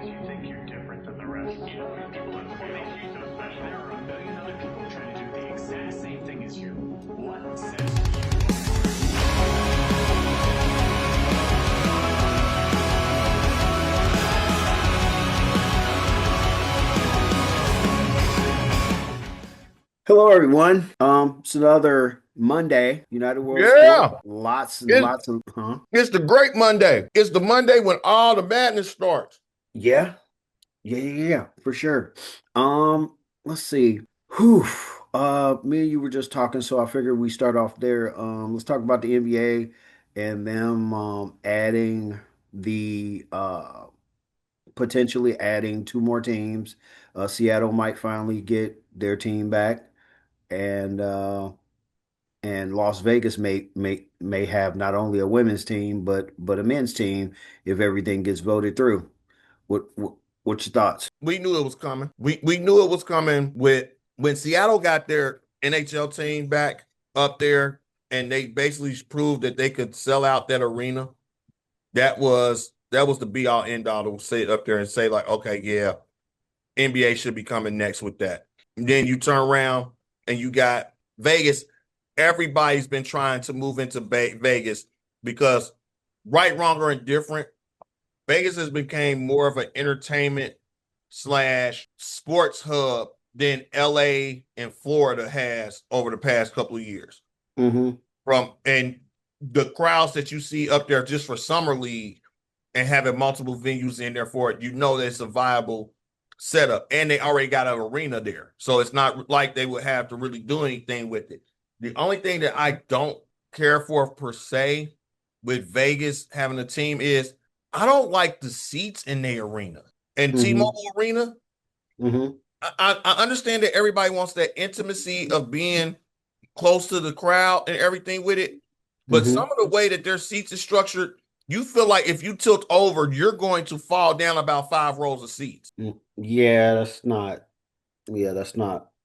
makes you think you're different than the rest? You know, what makes you so special? There are a million other people trying to do the exact same thing as you. What sets Hello, everyone. It's another Monday, United World Sport. Yeah, Lots and it's, lots of, it's the great Monday. It's the Monday when all the madness starts. yeah, yeah, for sure. Let's see. Whew. Me and you were just talking, so I figured we start off there. Let's talk about the NBA and them adding the potentially adding two more teams. Seattle might finally get their team back, and Las Vegas may have not only a women's team but a men's team if everything gets voted through. What's your thoughts? We knew it was coming. We knew it was coming with when Seattle got their NHL team back up there, and they basically proved that they could sell out that arena. That was the be all end all to sit up there and say like, okay, yeah, NBA should be coming next with that. And then you turn around and you got Vegas. Everybody's been trying to move into Vegas because right, wrong, or indifferent, Vegas has become more of an entertainment slash sports hub than LA and Florida has over the past couple of years. Mm-hmm. And the crowds that you see up there just for summer league and having multiple venues in there for it, you know that it's a viable setup. And they already got an arena there. So it's not like they would have to really do anything with it. The only thing that I don't care for per se with Vegas having a team is I don't like the seats in the arena. And Mm-hmm. T-Mobile Arena, Mm-hmm. I understand that everybody wants that intimacy of being close to the crowd and everything with it. But Mm-hmm. some of the way that their seats is structured, you feel like if you tilt over, you're going to fall down about 5 rows of seats. Yeah, that's not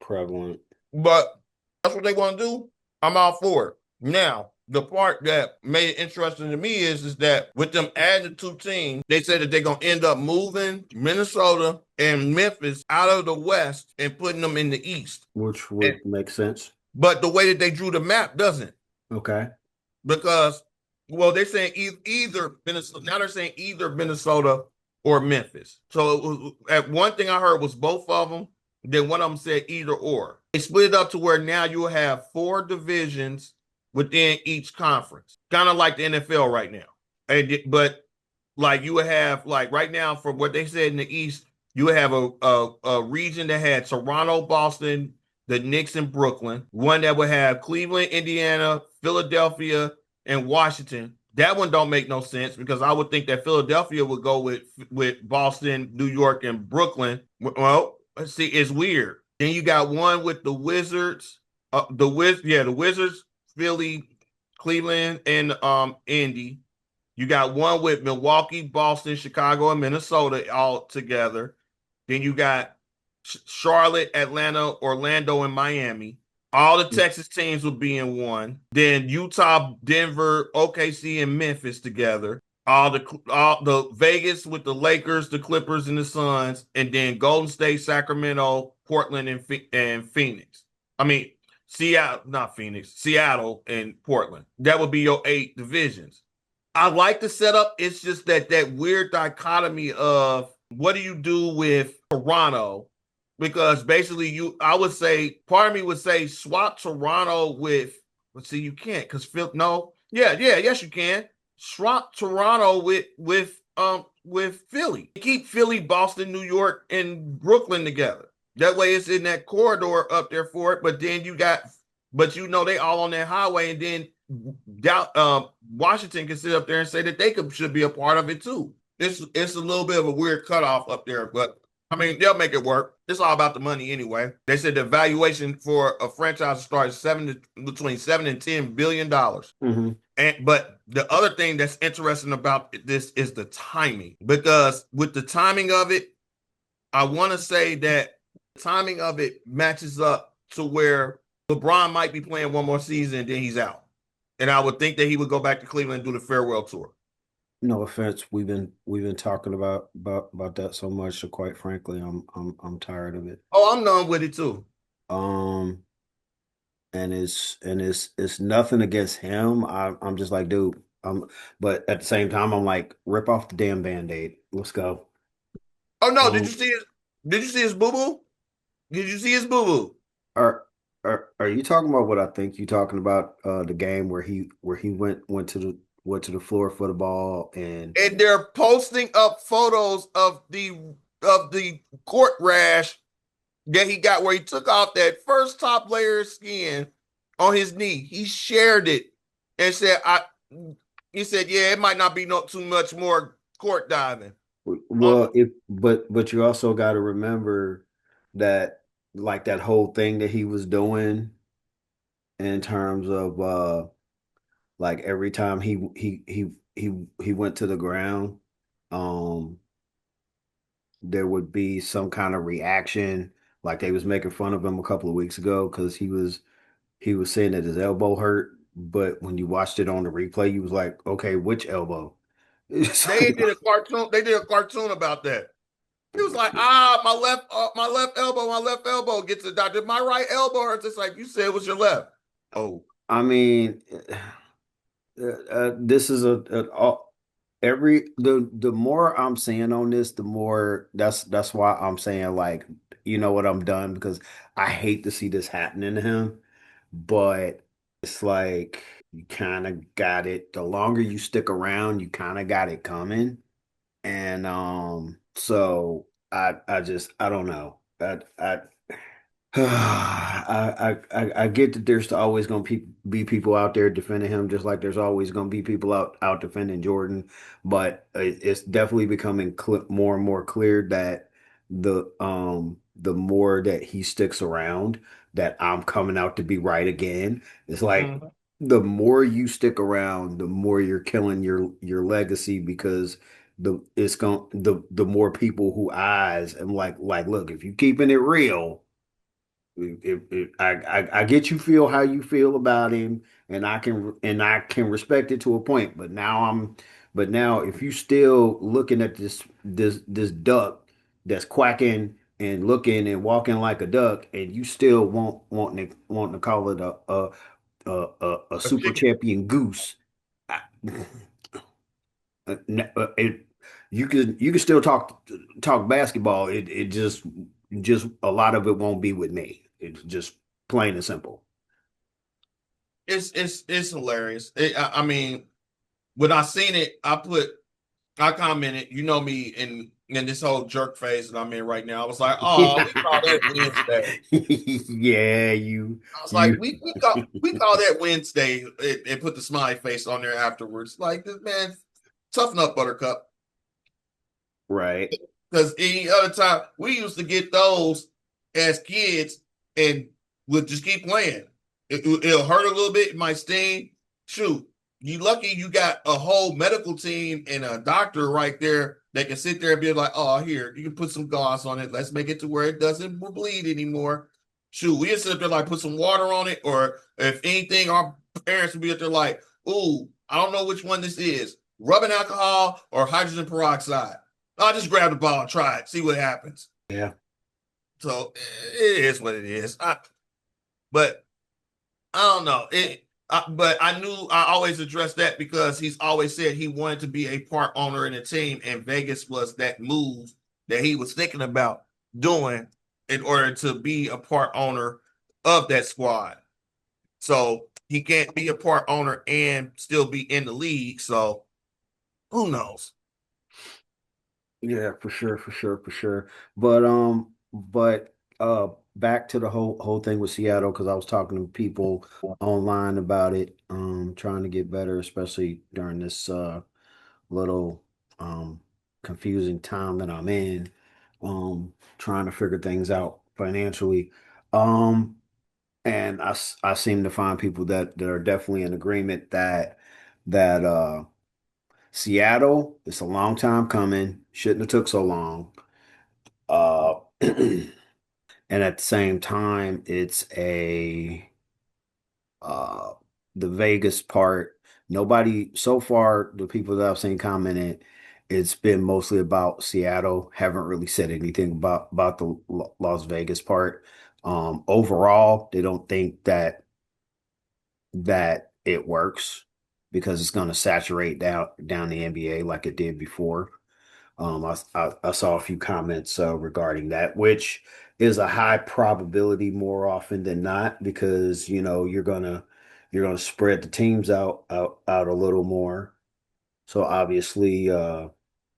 prevalent. But that's what they want to do. I'm all for it. Now, the part that made it interesting to me is that with them adding the two teams, they said that they're going to end up moving Minnesota and Memphis out of the West and putting them in the East. Which And, would make sense. but the way that they drew the map doesn't. Okay. Because, well, they're saying either Minnesota. Now they're saying either Minnesota or Memphis. So it was, at one thing I heard was both of them. Then one of them said either or. They split it up to where now you have 4 divisions within each conference, kind of like the NFL right now. But like you would have like right now from what they said in the East, you would have a region that had Toronto, Boston, the Knicks, and Brooklyn. One that would have Cleveland, Indiana, Philadelphia, and Washington. That one don't make no sense because I would think that Philadelphia would go with Boston, New York, and Brooklyn. Well, let's see, it's weird. Then you got one with the Wizards, the Wizards, Philly, Cleveland, and Indy. You got one with Milwaukee, Boston, Chicago, and Minnesota all together. Then you got Charlotte, Atlanta, Orlando, and Miami. All the Texas teams would be in one. Then Utah, Denver, OKC, and Memphis together. All the Vegas with the Lakers, the Clippers, and the Suns, and then Golden State, Sacramento, Portland, and Phoenix. I mean Seattle, not Phoenix, Seattle and Portland. That would be your 8 divisions. I like the setup. It's just that weird dichotomy of what do you do with Toronto? Because basically, I would say, part of me would say swap Toronto with. Let's see, you can't because Phil. No, yes, you can swap Toronto with Philly. Keep Philly, Boston, New York, and Brooklyn together. That way, it's in that corridor up there for it. But then but they all on that highway, and then Washington can sit up there and say that should be a part of it too. It's a little bit of a weird cutoff up there, but I mean they'll make it work. It's all about the money anyway. They said the valuation for a franchise starts between $7 and $10 billion. Mm-hmm. But the other thing that's interesting about this is the timing, because with the timing of it, I want to say that the timing of it matches up to where LeBron might be playing one more season and then he's out. And I would think that he would go back to Cleveland and do the farewell tour. No offense, we've been talking about that so much, so quite frankly, I'm tired of it. Oh, I'm done with it too. Um, and it's nothing against him. I'm just like, dude. But at the same time, I'm like, rip off the damn Band-Aid. Let's go. Oh no, Um, did you see his boo boo? Did you see his boo boo? are are you talking about what I think you talking about? The game where he went to the floor for the ball and And they're posting up photos of the court rash that he got where he took off that first top layer of skin on his knee. He shared it and said, "I." He said, "Yeah, it might not be no too much more court diving." Um, well, if but you also got to remember that like that whole thing that he was doing in terms of like every time he went to the ground, um there would be some kind of reaction. Like they was making fun of him a couple of weeks ago because he was saying that his elbow hurt, but when you watched it on the replay, you was like, okay, which elbow? It's they like, did a cartoon. They did a cartoon about that. He was like, my left elbow, my left elbow gets the doctor. My right elbow hurts. It's like you said it was your left. Oh, I mean, this is the more I'm saying on this, the more that's why I'm saying like, you know what, I'm done because I hate to see this happening to him, but it's like you kind of got it. The longer you stick around, you kind of got it coming, and so I don't know. I get that there's always going to be people out there defending him, just like there's always going to be people out defending Jordan. But it's definitely becoming cl more and more clear that the more that he sticks around, that I'm coming out to be right again. It's like mhm. the more you stick around, the more you're killing your legacy because the more people who eyes and like look, if you keeping it real. I get you feel how you feel about him, and I can respect it to a point. But now if you still looking at this duck that's quacking and looking and walking like a duck, and you still wanting to call it a A super chicken. champion goose, I- it you can still talk basketball. It just a lot of it won't be with me. It's just plain and simple. It's hilarious. I mean, when I seen it, I commented, you know me in this whole jerk phase that I'm in right now. I was like, oh, we call that Wednesday. Yeah, you I was like, you we call that Wednesday and put the smiley face on there afterwards. Like this man, toughen up, Buttercup. right. Because any other time we used to get those as kids and would just keep playing. It'll hurt a little bit, it might sting. Shoot, you lucky you got a whole medical team and a doctor right there that can sit there and be like, oh, here, you can put some gauze on it. Let's make it to where it doesn't bleed anymore. Shoot, we just sit up there like put some water on it, or if anything, our parents would be up there like, ooh, I don't know which one this is, rubbing alcohol or hydrogen peroxide. I'll just grab the ball and try it, see what happens. Yeah. So it is what it is. But I don't know. But I knew I always addressed that because he's always said he wanted to be a part owner in a team, and Vegas was that move that he was thinking about doing in order to be a part owner of that squad. So he can't be a part owner and still be in the league. So who knows? Yeah, for sure, for sure, for sure. But back to the whole thing with Seattle because I was talking to people online about it, trying to get better, especially during this little um confusing time that I'm in, trying to figure things out financially. Um, and I seem to find people that are definitely in agreement that Seattle, it's a long time coming, shouldn't have took so long. And at the same time, it's a uh the Vegas part. Nobody so far, the people that I've seen commenting, it's been mostly about Seattle. Haven't really said anything about the Las Vegas part. Overall, they don't think that it works because it's going to saturate down the NBA like it did before. I saw a few comments regarding that, which is a high probability more often than not because you're gonna spread the teams out a little more. So obviously,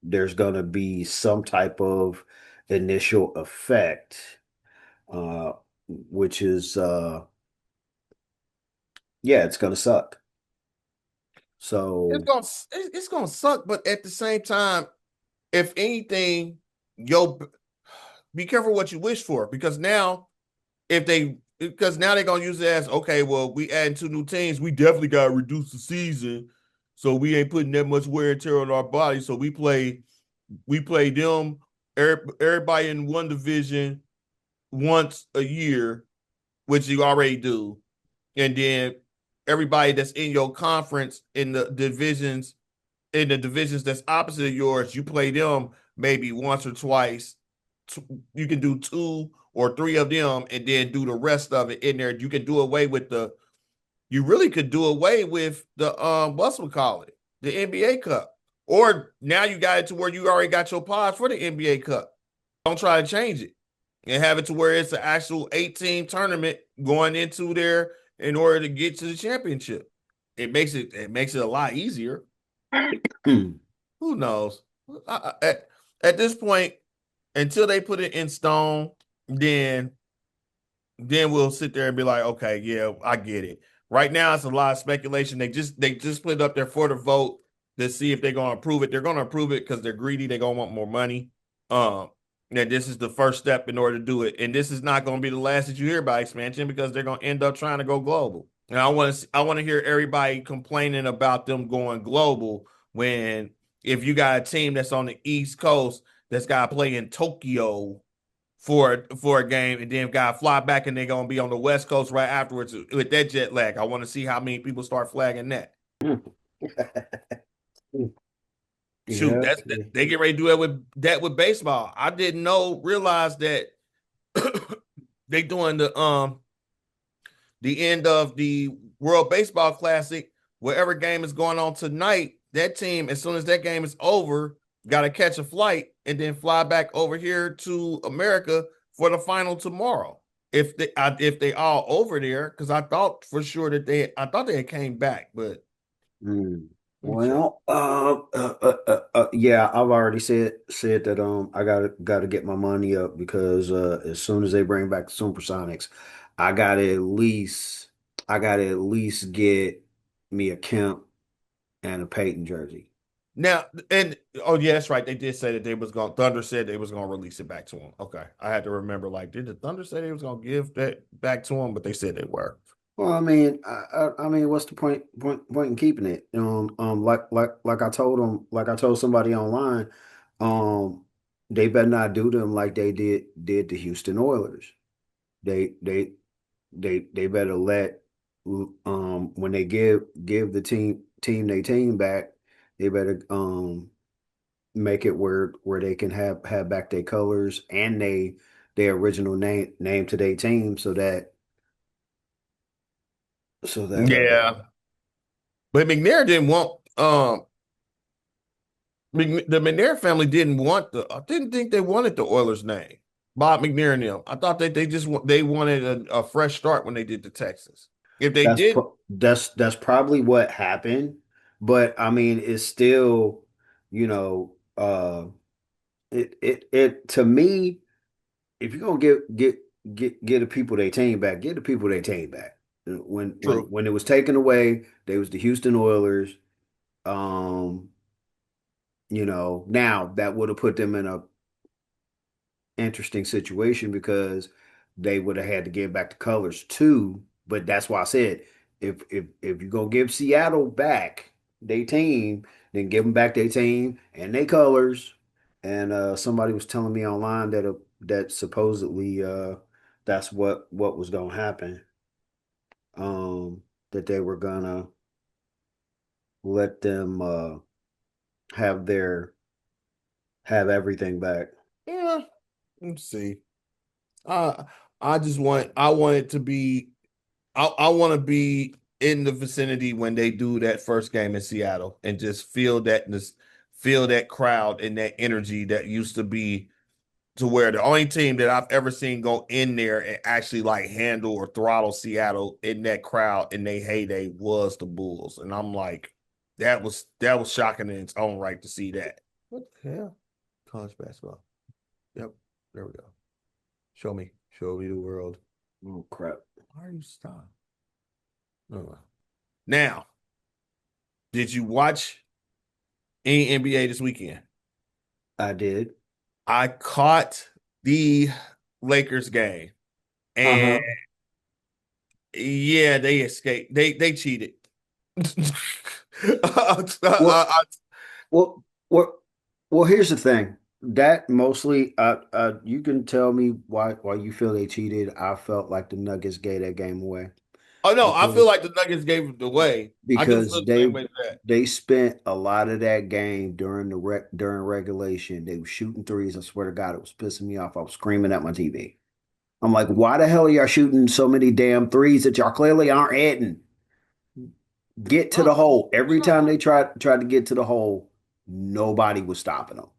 there's gonna be some type of initial effect, uh, which is yeah, it's gonna suck. It's So gonna it's gonna suck, but at the same time, if anything, yo, be careful what you wish for because now because now they're gonna use it as okay, well, we adding two new teams, we definitely gotta reduce the season, so we ain't putting that much wear and tear on our body. So we play them, everybody in one division once a year, which you already do, and then everybody that's in your conference in the divisions that's opposite of yours, you play them maybe once or twice. You can do two or three of them and then do the rest of it in there. You can do away with you really could do away with the what's we call it, the NBA Cup. Or now you got it to where you already got your pods for the NBA Cup. Don't try to change it and have it to where it's an actual 8-team tournament going into there in order to get to the championship. It makes it a lot easier. Who knows? At this point, until they put it in stone, then we'll sit there and be like, okay, yeah, I get it. Right now, it's a lot of speculation. They just put it up there for the vote to see if they're going to approve it. They're going to approve it because they're greedy. They're going to want more money. Um, and this is the first step in order to do it. And this is not going to be the last that you hear about expansion because they're going to end up trying to go global. And I want to hear everybody complaining about them going global when if you got a team that's on the East Coast that's got to play in Tokyo for a game and then got to fly back and they're going to be on the West Coast right afterwards with that jet lag. I want to see how many people start flagging that. Shoot, yeah, they get ready to do that with baseball. I didn't realize that they doing the end of the World Baseball Classic, whatever game is going on tonight, that team, as soon as that game is over, got to catch a flight and then fly back over here to America for the final tomorrow. If they all over there, because I thought for sure that I thought they came back, but mm. let me check. Well, yeah, I've already said that I gotta get my money up because as soon as they bring back the Supersonics, I gotta at least I gotta at least get me a Kemp and a Peyton jersey. Now and oh yeah, that's right. They did say that they was going. Thunder said they was going to release it back to him. Okay, I had to remember. Like, did the Thunder say they was going to give that back to him? But they said they were. Well, I mean, what's the point in keeping it? Like I told somebody online, um, they better not do them like they did the Houston Oilers. They they they better let when they give the team their team back, they better make it where they can have back their colors and their original name to their team so that Yeah, but McNair didn't want. The McNair family didn't want I didn't think they wanted the Oilers name. Bob McNair and them. I thought that they wanted a fresh start when they did the Texas. If they did, that's probably what happened. But I mean, it's still, you know, it to me, if you're gonna get the people they team back, get the people they team back. When when true. when it was taken away, they was the Houston Oilers. Um, now that would have put them in a interesting situation because they would have had to give back the colors too. But that's why I said if you're gonna give Seattle back their team, then give them back their team and their colors. And somebody was telling me online that supposedly that's what was gonna happen. That they were gonna let them have their have everything back. Yeah, let's see. Uh, I want it to be, I want to be in the vicinity when they do that first game in Seattle and just feel that crowd and that energy that used to be to where the only team that I've ever seen go in there and actually like handle or throttle Seattle in that crowd in their heyday was the Bulls. And I'm like, that was shocking in its own right to see that. What the hell? College basketball. Yep. There we go. Show me the world. Oh crap. Why are you stopping? Now, did you watch any NBA this weekend? I did. I caught the Lakers game, and Uh-huh. yeah, they escaped. They cheated. Well, well, well, well, here's the thing. That mostly, you can tell me why you feel they cheated. I felt like the Nuggets gave that game away Oh no, I feel because like the Nuggets gave it away. I do feel because the same way as that. they spent a lot of that game during regulation. They were shooting threes. I swear to God, it was pissing me off. I was screaming at my TV. I'm like, why the hell are y'all shooting so many damn threes that y'all clearly aren't hitting? Get to No, the hole. Every no, time they tried to get to the hole, nobody was stopping them.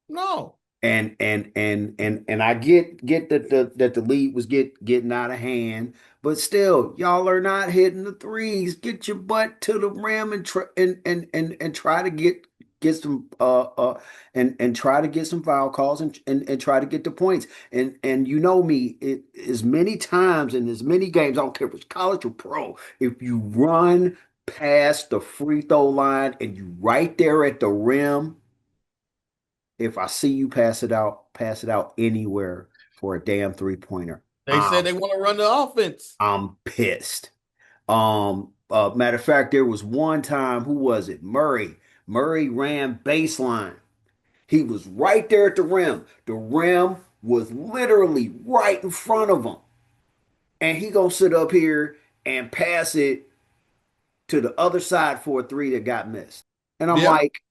no. And I get that the lead was getting out of hand, but still, y'all are not hitting the threes. Get your butt to the rim and try to get some and try to get some foul calls and try to get the points. And you know me, it as many times in as many games, I don't care if it's college or pro, if you run past the free throw line and you right there at the rim. If I see you pass it out anywhere for a damn three-pointer, They said they want to run the offense. I'm pissed. Matter of fact, there was one time, who was it? Murray. Murray ran baseline. He was right there at the rim. The rim was literally right in front of him. And he gonna sit up here and pass it to the other side for a three that got missed. And I'm Yeah, like,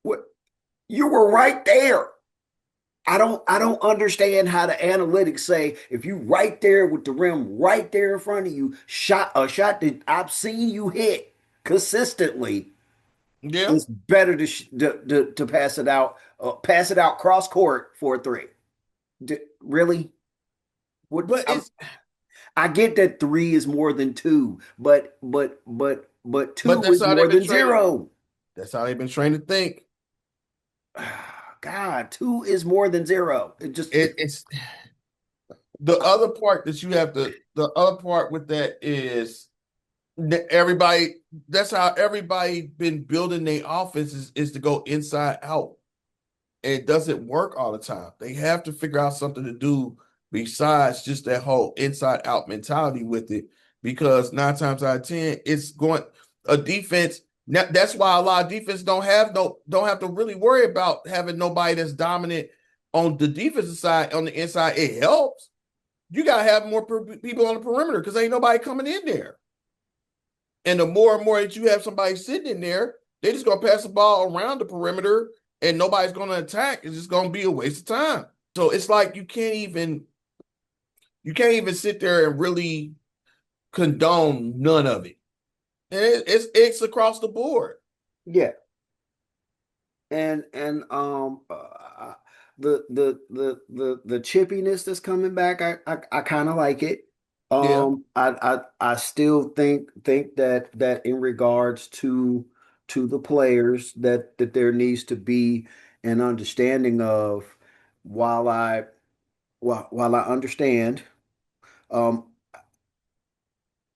what? You were right there. I don't understand how the analytics say if you right there with the rim right there in front of you, shot a shot that I've seen you hit consistently, yeah. it's better to pass it out cross court for a three. Really? What But it's I get that three is more than two, but but two that's is how they've more been than trained. zero. That's how they've been trained to think. God, two is more than zero. It just It's the other part that you have to. The other part with that is that everybody. That's how everybody been building their offenses is to go inside out. And it doesn't work all the time. They have to figure out something to do besides just that whole inside out mentality with it. Because 9 times out of 10, it's going a defense. Now, that's why a lot of defense don't have to really worry about having nobody that's dominant on the defensive side. On the inside, it helps. You gotta have more people on the perimeter because ain't nobody coming in there. And the more and more that you have somebody sitting in there, they're just gonna pass the ball around the perimeter and nobody's gonna attack. It's just gonna be a waste of time. So it's like you can't even sit there and really condone none of it. And it's across the board. yeah. And the chippiness that's coming back, I kind of like it. Yeah, I still think that in regards to the players that there needs to be an understanding of while I while I understand, um,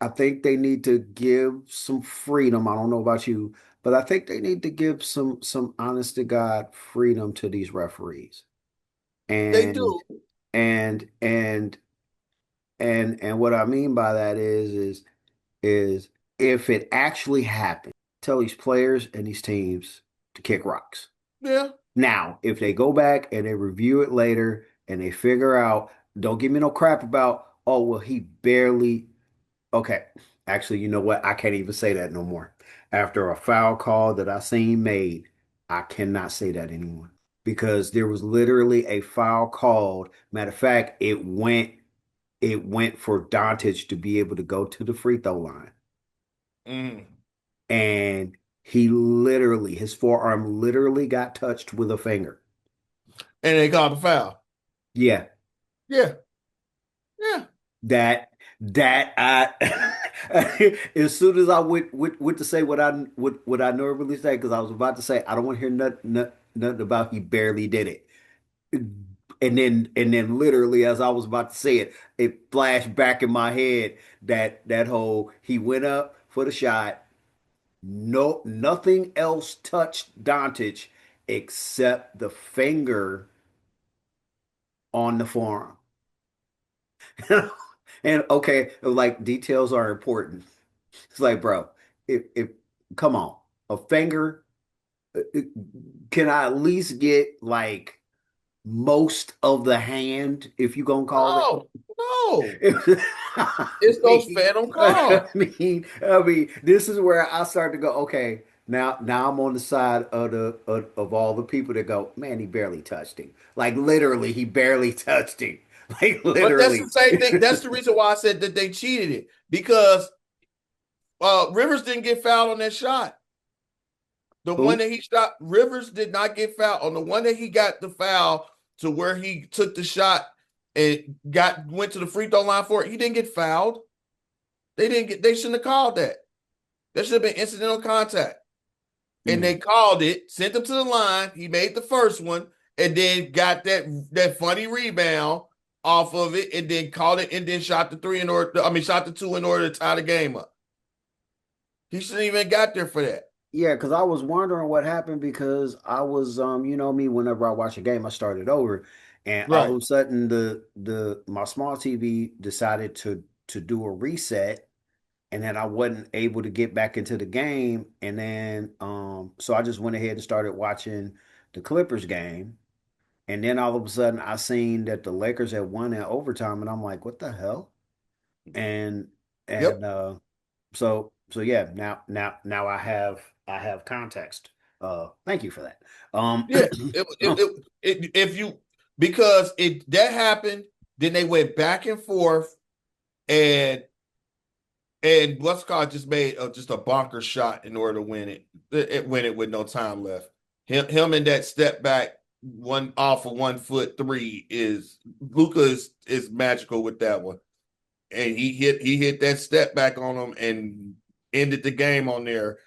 I think they need to give some freedom. I don't know about you, but I think they need to give some honest to God freedom to these referees. they And do. and and and what I mean by that is if it actually happened, tell these players and these teams to kick rocks. Yeah. Now, if they go back and they review it later and they figure out, don't give me no crap about, oh, well, he barely. Okay. Actually, you know what? I can't even say that no more. after a foul call that I seen made, I cannot say that anymore because there was literally a foul called. Matter of fact, it went for Doncic to be able to go to the free throw line. Mm. And he literally, his forearm literally got touched with a finger. And they called the foul. Yeah, Yeah. Yeah. that I as soon as I went to say what I normally say, because I was about to say I don't want to hear nothing about he barely did it. And then literally as I was about to say it, it flashed back in my head that whole he went up for the shot. No, nothing else touched Doncic except the finger on the forearm. And okay, like details are important. It's like, bro, if come on, a finger, uh, can I at least get like most of the hand, if you gonna call it? No, no. I It's those mean, phantom I calls. mean, this is where I start to go, okay, now I'm on the side of all the people that go, man, he barely touched him. Like literally, he barely touched him. Like But that's the literally. same thing. That's the reason why I said that they cheated it because Rivers didn't get fouled on that shot. The one Who? that he shot, Rivers did not get fouled on the one that he got the foul to where he took the shot and went to the free throw line for it. He didn't get fouled. They shouldn't have called that. That should have been incidental contact. And Mm. they called it, sent him to the line. He made the first one, and then got that funny rebound off of it, and then called it, and then shot the three in order. Shot the two in order to tie the game up. He shouldn't even got there for that. Yeah, because I was wondering what happened because I was you know me, whenever I watch a game, I started over, and all Right. of a sudden the my small TV decided to do a reset, and then I wasn't able to get back into the game, and then so I just went ahead and started watching the Clippers game, and then all of a sudden I seen that the Lakers had won in overtime, and I'm like, what the hell? And and Yep. uh so yeah, now I have context. Thank you for that. Yeah. If you because it that happened, then they went back and forth, and what's called just made just a bonker shot in order to win it. It win it with no time left. Him and that step back one off of 1 foot three is Luka is magical with that one. And he hit that step back on him and ended the game on there.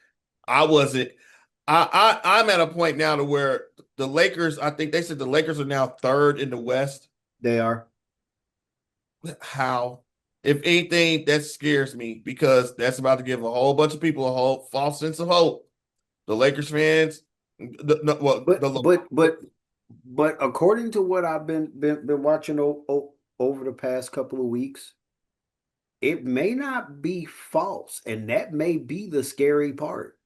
I wasn't I'm at a point now to where the Lakers, I think they said the Lakers are now third in the West. They are. How? If anything, that scares me because that's about to give a whole bunch of people a whole false sense of hope. The Lakers fans, But but but but according to what I've been watching over the past couple of weeks, it may not be false, and that may be the scary part.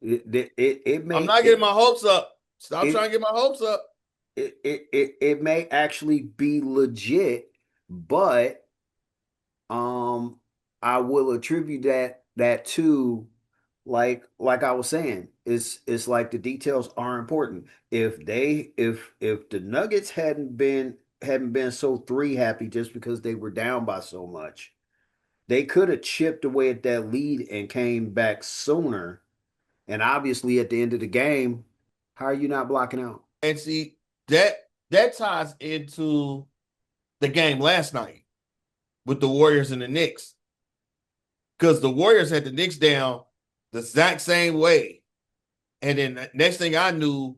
It I'm may not getting it my hopes up. Stop trying it to get my hopes up. it may actually be legit, but um I will attribute that to like I was saying, it's like the details are important. If the Nuggets hadn't been so three happy just because they were down by so much, they could have chipped away at that lead and came back sooner. And obviously at the end of the game, how are you not blocking out? And see that ties into the game last night with the Warriors and the Knicks because the Warriors had the Knicks down the exact same way, and then the next thing I knew,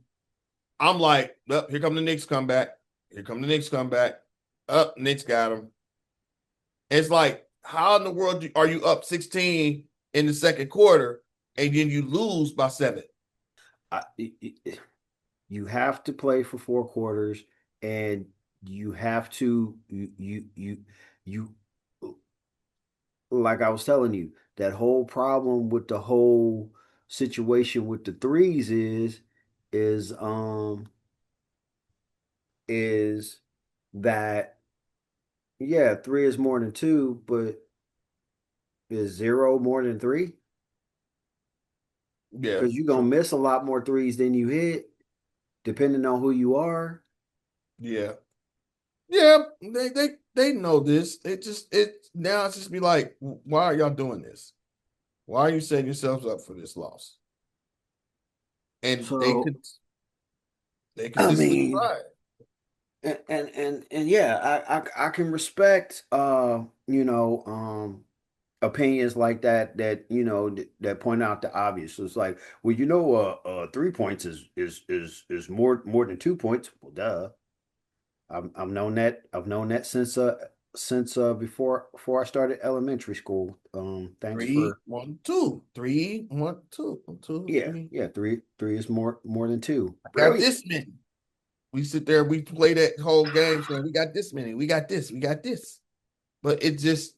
I'm like, oh, here come the Knicks come back. Here come the Knicks come back. Up, Knicks got them. It's like, how in the world are you up 16 in the second quarter and then you lose by 7? I, you have to play for 4 quarters, and you have to you like I was telling you, that whole problem with the whole situation with the threes is um is that yeah, three is more than two, but is zero more than three? Yeah, because you're gonna true. miss a lot more threes than you hit, depending on who you are. Yeah. Yeah, they know this. It now it's just be like, why are y'all doing this? Why are you setting yourselves up for this loss? And So they could I just mean, try it. and yeah, I can respect opinions like that that point out the obvious. So it's like, well, 3 points is more than 2 points. Well, duh. I've known that since before I started elementary school. Thanks Three, for 1, 2, 3, 1, 2, 1, 2, yeah, 3. yeah, three is more than two. I got Brilliant. this many. We sit there, we play that whole game saying we got this many, we got this, we got this. But it just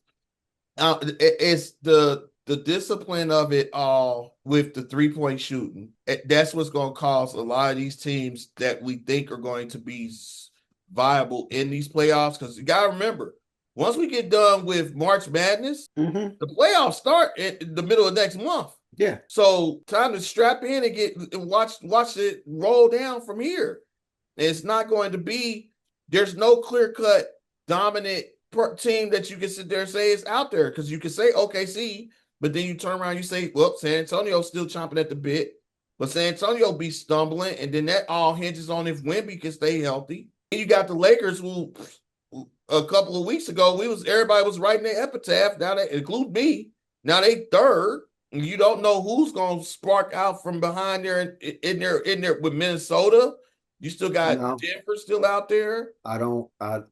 it's the discipline of it all with the 3-point shooting. That's what's going to cause a lot of these teams that we think are going to be viable in these playoffs. Because you got to remember, once we get done with March Madness, Hmm. the playoffs start in the middle of next month. Yeah. So time to strap in and watch it roll down from here. It's not going to be. There's no clear cut dominant team that you can sit there and say is out there, because you can say OKC, but then you turn around and you say, well, San Antonio's still chomping at the bit, but San Antonio be stumbling, and then that all hinges on if Wemby can stay healthy. And you got the Lakers, who a couple of weeks ago everybody was writing their epitaph. Now they include me. Now they third. And you don't know who's gonna spark out from behind there in there with Minnesota. You still got No, Denver still out there. I don't. Out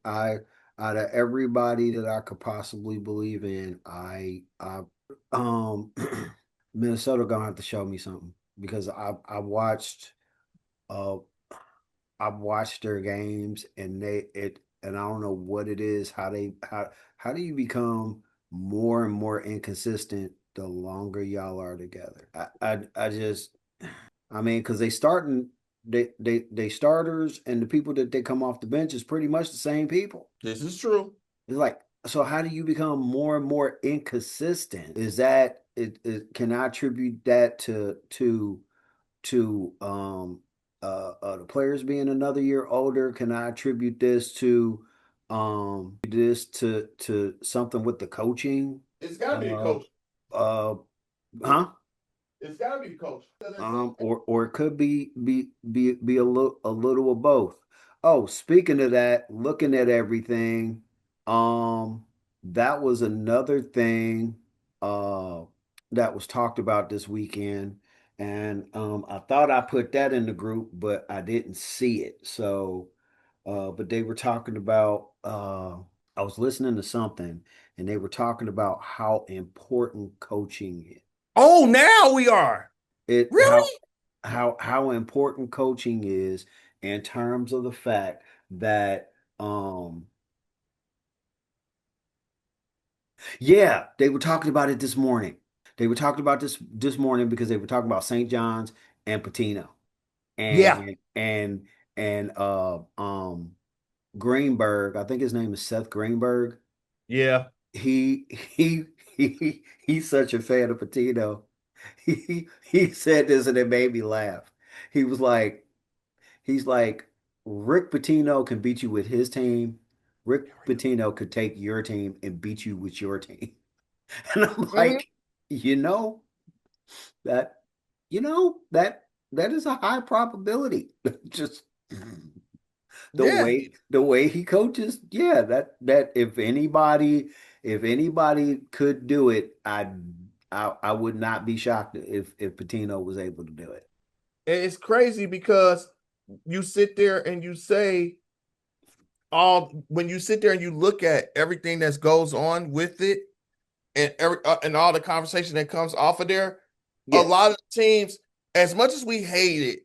of everybody that I could possibly believe in, um, Minnesota gonna have to show me something because uh, I've watched their games and and I don't know what it is. How do you become more and more inconsistent the longer y'all are together? I just I mean, because they starters and the people that they come off the bench is pretty much the same people. This is true. It's like, so how do you become more and more inconsistent? Can I attribute that to the players being another year older? Can I attribute this to something with the coaching? It's got to be a Uh coach. uh huh? It's got to be a coach. Or it could be a little of both. Oh, speaking of that, looking at everything, um, that was another thing uh that was talked about this weekend, and I thought I put that in the group, but I didn't see it. So, but they were talking about I was listening to something, and they were talking about how important coaching is. Oh, now we are. It Really? how important coaching is in terms of the fact that yeah, they were talking about it this morning. They were talking about this morning because they were talking about St. John's and Patino Yeah. and Greenberg. I think his name is Seth Greenberg. Yeah. He he he's such a fan of Patino. He said this and it made me laugh. He was like He's like, Rick Pitino can beat you with his team. Rick Pitino could take your team and beat you with your team. And I'm Mhm. like, you know, that, that is a high probability. Just the Yeah. way he coaches, yeah, that if anybody could do it, I would not be shocked if Pitino was able to do it. And it's crazy because you sit there and you say all when you sit there and you look at everything that goes on with it, and all the conversation that comes off of there, a Yeah. lot of teams, as much as we hated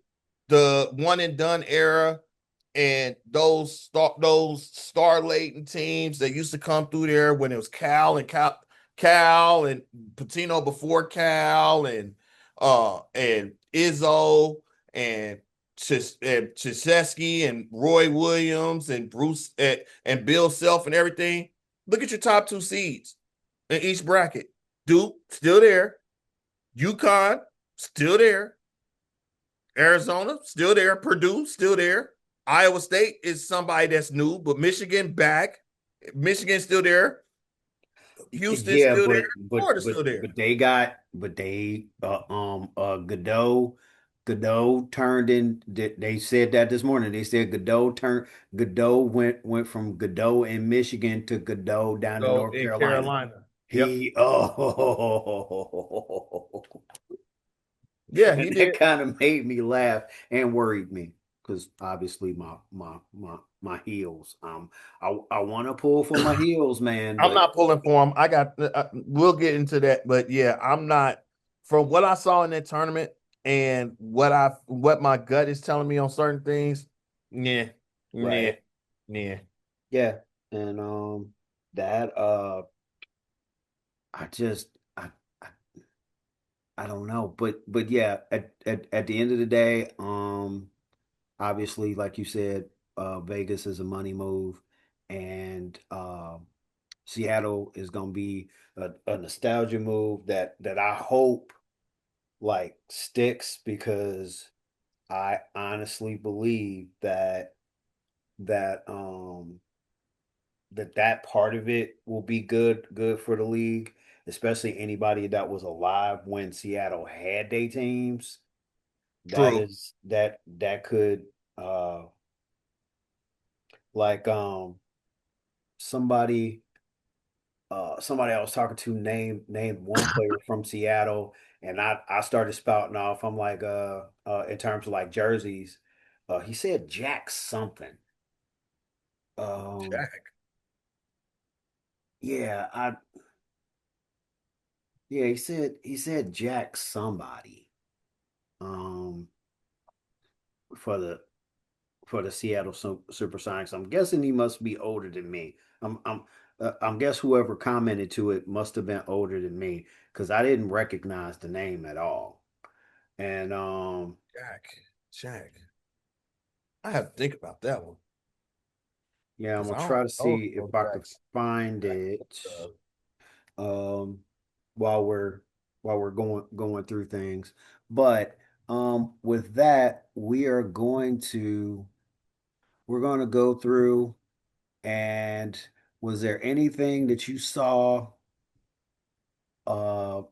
the one and done era and those star laden teams that used to come through there when it was Cal and Patino before Cal and Izzo and Krzyzewski and Roy Williams and Bruce and Bill Self and everything. Look at your top two seeds in each bracket. Duke still there. UConn still there. Arizona, still there. Purdue, still there. Iowa State is somebody that's new, but Michigan back. Michigan's still there. Houston's Yeah, still there. Florida's still there. Godot turned in. They said that this morning. They said Godot went from Godot in Michigan to Godot down in So North in Carolina. Carolina. Yep. He oh Yeah, and he that did. kind of made me laugh and worried me because obviously my heels. I want to pull for my heels, man, I'm but not pulling for him. I got. We'll get into that, but yeah, I'm not. From what I saw in that tournament and what my gut is telling me on certain things, yeah, yeah, right. yeah. Yeah, and that I just I, I don't know, but yeah, at the end of the day, obviously, like you said, Vegas is a money move, and Seattle is gonna be a nostalgia move that I hope like sticks because I honestly believe that that part of it will be good for the league, especially anybody that was alive when Seattle had their teams. True. That could uh like somebody somebody I was talking to named one player from Seattle, and I started spouting off. I'm like in terms of like jerseys, he said Jack something. Um Jack. yeah, yeah, he said Jack somebody. Um for the Seattle Supersonics. I'm guessing he must be older than me. I'm guess whoever commented to it must have been older than me because I didn't recognize the name at all. And Jack. Jack. I have to think about that one yeah, I'm because gonna I don't try to know see no if I could Jacks. find Jack. it um while we're going through things. But with that, we're going to go through. And was there anything that you saw uh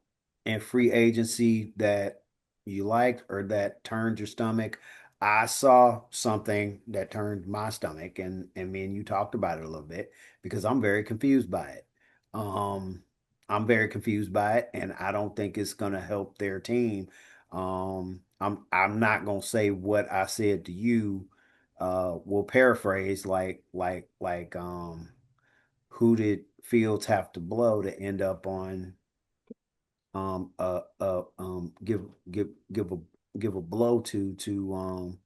in free agency that you liked or that turned your stomach? I saw something that turned my stomach, and me and you talked about it a little bit because I'm very confused by it. Um, I'm very confused by it, and I don't think it's gonna help their team. I'm not gonna say what I said to you. We'll paraphrase who did Fields have to blow to end up on give a blow to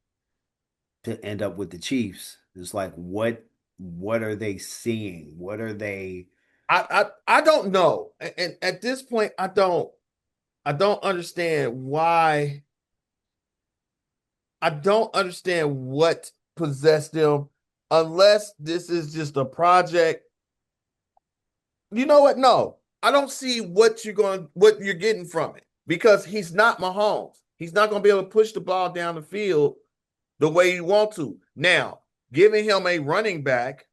end up with the Chiefs. It's like what are they seeing? What are they I don't know. And at this point, I don't understand why. I don't understand what possessed them unless this is just a project. You know what? No. I don't see what you're getting from it because he's not Mahomes. He's not going to be able to push the ball down the field the way you want to. Now, giving him a running back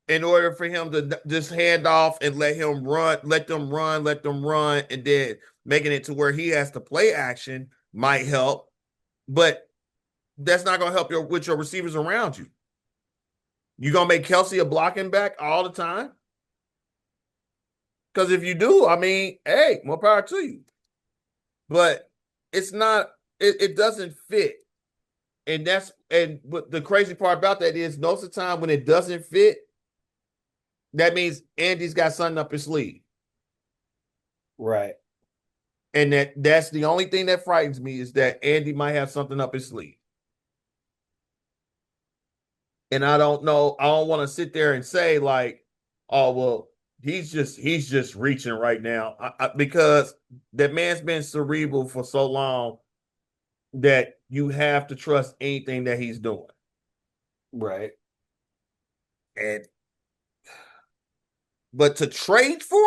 in order for him to just hand off and let them run, and then making it to where he has to play action might help, but that's not going to help with your receivers around you. You gonna make Kelsey a blocking back all the time? Because if you do, I mean, hey, more power to you. But it's not. It doesn't fit, and what the crazy part about that is most of the time when it doesn't fit, that means Andy's got something up his sleeve. right? And that's the only thing that frightens me is that Andy might have something up his sleeve. And I don't know. I don't want to sit there and say like, oh well, he's just reaching right now because that man's been cerebral for so long that you have to trust anything that he's doing. Right. And but to trade for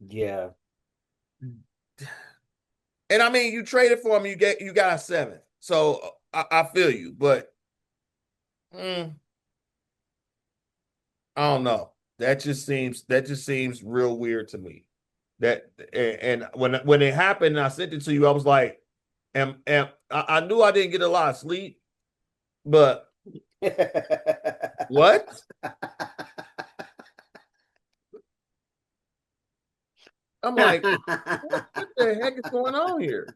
Yeah. And I mean, you traded for him, you got a 7th. So I feel you, but mm, I don't know. That just seems real weird to me. That and when it happened, and I sent it to you. I was like, I knew I didn't get a lot of sleep, but what? I'm like, what the heck is going on here?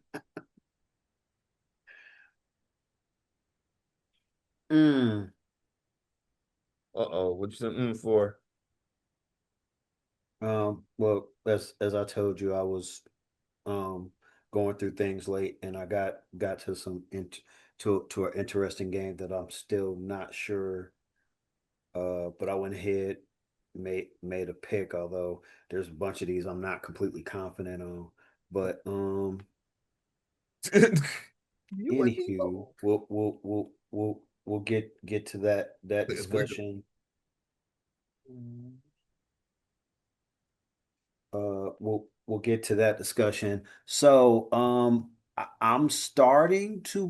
Mm. Uh-oh, what you said for? Well, as I told you, I was um going through things late, and I got to some to an interesting game that I'm still not sure. But I went ahead, made a pick, although there's a bunch of these I'm not completely confident on. But You would be anywho, bold. we'll get to that We're discussion. We'll get to that discussion. So, I'm starting to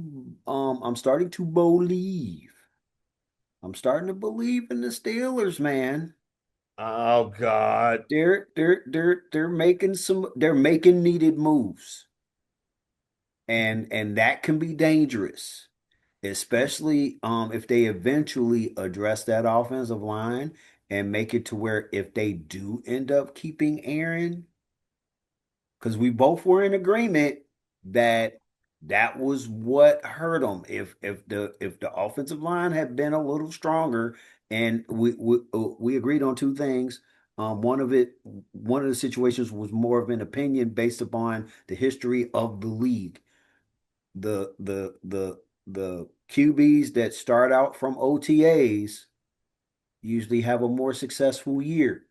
believe. I'm starting to believe in the Steelers, man. Oh God. They're making needed moves. And that can be dangerous, especially if they eventually address that offensive line and make it to where if they do end up keeping Aaron, because we both were in agreement that that was what hurt them. If the offensive line had been a little stronger, and we agreed on two things. One of the situations was more of an opinion based upon the history of the league. The QBs that start out from OTAs usually have a more successful year.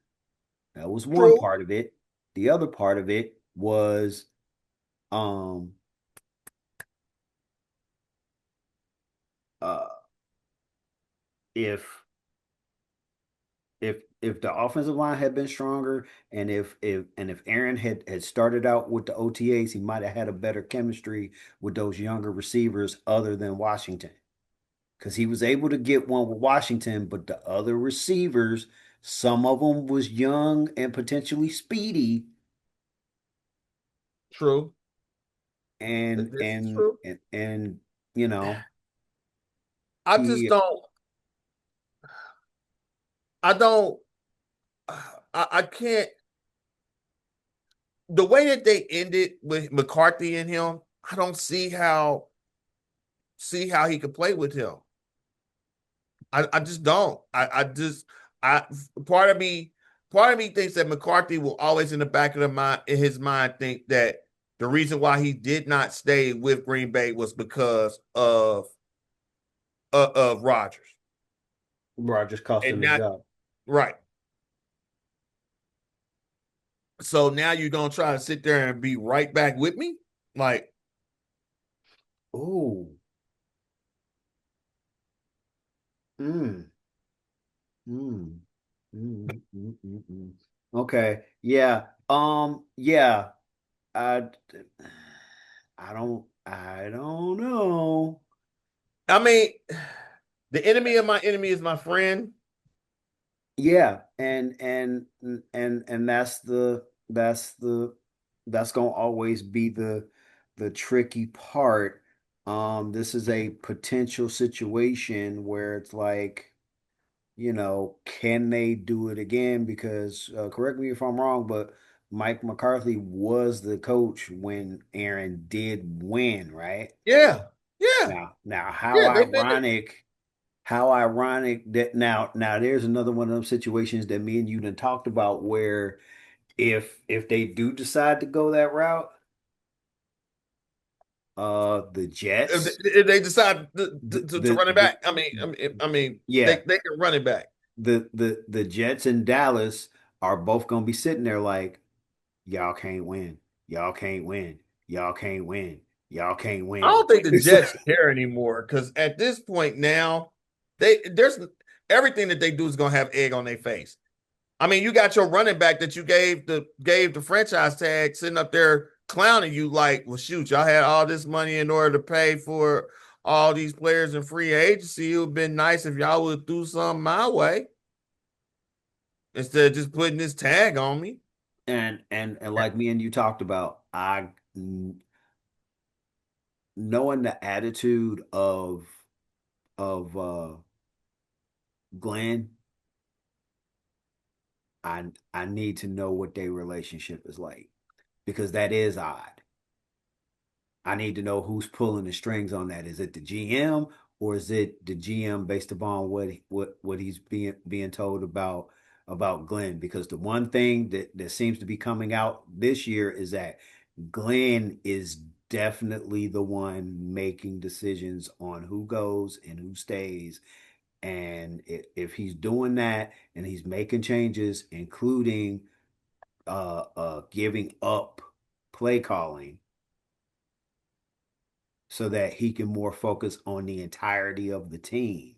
That was one True. part of it. The other part of it was um uh if if the offensive line had been stronger, and if Aaron had started out with the OTAs, he might have had a better chemistry with those younger receivers other than Washington. Because he was able to get one with Washington, but the other receivers, some of them was young and potentially speedy, True. and This is and true. and, and you know I just he don't. I don't. I can't. The way that they ended with McCarthy and him, I don't see how he could play with him. I just don't. I just I part of me thinks that McCarthy will always in the back of the mind in his mind think that the reason why he did not stay with Green Bay was because of Rodgers. Rogers cost And him his not job. right. So now you're gonna try to sit there and be right back with me? Like, Oh, mm, mm, mm. Okay, yeah, yeah. I, I don't know. I mean, the enemy of my enemy is my friend. Yeah, and that's gonna always be the tricky part. This is a potential situation where it's like, can they do it again? Because correct me if I'm wrong, but Mike McCarthy was the coach when Aaron did win, right? Yeah, yeah, Now, yeah. They've been how ironic that now there's another one of those situations that me and you done talked about where if they do decide to go that route, the Jets, if they decide to run it the back. I mean, yeah, they can run it back. the Jets in Dallas are both gonna be sitting there like, y'all can't win, y'all can't win, y'all can't win, y'all can't I win. don't think the It's Jets like, care anymore because at this point now, there's everything that they do is gonna have egg on their face. I mean, you got your running back that you gave the franchise tag sitting up there clowning you like, well, shoot, y'all had all this money in order to pay for all these players in free agency. It would have been nice if y'all would do something my way instead of just putting this tag on me. And like me and you talked about, knowing the attitude of Glenn, I need to know what their relationship is like because that is odd. I need to know who's pulling the strings on that. Is it the GM or is it the GM based upon what he's being told about Glenn? Because the one thing that seems to be coming out this year is that Glenn is definitely the one making decisions on who goes and who stays. And if he's doing that and he's making changes, including giving up play calling so that he can more focus on the entirety of the team.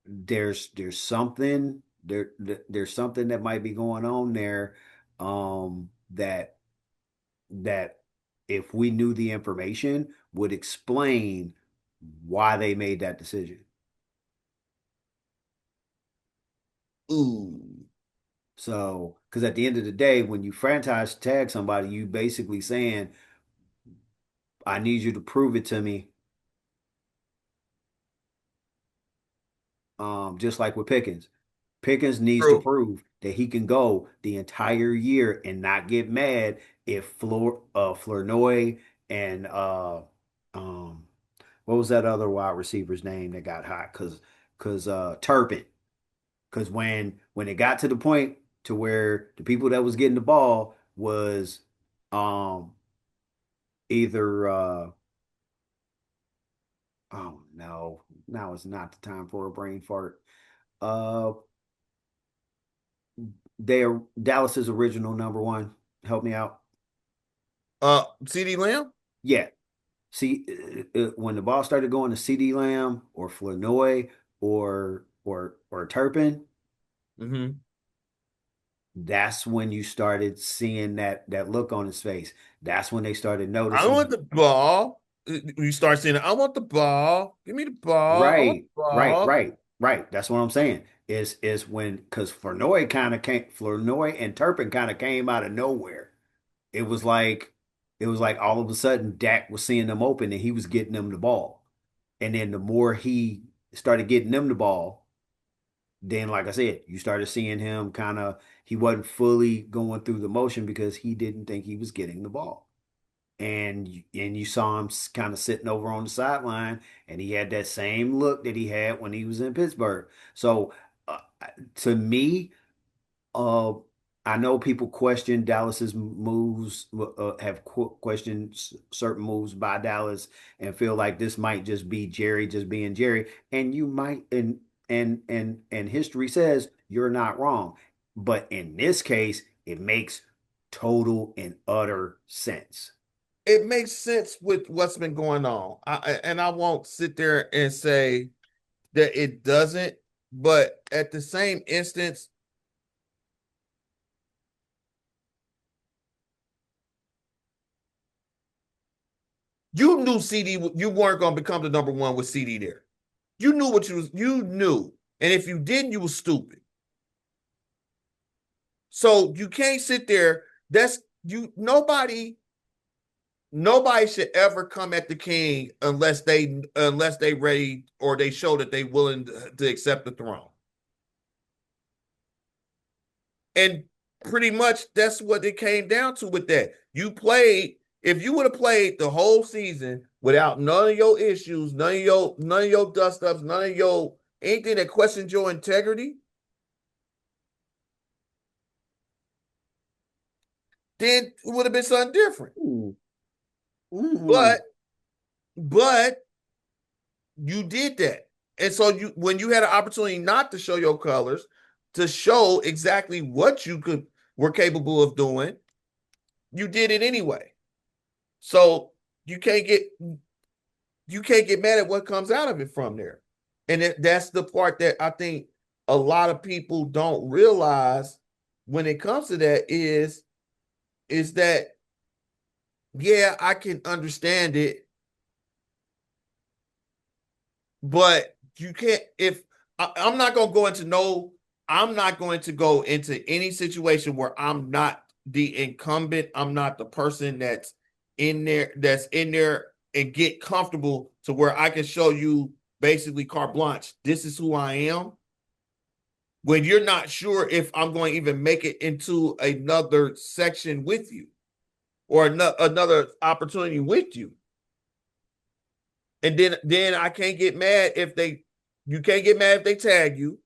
There's something there's something that might be going on there that that if we knew the information would explain why they made that decision. Ooh. So, because at the end of the day, when you franchise tag somebody, you basically saying, I need you to prove it to me. Just like with Pickens. Pickens needs to True. prove that he can go the entire year and not get mad if Flournoy and um what was that other wide receiver's name that got hot? Because Turpin. Because when it got to the point to where the people that was getting the ball was um either oh no, now is not the time for a brain fart. Uh they're Dallas's original number one. Help me out. CD Lamb? Yeah. See, when the ball started going to CD Lamb or Flournoy or Turpin, Mm-hmm. that's when you started seeing that look on his face. That's when they started I want noticing. the ball. You start saying, I want the ball. Give me the ball. I want Right, the right, ball. right, right. That's what I'm saying. Is when because Flournoy and Turpin kind of came out of nowhere. It was like it was like all of a sudden Dak was seeing them open and he was getting them the ball. And then the more he started getting them the ball, then like I said, you started seeing him kind of he wasn't fully going through the motion because he didn't think he was getting the ball. And you saw him kind of sitting over on the sideline and he had that same look that he had when he was in Pittsburgh. So uh, to me, uh, I know people question Dallas's moves, have questioned certain moves by Dallas, and feel like this might just be Jerry just being Jerry. And you might, and history says you're not wrong, but in this case, it makes total and utter sense. It makes sense with what's been going on. And I won't sit there and say that it doesn't, but at the same instance, you knew CD, you weren't going to become the number one with CD there. You knew what you knew. And if you didn't, you was stupid. So you can't sit there. That's you, nobody should ever come at the king unless they ready or they show that they willing to accept the throne. And pretty much that's what it came down to with that. You played, if you would have played the whole season without none of your issues, none of your dust ups, none of your anything that questioned your integrity, then it would have been something different. Ooh. Ooh. But but you did that. And so you when you had an opportunity not to show your colors, to show exactly what you could were capable of doing, you did it anyway. So you can't get you can't get mad at what comes out of it from there. And that's the part that I think a lot of people don't realize when it comes to that is that yeah, I can understand it, but you can't if I'm not gonna go into no, I'm not going to go into any situation where I'm not the incumbent, I'm not the person that's in there and get comfortable to where I can show you basically carte blanche. This is who I am. When you're not sure if I'm going to even make it into another section with you or another opportunity with you. And then I can't get mad if they you can't get mad if they tag you.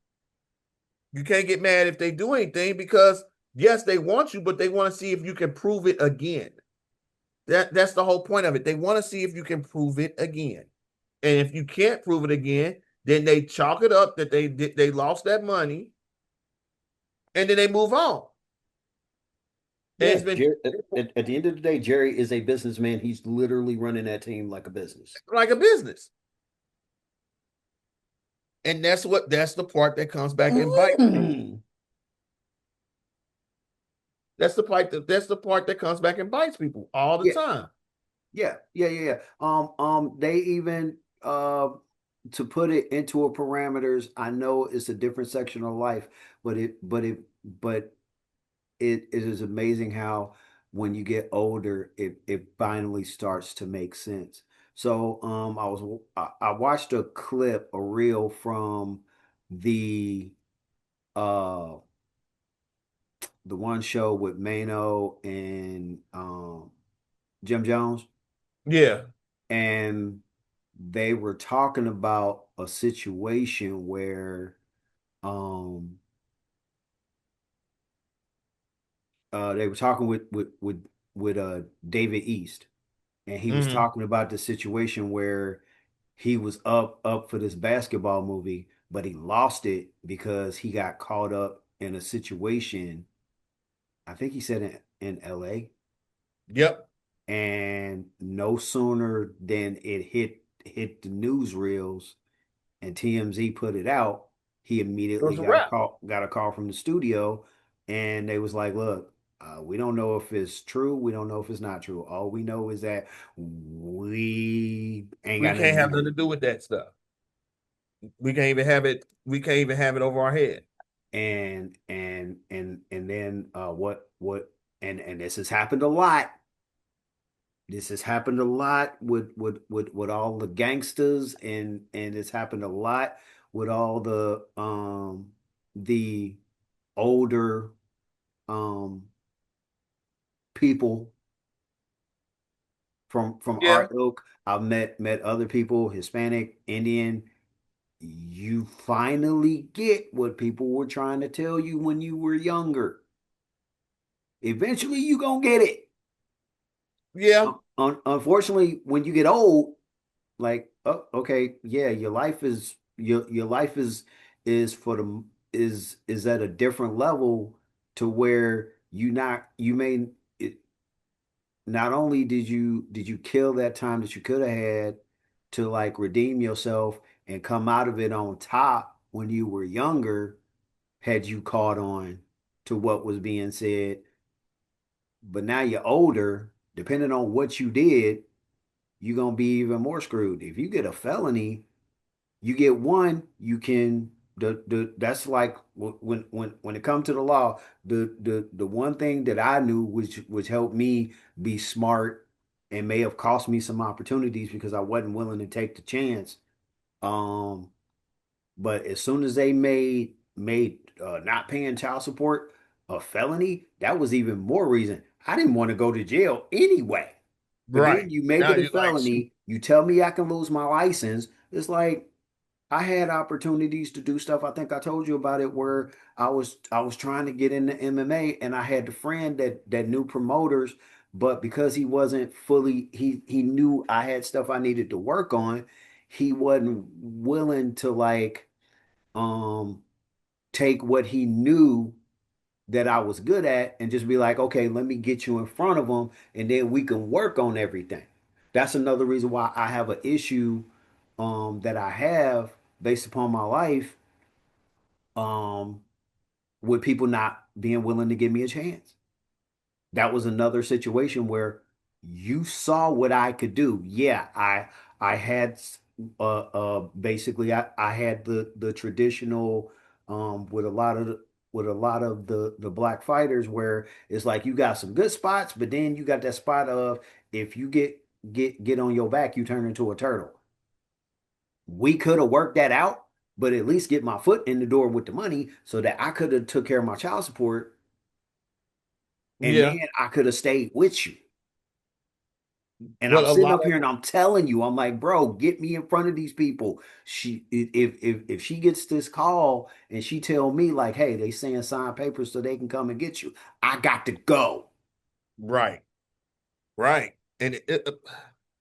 You can't get mad if they do anything because yes, they want you, but they want to see if you can prove it again. That's the whole point of it. They want to see if you can prove it again. And if you can't prove it again, then they chalk it up that they lost that money and then they move on. And Yeah, it's been Jerry, at the end of the day, Jerry is a businessman. He's literally running that team like a business. like a business. And that's the part that comes back and bites people. Mm. That's the part that comes back and bites people all the Yeah, time. yeah. They even to put it into a parameters. I know it's a different section of life, but it is amazing how when you get older, it finally starts to make sense. So I watched a clip, a reel from the uh the one show with Mano and Jim Jones, Yeah. and they were talking about a situation where um they were talking with David East, and he was Mm-hmm. talking about the situation where he was up for this basketball movie, but he lost it because he got caught up in a situation. I think he said in LA, Yep. and no sooner than it hit the newsreels and TMZ put it out, he It immediately was a wrap. got a call from the studio, and they was like, "Look, we don't know if it's true. We don't know if it's not true. All we know is that we ain't We got nothing can't to have do nothing with to it." do with that stuff. We can't even have it. We can't even have it over our head. And then what and this has happened a lot. This has happened a lot with all the gangsters, and it's happened a lot with all the older um people from Yeah. our ilk. I've met other people, Hispanic, Indian. You finally get what people were trying to tell you when you were younger. Eventually you gonna get it. Yeah. Unfortunately, when you get old, like, oh, okay, yeah, your life is for the is at a different level to where you may it, not only did you kill that time that you could have had to like redeem yourself and come out of it on top when you were younger, had you caught on to what was being said, but now you're older, depending on what you did, you're gonna be even more screwed. If you get a felony, you get one, you can the that's like when it comes to the law, the one thing that I knew which helped me be smart and may have cost me some opportunities because I wasn't willing to take the chance. Um, but as soon as they made not paying child support a felony, that was even more reason. I didn't want to go to jail anyway. But then Right. you make Now it a you're like, shoot. felony, you tell me I can lose my license. It's like I had opportunities to do stuff. I think I told you about it where I was trying to get into MMA and I had the friend that knew promoters, but because he wasn't fully he knew I had stuff I needed to work on, he wasn't willing to like um take what he knew that I was good at and just be like, okay, let me get you in front of him and then we can work on everything. That's another reason why I have an issue that I have based upon my life. Um with people not being willing to give me a chance. That was another situation where you saw what I could do. Yeah, I had basically I had the traditional with a lot of the black fighters where it's like you got some good spots, but then you got that spot of if you get on your back, you turn into a turtle. We could have worked that out, but at least get my foot in the door with the money so that I could have took care of my child support and Yeah. then I could have stayed with you. And I'm But a sitting lot up here and I'm telling you, I'm like, bro, get me in front of these people. She if she gets this call and she tell me like, hey, they saying sign papers so they can come and get you, I got to go. right, right. And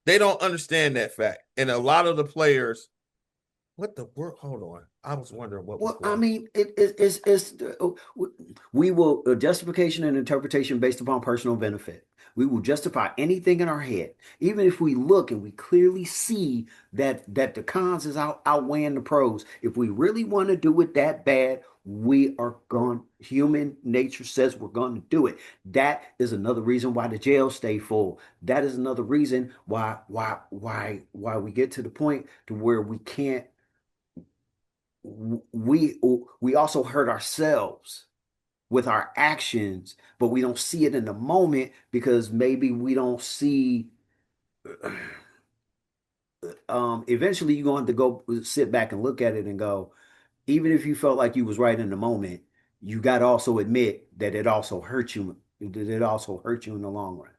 they don't understand that fact. And a lot of the players, what the world? Hold on. I was wondering what was Well, I going on. mean, it's we will justification and interpretation based upon personal benefit. We will justify anything in our head, even if we look and we clearly see that the cons is outweighing the pros. If we really want to do it that bad, we are going. Human nature says we're going to do it. That is another reason why the jails stay full. That is another reason why we get to the point to where we can't we we also hurt ourselves with our actions, but we don't see it in the moment because maybe we don't see eventually you're going to go sit back and look at it and go, even if you felt like you was right in the moment, you got to also admit that it also hurt you in the long run.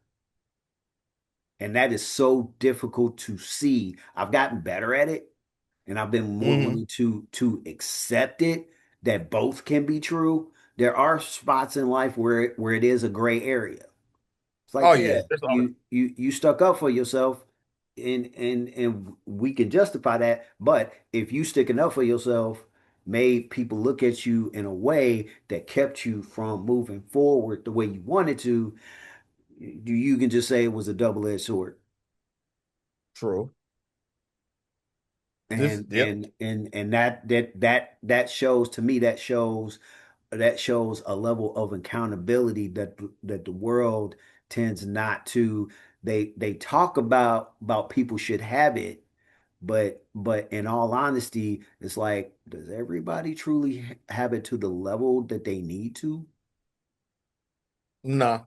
And that is so difficult to see. I've gotten better at it and I've been more Hmm. willing to accept it that both can be true. There are spots in life where it is a gray area. It's Oh like, yeah, yeah, that's all. you stuck up for yourself and we can justify that, but if you sticking up for yourself made people look at you in a way that kept you from moving forward the way you wanted to, you can just say it was a double-edged sword. True. This, And yep. that shows to me that shows a level of accountability that the world tends not to. They talk about people should have it, but in all honesty, it's like, does everybody truly have it to the level that they need to? Nah.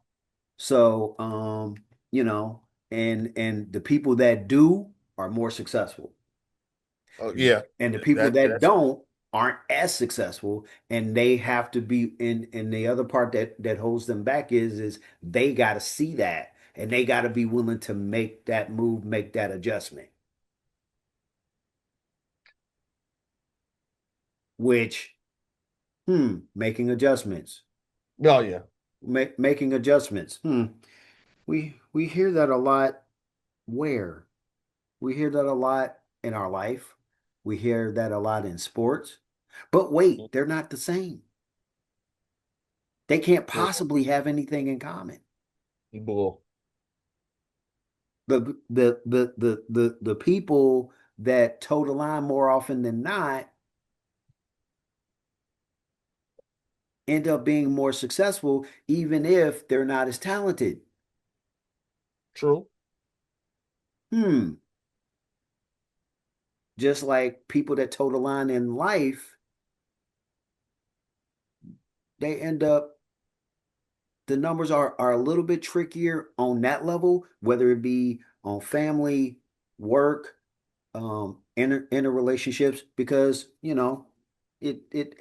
So you know, and the people that do are more successful. Oh yeah. And the people That that that's don't aren't as successful, and they have to be in the other part that holds them back is they got to see that and they got to be willing to make that move, make that adjustment, which making adjustments, oh yeah. making adjustments. We hear that a lot. Where we hear that a lot in our life, we hear that a lot in sports, but wait, they're not the same. They can't Bull. possibly have anything in common. Bull. The people that toe the line more often than not end up being more successful, even if they're not as talented. True. Hmm. Just like people that toe the line in life, they end up the numbers are a little bit trickier on that level, whether it be on family, work, inner relationships, because it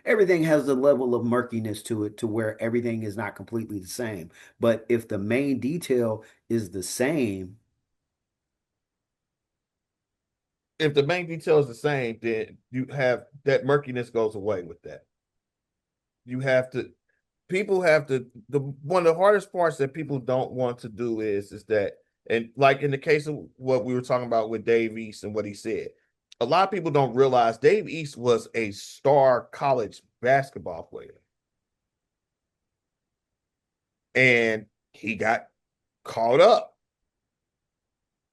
everything has a level of murkiness to it to where everything is not completely the same. But if the main detail is the same, If the main detail is the same, then you have that murkiness goes away with that. You have to people have to the one of the hardest parts that people don't want to do is that, and like in the case of what we were talking about with Dave East and what he said, a lot of people don't realize Dave East was a star college basketball player, and he got caught up,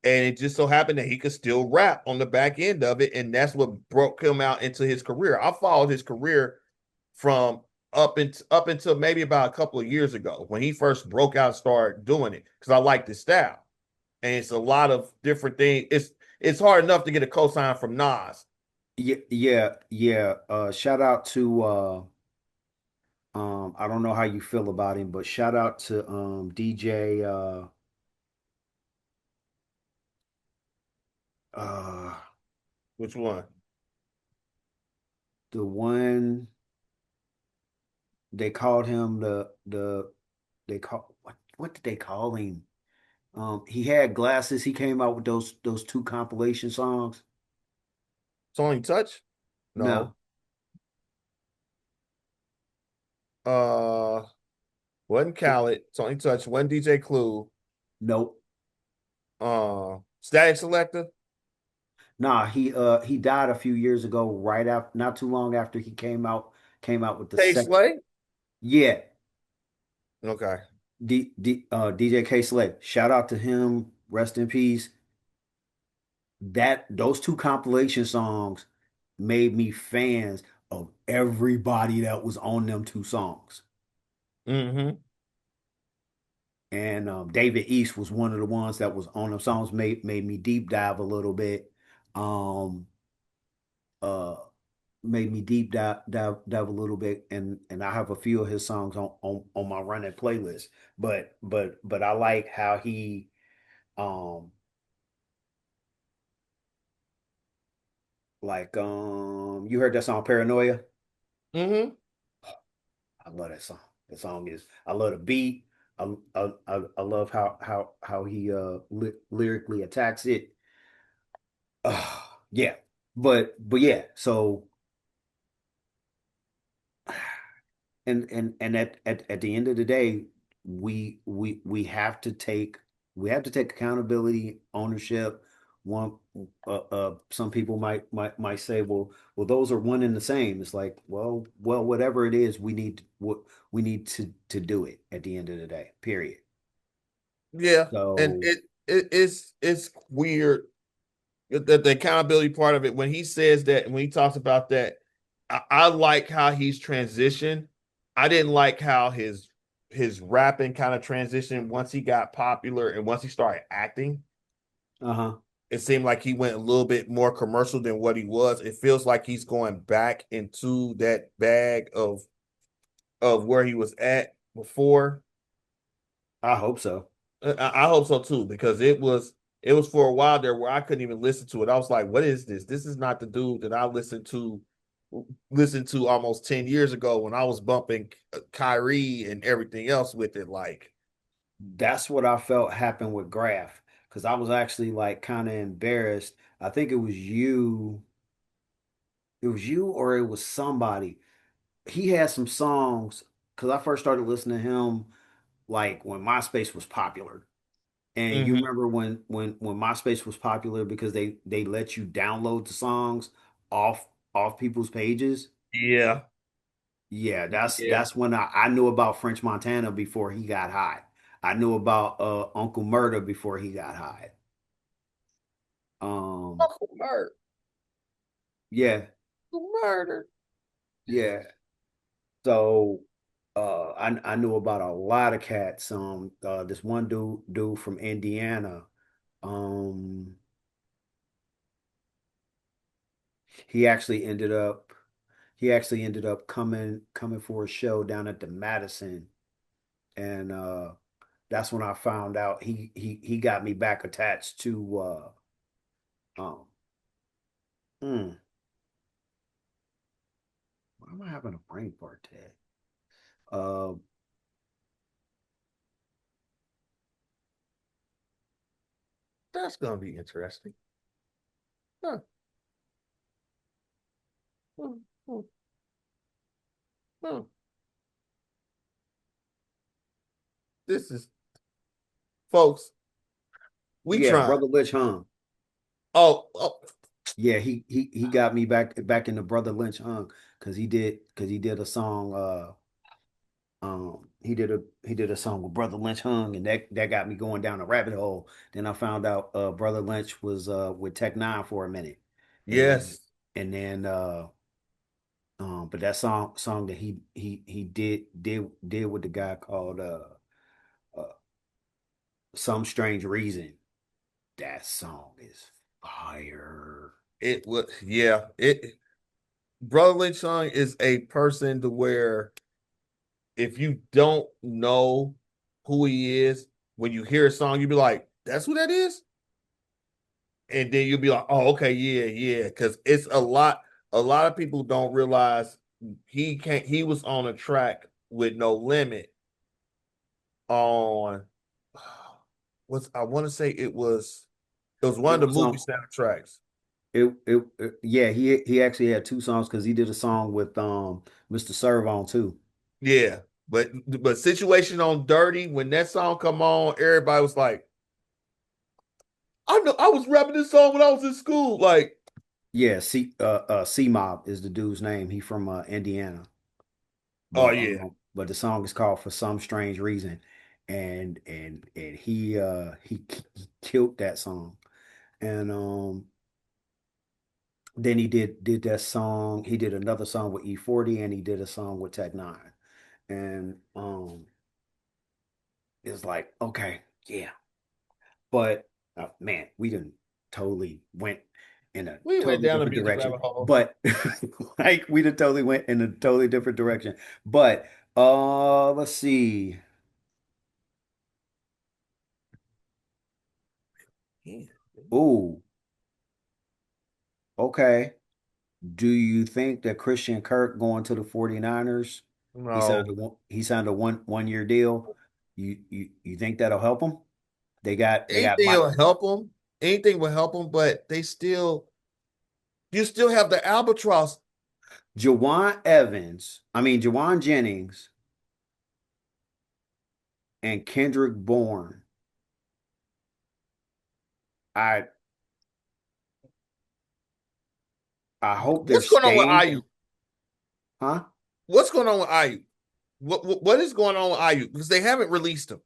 and it just so happened that he could still rap on the back end of it, and that's what broke him out into his career. I followed his career from up until maybe about a couple of years ago when he first broke out, and started doing it because I liked his style, and it's a lot of different things. It's hard enough to get a cosign from Nas. Yeah, yeah, yeah. Shout out to I don't know how you feel about him, but shout out to DJ uh Which one? the one they called him they call what did they call him? He had glasses. He came out with those two compilation songs. Tony Touch? No, No. Uh, wasn't Khaled. Tony Touch. Wasn't DJ Clue. nope. Static Selector. Nah, he died a few years ago, right after not too long after he came out with the K second. Slay. Yeah, Okay. DJ K Slay. Shout out to him. Rest in peace. That those two compilation songs made me fans of everybody that was on them two songs. Mm-hmm. And David East was one of the ones that was on them songs. Made me deep dive a little bit. Um, uh, made me dive a little bit, and I have a few of his songs on my running playlist. But I like how he um you heard that song Paranoia? Mm-hmm. I love that song. The song is I love the beat. I love how he lyrically attacks it. Yeah. But yeah, so and at the end of the day, we have to take accountability, ownership. One some people might say, well, those are one and the same. It's like, well, whatever it is, we need to do it at the end of the day, period. Yeah. And So it's weird the accountability part of it. When he says that, and when he talks about that, I like how he's transitioned. I didn't like how his rapping kind of transitioned once he got popular and once he started acting. uh-huh. It seemed like he went a little bit more commercial than what he was. It feels like he's going back into that bag of where he was at before. I hope so. I hope so too, because it was for a while there where I couldn't even listen to it. I was like, "What is this? This is not the dude that I listened to almost 10 years ago when I was bumping Kyrie and everything else with it." Like, That's what I felt happened with Graph because I was actually like kind of embarrassed. I think it was you. It was you or it was somebody. He had some songs because I first started listening to him like when MySpace was popular. And you mhm. remember when MySpace was popular because they let you download the songs off off people's pages. Yeah, Yeah, that's yeah. that's when I knew about French Montana before he got hot. I knew about Uncle Murder before he got hot. Um, Uncle Murder, yeah, Uncle Murder. yeah. So I knew about a lot of cats. This one dude from Indiana. Um, he actually ended up coming for a show down at the Madison, and that's when I found out he got me back attached to um. Hmm, why am I having a brain fart today? Uh, That's gonna be interesting. Huh. Hmm, hmm, hmm. This is, folks. We yeah, trying. Brother Lynch hung. Oh, Yeah, he got me back into Brother Lynch hung because he did a song he did a song with Brother Lynch hung and that got me going down a rabbit hole. Then I found out Brother Lynch was with Tech Nine for a minute. And then yes. and then But that song that he did with the guy called uh Some Strange Reason. That song is fire. It was, yeah. It Brother Lynch song is a person to where if you don't know who he is, when you hear a song, you'll be like, "That's who that is," and then you'll be like, "Oh, okay, yeah, yeah," because it's a lot. A lot of people don't realize he can't. He was on a track with No Limit on what's I want to say it was one It of the was movie on soundtracks. yeah, he actually had two songs because he did a song with Mr. Servon too. Yeah, but Situation on Dirty, when that song come on, everybody was like, I know I was rapping this song when I was in school. Like, Yeah, C Mob is the dude's name. He from Indiana. oh But yeah. but the song is called For Some Strange Reason. And he killed that song. And then he did that song. He did another song with E40 and he did a song with Tech Nine. And it's like, okay, yeah. But man, we didn't totally went in a We went totally down a different music direction. rabbit hole. But like we done totally went in a totally different direction. But let's see. Yeah. Oh, okay. Do you think that Christian Kirk going to the 49ers? No. He signed a one year deal. You think that'll help him? They got Anything Mike will help them. Anything will help them, but you still have the albatross. Jawan Jennings and Kendrick Bourne. I I hope they're What's going on with staying. IU? Huh? What's going on with IU? What is going on with IU? Because they haven't released them.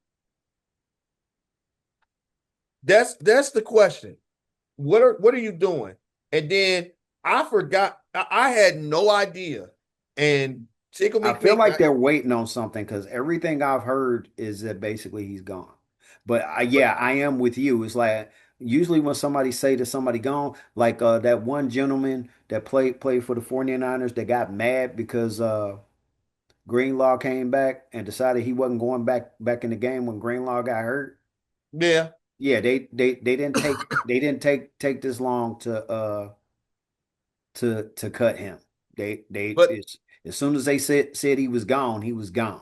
That's the question. What are you doing? And then I forgot. I had no idea. And tickle me I feel pink. like they're waiting on something because everything I've heard is that basically he's gone. But But yeah, I am with you. It's like usually when somebody say that somebody gone, like that one gentleman that played for the 49ers that got mad because Greenlaw came back and decided he wasn't going back in the game when Greenlaw got hurt. yeah, Yeah, they didn't take this long to cut him. They but it's as soon as they said he was gone, he was gone.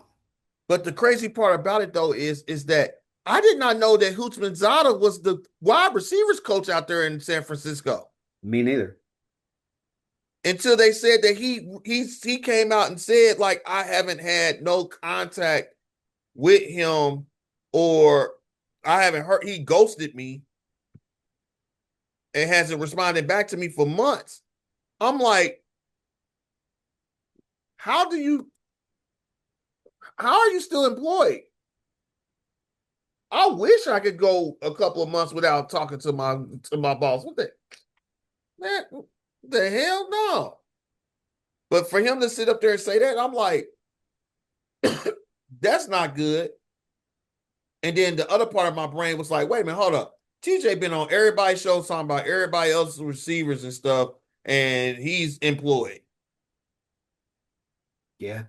but the crazy part about it though is that I did not know that Hoots Manzada was the wide receivers coach out there in San Francisco Me neither. until they said that he came out and said like I haven't had no contact with him or I haven't heard he ghosted me and hasn't responded back to me for months. I'm like, how do you how are you still employed? I wish I could go a couple of months without talking to my boss. What the man? What the hell no. But for him to sit up there and say that, I'm like, that's not good. And then the other part of my brain was like, wait a minute, hold up. TJ been on everybody's show talking about everybody else's receivers and stuff, and he's employed. Yeah.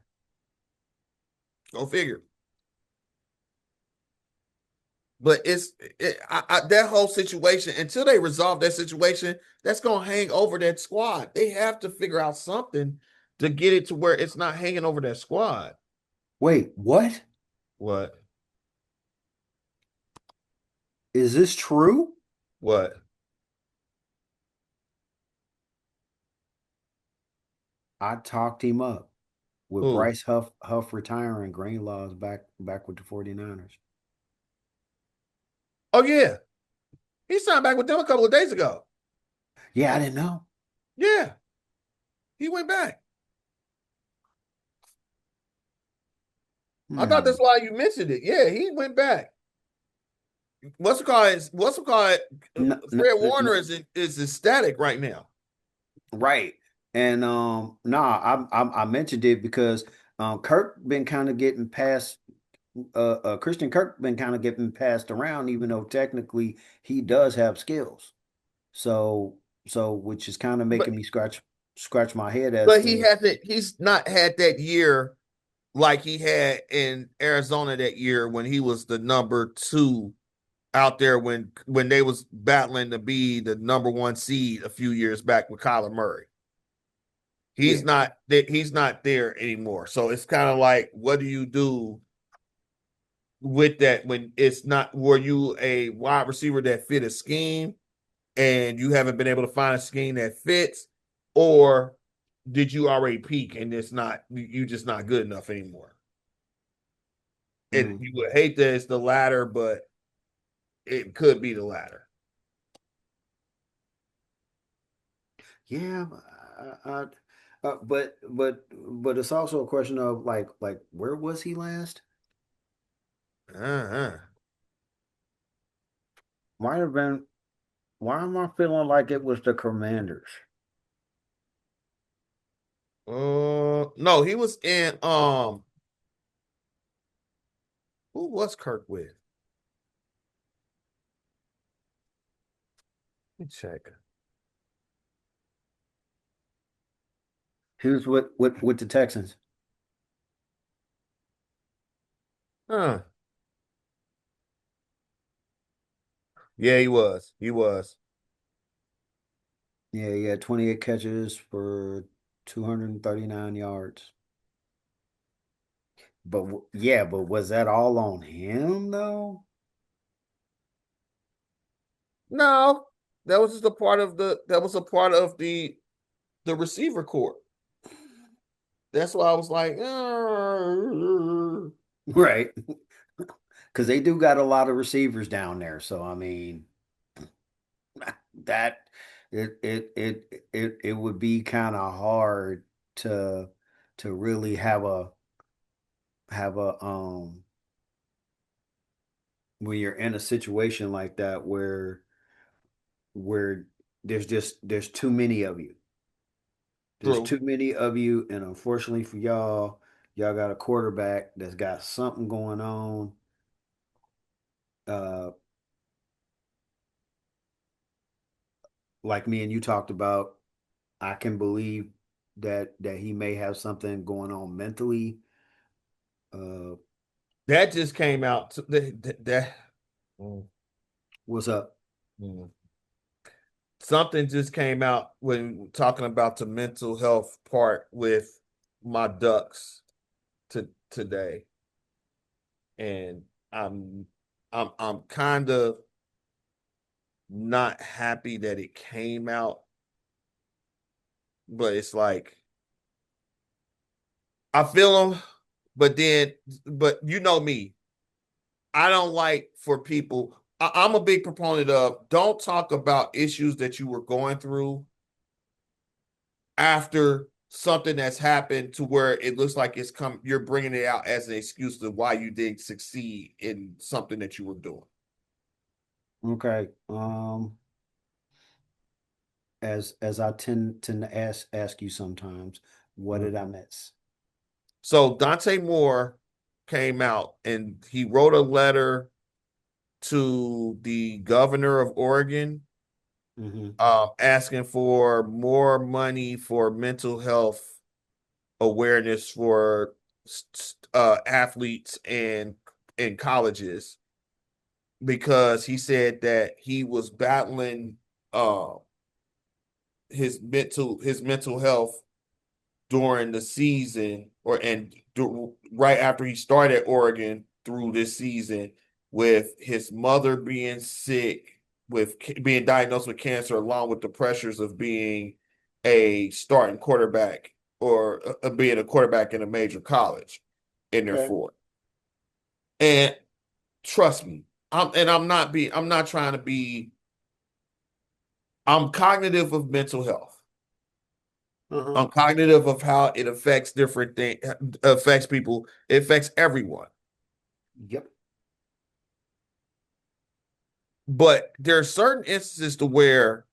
Go figure. But that whole situation until they resolve that situation, that's gonna hang over that squad. They have to figure out something to get it to where it's not hanging over that squad. Wait, what? What? Is this true? What? I talked him up with Who? Bryce Huff retiring. Greenlaw's back with the 49ers. Oh yeah, he signed back with them a couple of days ago. Yeah, I didn't know. Yeah, he went back. I thought Hmm. that's why you mentioned it. Yeah, he went back. What's it called? N- n- Fred n- Warner n- is ecstatic right now. right. And I mentioned it because Kirk been kind of getting passed. Christian Kirk been kind of getting passed around, even though technically he does have skills. So which is kind of But making me scratch my head as but he to hasn't. He's not had that year like he had in Arizona that year when he was the number two out there when they was battling to be the number one seed a few years back with Kyler Murray. yeah. He's not there anymore. So it's kind of like, what do you do with that when it's not, were you a wide receiver that fit a scheme and you haven't been able to find a scheme that fits, or did you already peak and it's not, you just not good enough anymore? And Mm. you would hate that it's the latter, but it could be the latter. Yeah, but it's also a question of like where was he last? Uh-huh. Might have been. Why am I feeling like it was the Commanders? No, he was in who was Kirk with? Let me check. He was with the Texans. Huh. Yeah, he was. He was. Yeah, he had 28 catches for 239 yards. Yeah, but was that all on him though? No, that was just a part of the receiver court. That's why I was like, Right. Because they do got a lot of receivers down there. So I mean, that it would be kind of hard to really have a when you're in a situation like that where there's too many of you. There's true. too many of you, and unfortunately for y'all, y'all got a quarterback that's got something going on. Uh, like me and you talked about, I can believe that he may have something going on mentally. Uh, That just came out. That mm, what's up? mm. Something just came out when talking about the mental health part with my Ducks today, and I'm I'm kind of not happy that it came out, but it's like I feel them, but then, but you know me, I don't like for people. I'm a big proponent of don't talk about issues that you were going through after something that's happened to where it looks like it's come. You're bringing it out as an excuse to why you didn't succeed in something that you were doing. Okay. As I tend to ask you sometimes, what did I Mhm. miss? So Dante Moore came out and he wrote a letter to the governor of Oregon, Hmm. asking for more money for mental health awareness for athletes and in colleges, because he said that he was battling uh, his mental health during the season, right after he started Oregon through this season, with his mother being sick, with being diagnosed with cancer, along with the pressures of being a starting quarterback or being a quarterback in a major college in their Okay. fort. And trust me, I'm not trying to be, I'm cognitive of mental health. Uh-huh. I'm cognitive of how it affects different things, affects people, it affects everyone. Yep. But there are certain instances to where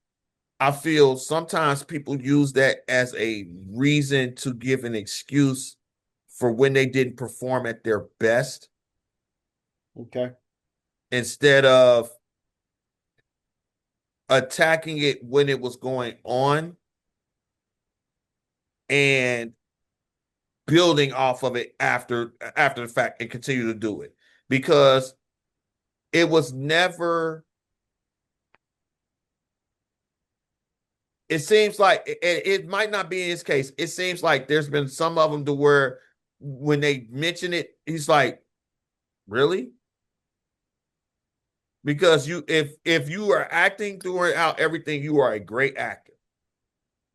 I feel sometimes people use that as a reason to give an excuse for when they didn't perform at their best Okay. instead of attacking it when it was going on and building off of it after the fact and continue to do it, because it was never, it seems like it might not be in his case. It seems like there's been some of them to where when they mention it, he's like, really? Because if you are acting throughout everything, you are a great actor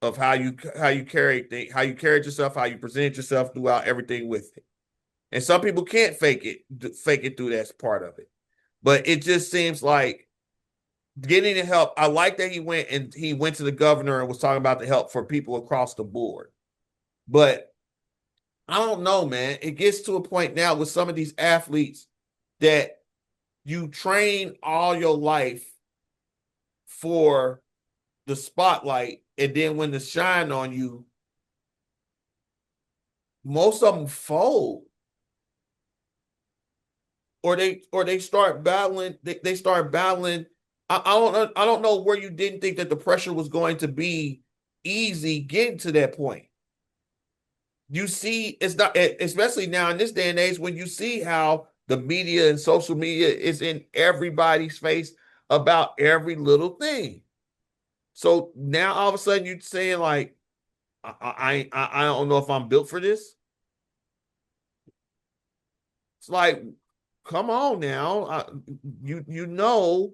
of how you how you carried yourself, how you presented yourself throughout everything with it. And some people can't fake it through that part of it. But it just seems like getting the help. I like that he went to the governor and was talking about the help for people across the board. But I don't know, man. It gets to a point now with some of these athletes that you train all your life for the spotlight, and then when the shine on you, most of them fold. Or they start battling, they start battling. I don't know where you didn't think that the pressure was going to be easy getting to that point. You see, it's not, especially now in this day and age when you see how the media and social media is in everybody's face about every little thing. So now all of a sudden you're saying like, I don't know if I'm built for this. It's like, come on now, you know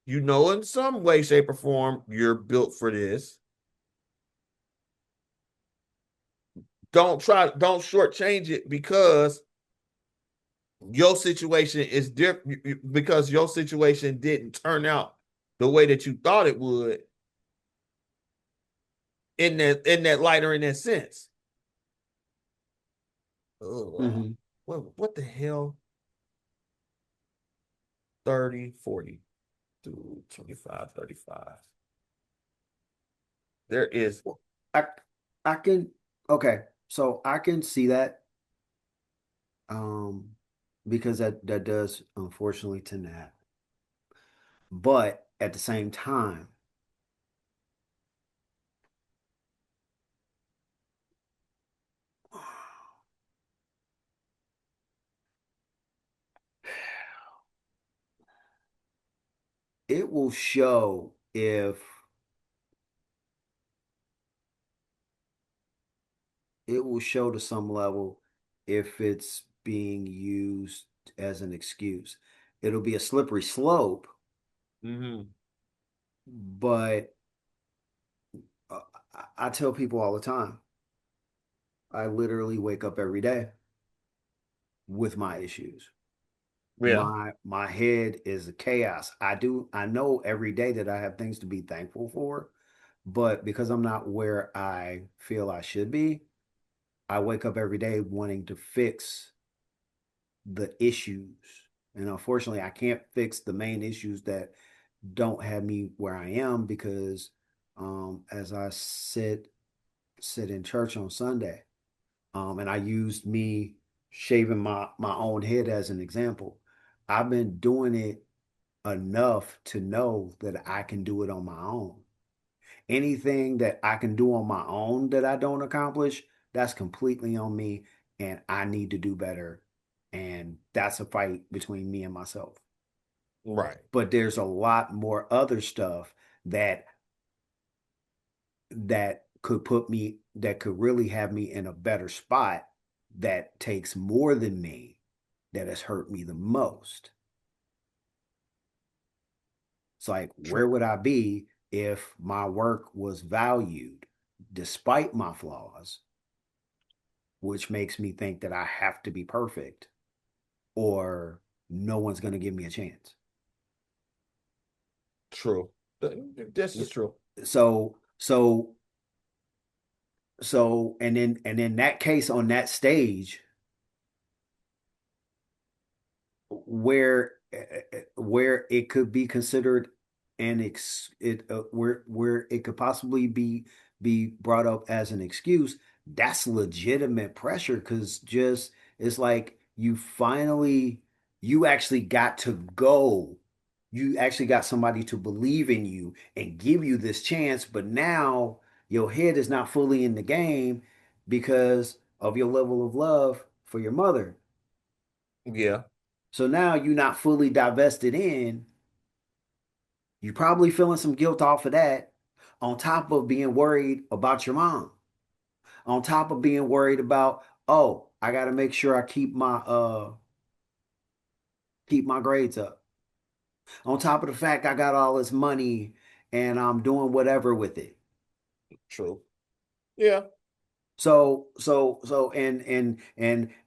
in some way, shape, or form you're built for this. Don't shortchange it because your situation is different, because your situation didn't turn out the way that you thought it would in that light or in that sense. Mm-hmm. What the hell? 30, 40 to 25, 35. There is I I can okay, so I can see that um because that does unfortunately tend to happen. But at the same time, it will show if it will show to some level if it's being used as an excuse. It'll be a slippery slope, mm-hmm. but uh, I tell people all the time, I literally wake up every day with my issues. Yeah. My head is a chaos. I know every day that I have things to be thankful for, but because I'm not where I feel I should be, I wake up every day wanting to fix the issues. And unfortunately, I can't fix the main issues that don't have me where I am because as I sit in church on Sunday, and I used me shaving my own head as an example. I've been doing it enough to know that I can do it on my own. Anything that I can do on my own that I don't accomplish, that's completely on me, and I need to do better. And that's a fight between me and myself. Right. But there's a lot more other stuff that that could really have me in a better spot that takes more than me that has hurt me the most. It's like, where True. would I be if my work was valued despite my flaws, which makes me think that I have to be perfect or no one's going to give me a chance? True. This is true. So, so, and in that case, on that stage, where it could be considered where it could possibly be brought up as an excuse, that's legitimate pressure because just it's like you actually got to go. You actually got somebody to believe in you and give you this chance, but now your head is not fully in the game because of your level of love for your mother. Yeah. So now you're not fully divested in. You're probably feeling some guilt off of that, on top of being worried about your mom, on top of being worried about, oh, I got to make sure I keep my grades up. On top of the fact I got all this money and I'm doing whatever with it. True. Yeah. And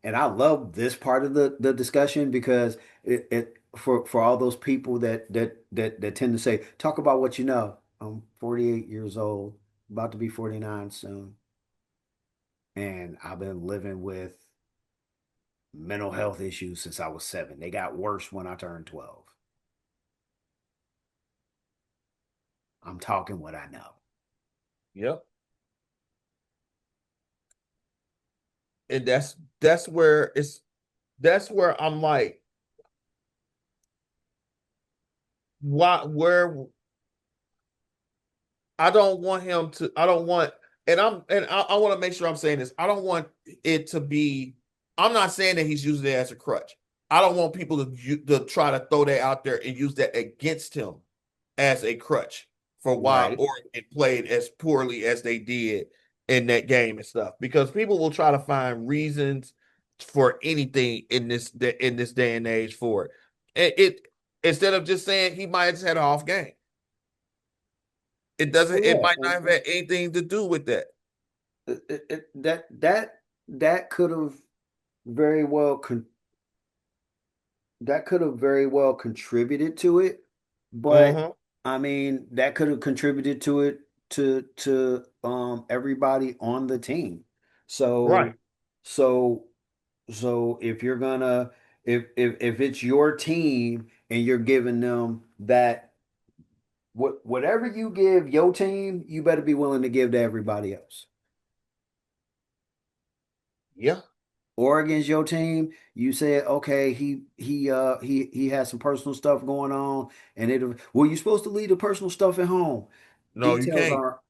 I love this part of the discussion because it for all those people that tend to say, talk about what you know. I'm 48 years old, about to be 49 soon, and I've been living with mental health issues since I was 7. They got worse when I turned 12. I'm talking what I know. Yep. And that's where that's where I'm like, why where I don't want him to, I don't want, I want to make sure I'm saying this. I don't want it to be, I'm not saying that he's using it as a crutch. I don't want people to try to throw that out there and use that against him as a crutch for why Right. Oregon played as poorly as they did in that game and stuff. Because people will try to find reasons for anything in this day and age for it. It instead of just saying he might have just had an off game. It doesn't. It Oh might yeah. not have had anything to do with that. That could have very well that could have very well contributed to it, but Uh-huh. I mean that could have contributed to it to everybody on the team. Right. So so so if you're gonna if it's your team and you're giving them that whatever you give your team, you better be willing to give to everybody else. Yeah. Oregon's your team. You said, okay, he has some personal stuff going on, and well, you're supposed to leave the personal stuff at home. No, you Details can't. are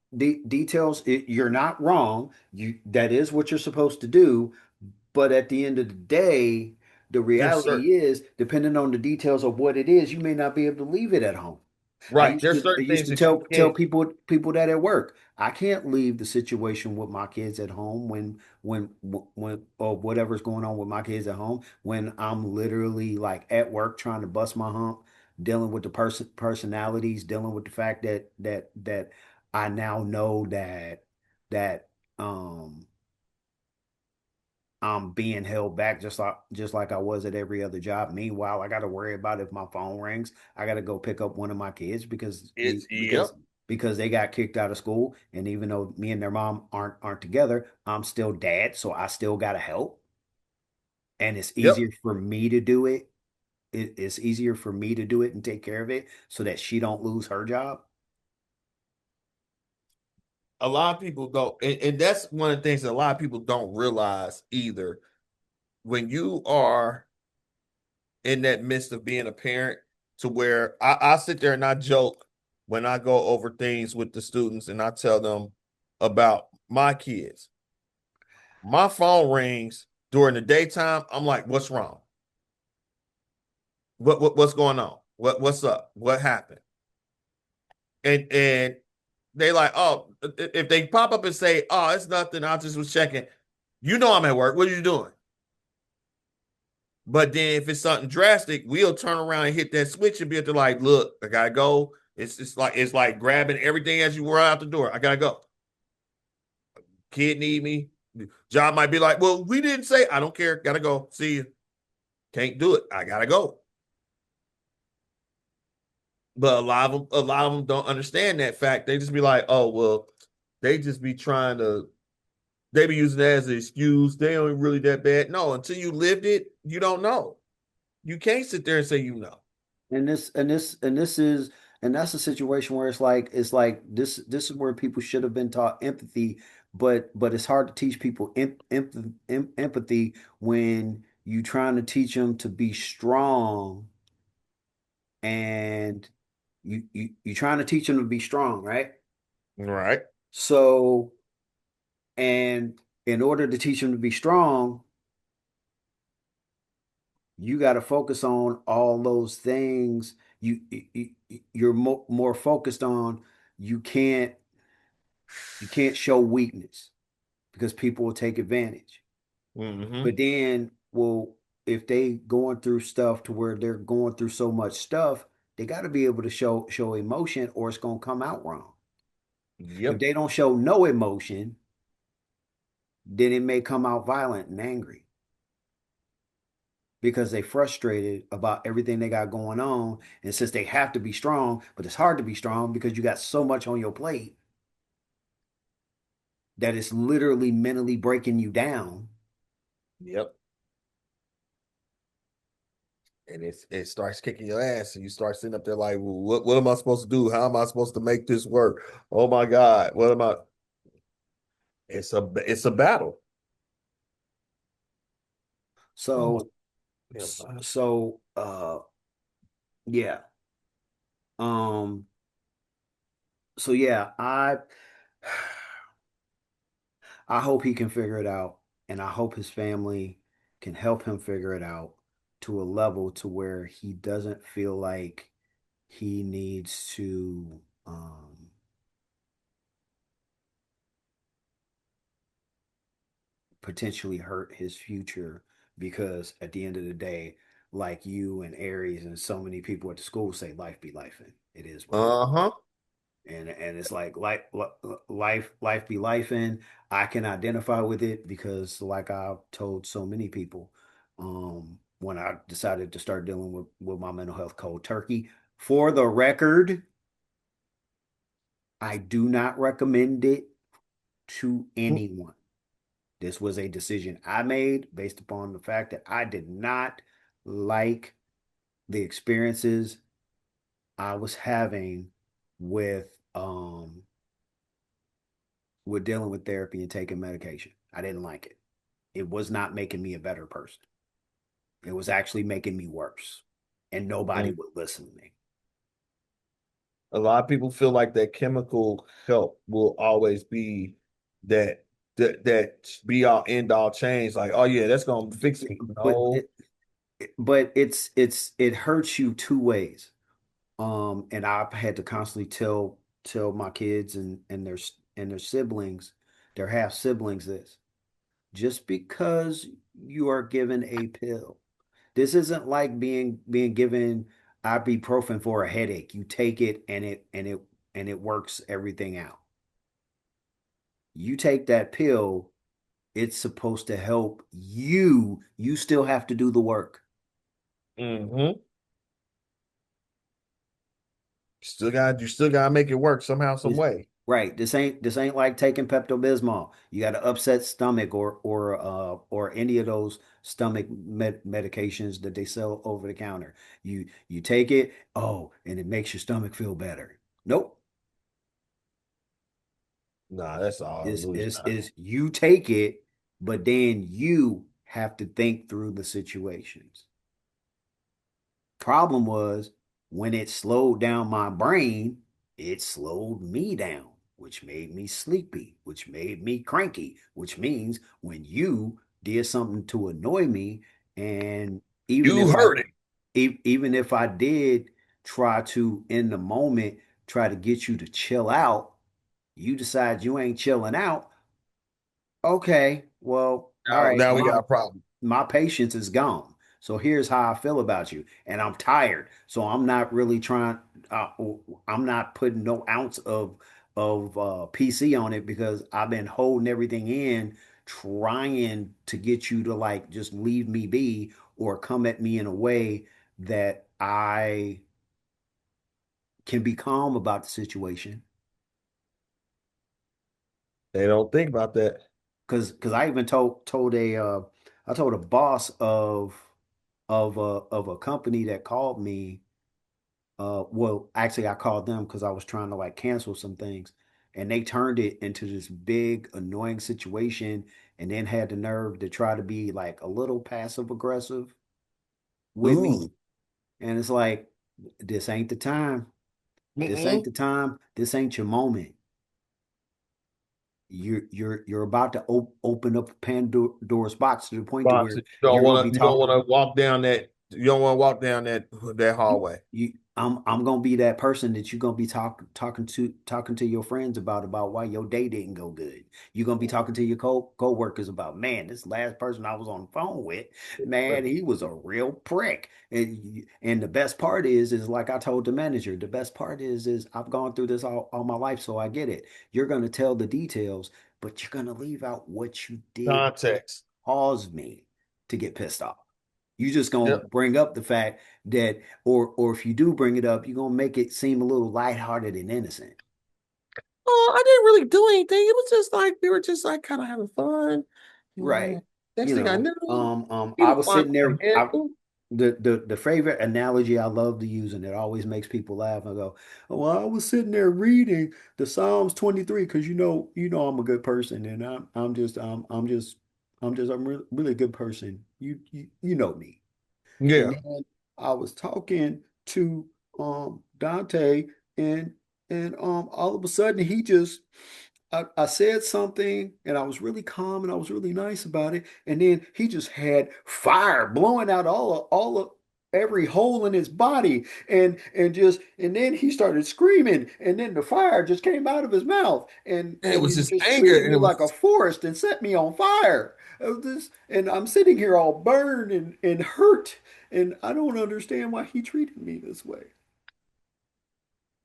details. You're not wrong. That is what you're supposed to do. But at the end of the day, the There's certain reality is, depending on the details of what it is, you may not be able to leave it at home. right. There's I certain used things to that you tell can't. people that at work, I can't leave the situation with my kids at home when or whatever's going on with my kids at home when I'm literally like at work trying to bust my hump, dealing with the personalities, dealing with the fact that I now know that um I'm being held back just like I was at every other job. Meanwhile, I got to worry about if my phone rings, I got to go pick up one of my kids because It's yep. they got kicked out of school. And even though me and their mom aren't together, I'm still dad, so I still got to help. And it's Yep. easier for me to do it. It's easier for me to do it and take care of it so that she don't lose her job. A lot of people don't, and that's one of the things that a lot of people don't realize either. When you are in that midst of being a parent, to where I sit there and I joke when I go over things with the students and I tell them about my kids. My phone rings during the daytime. I'm like, what's wrong? What's going on? What's up? What happened? And they like, oh, if they pop up and say, oh, it's nothing, I just was checking. You know I'm at work. What are you doing? But then if it's something drastic, we'll turn around and hit that switch and be at the like, look, I gotta go. It's like grabbing everything as you run out the door. I gotta go. Kid need me. Job might be like, well, we didn't say. I don't care. Gotta go. See you. Can't do it. I gotta go. But a lot of them don't understand that fact. They just be like, oh well, they just be trying to. They be using that as an excuse. They ain't really that bad. No, until you lived it, you don't know. You can't sit there and say you know. And this And that's a situation where it's like this is where people should have been taught empathy, but it's hard to teach people empathy when you trying to teach them to be strong and you trying to teach them to be strong, right? Right. So, and in order to teach them to be strong, you got to focus on all those things. You're more focused on you can't you can't show weakness because people will take advantage. Hmm. But then, well, if they going through stuff to where they're going through so much stuff, they got to be able to show emotion or it's going to come out wrong. If Yep. they don't show no emotion, then it may come out violent and angry because they frustrated about everything they got going on. And since they have to be strong, but it's hard to be strong because you got so much on your plate that it's literally mentally breaking you down. Yep. And it starts kicking your ass, and you start sitting up there like, well, what am I supposed to do? How am I supposed to make this work? Oh my God, what am I? It's a battle. Oh, So, yeah. so, yeah. Um, so yeah, I hope he can figure it out, and I hope his family can help him figure it out to a level to where he doesn't feel like he needs to potentially hurt his future because at the end of the day, like you and Aries and so many people at the school say, life be life, and it is what it is. Uh-huh. And it's like life be life in. I can identify with it because like I've told so many people, when I decided to start dealing with my mental health cold turkey. For the record, I do not recommend it to anyone. This was a decision I made based upon the fact that I did not like the experiences I was having with with dealing with therapy and taking medication. I didn't like it. It was not making me a better person. It was actually making me worse. And nobody Mm. would listen to me. A lot of people feel like that chemical help will always be that that be all end all change. Like, oh yeah, that's gonna fix me. But No. it hurts you two ways. And I've had to constantly tell my kids and their siblings, their half siblings this. Just because you are given a pill, this isn't like being given ibuprofen for a headache. You take it and it works everything out. You take that pill, it's supposed to help you. You still have to do the work. Hmm. You still gotta make it work somehow, some This, way. right. This ain't like taking Pepto-Bismol. You got an upset stomach or any of those stomach medications that they sell over the counter. You take it, oh, and it makes your stomach feel better. Nope. Nah, that's all Is illusion. is is you take it, but then you have to think through the situations. Problem was when it slowed down my brain, it slowed me down, which made me sleepy, which made me cranky, which means when you did something to annoy me, and even You if I heard it. even if I did try to in the moment try to get you to chill out, you decide you ain't chilling out. Okay, well, all Now, right, now we got a problem. my patience is gone. So here's how I feel about you. And I'm tired. So I'm not really trying uh, I'm not putting no ounce of PC on it because I've been holding everything in trying to get you to like just leave me be or come at me in a way that I can be calm about the situation. They don't think about that. Because I even I told a boss of a company that called me well, actually, I called them because I was trying to like cancel some things, and they turned it into this big annoying situation, and then had the nerve to try to be like a little passive aggressive with me. Ooh. And it's like, this ain't the time. This ain't Mm-mm. the time. This ain't your moment. You're about to open up a Pandora's box to the point to Box. where you're gonna be You don't talking. want to walk down that. You don't want to walk down that You, hallway. I'm gonna be that person that you're gonna be talking to your friends about why your day didn't go good. You're gonna be talking to your co-workers about, man, this last person I was on the phone with, man, he was a real prick. And the best part is like I told the manager, the best part is I've gone through this all my life, so I get it. You're gonna tell the details, but you're gonna leave out what you did Context. cause me to get pissed off. You just gonna Yep. bring up the fact that, or if you do bring it up, you're gonna make it seem a little lighthearted and innocent. Oh, I didn't really do anything. It was just like we were just like kind of having fun. Right. Next You thing I know, knew, he I was was flying sitting my there. head. Ooh. The favorite analogy I love to use, and it always makes people laugh. I go, "Oh, well, I was sitting there reading the Psalms 23 because you know I'm a good person, and I'm really a good person. You know me." And Yeah. then I was talking to Dante, and all of a sudden he just I said something, and I was really calm and I was really nice about it, and then he just had fire blowing out all of every hole in his body, and then he started screaming, and then the fire just came out of his mouth, And it and was it just just anger, treated and me it like a was forest and set me on fire. And I'm sitting here all burned and hurt, and I don't understand why he treated me this way.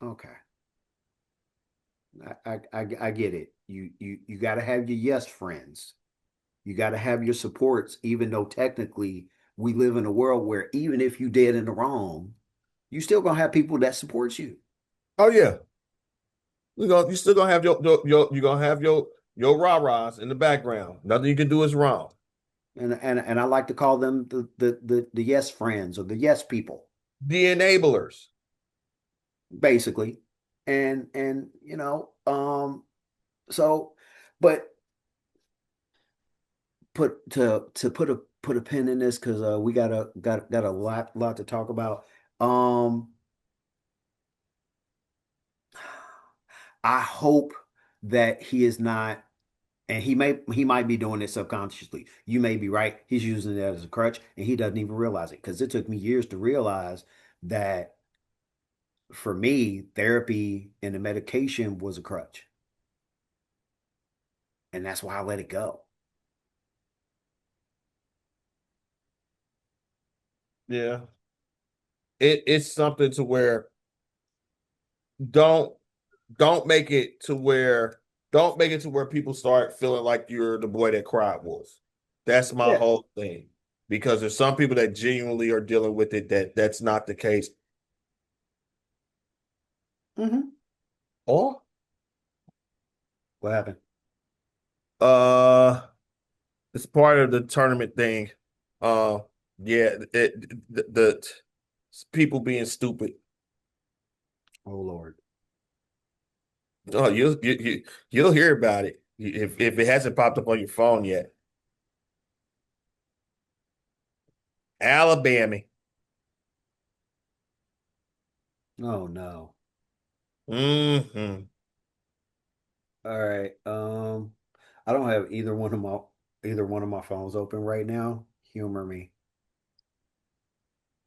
Okay. I get it. You got to have your yes friends. You got to have your supports, even though technically we live in a world where even if you dead in the wrong, you still gonna have people that support you. oh yeah. You still gonna have you gonna have your rah-rahs in the background. Nothing you can do is wrong. And I like to call them the yes friends or the yes people, The enablers. basically. And so but put a pin in this because we got a lot to talk about. Um I hope that he is not, and he might be doing it subconsciously. You may be right. He's using it as a crutch, and he doesn't even realize it because it took me years to realize that for me, therapy and the medication was a crutch, and that's why I let it go. Yeah. It's something to where don't don't make it to where don't make it to where people start feeling like you're the boy that cried wolf. That's my Yeah. whole thing. Because there's some people that genuinely are dealing with it that's not the case. Hmm. Or What happened? uh it's part of the tournament thing. Uh yeah, the people being stupid. Oh Lord. Oh, you'll hear about it if it hasn't popped up on your phone yet. Alabama. Oh no. Hmm. All right. I don't have either one of my phones open right now. Humor me.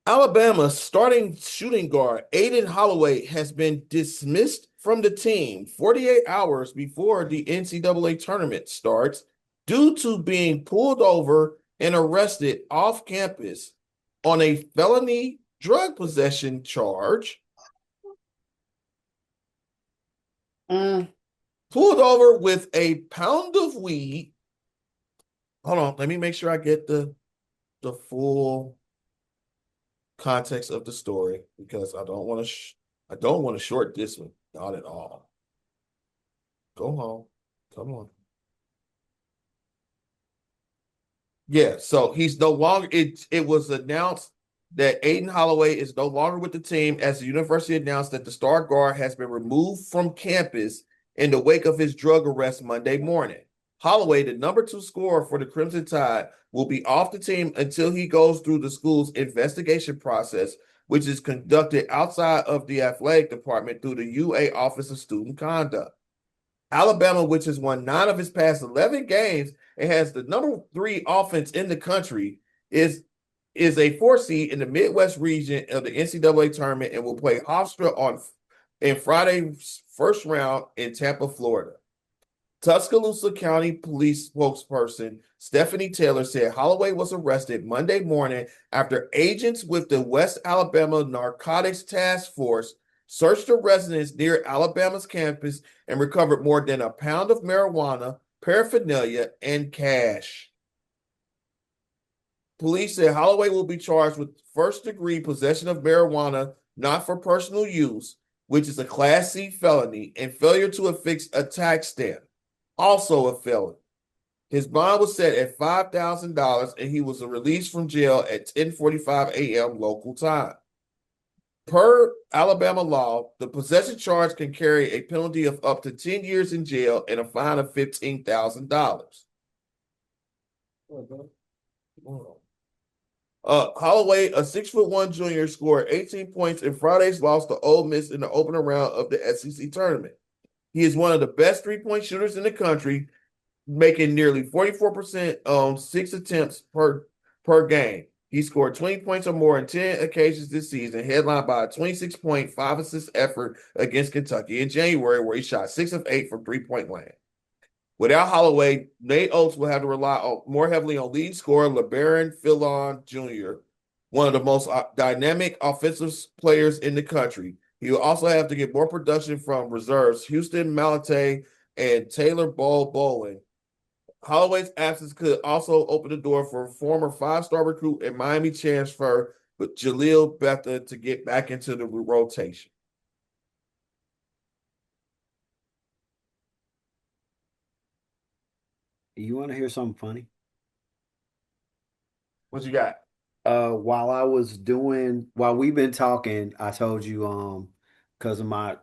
Alabama starting shooting guard Aiden Holloway has been dismissed from the team 48 hours before the NCAA tournament starts due to being pulled over and arrested off campus on a felony drug possession charge. Mm. Pulled over with a pound of weed. Hold on, let me make sure I get the full context of the story because I don't want to short this one. Not at all. Go home. Come on. Yeah, so he's no longer it was announced that Aiden Holloway is no longer with the team as the university announced that the star guard has been removed from campus in the wake of his drug arrest Monday morning. Holloway, the number 2 scorer for the Crimson Tide, will be off the team until he goes through the school's investigation process, which is conducted outside of the athletic department through the UA Office of Student Conduct. Alabama, which has won 9 of his past 11 games and has the number 3 offense in the country, is a 4 seed in the Midwest region of the NCAA tournament and will play Hofstra in Friday's first round in Tampa, Florida. Tuscaloosa County Police spokesperson Stephanie Taylor said Holloway was arrested Monday morning after agents with the West Alabama Narcotics Task Force searched a residence near Alabama's campus and recovered more than a pound of marijuana, paraphernalia, and cash. Police said Holloway will be charged with first-degree possession of marijuana not for personal use, which is a Class C felony, and failure to affix a tax stamp, also a felony. His bond was set at $5,000, and he was released from jail at 10:45 a.m. local time. Per Alabama law, the possession charge can carry a penalty of up to 10 years in jail and a fine of $15,000. Holloway, a 6'1" junior, scored 18 points in Friday's loss to Ole Miss in the opening round of the SEC tournament. He is one of the best three-point shooters in the country, making nearly 44% on 6 attempts per game. He scored 20 points or more on 10 occasions this season, headlined by a 26-point, 5-assist effort against Kentucky in January, where he shot 6 of 8 from three-point land. Without Holloway, Nate Oates will have to rely more heavily on lead scorer LeBaron Philon Jr., one of the most dynamic offensive players in the country. He will also have to get more production from reserves Houston Malate and Taylor Bowling. Holloway's absence could also open the door for former 5-star recruit and Miami transfer with Jaleel Betha to get back into the rotation. You want to hear something funny? What you got? While we've been talking, I told you, because of my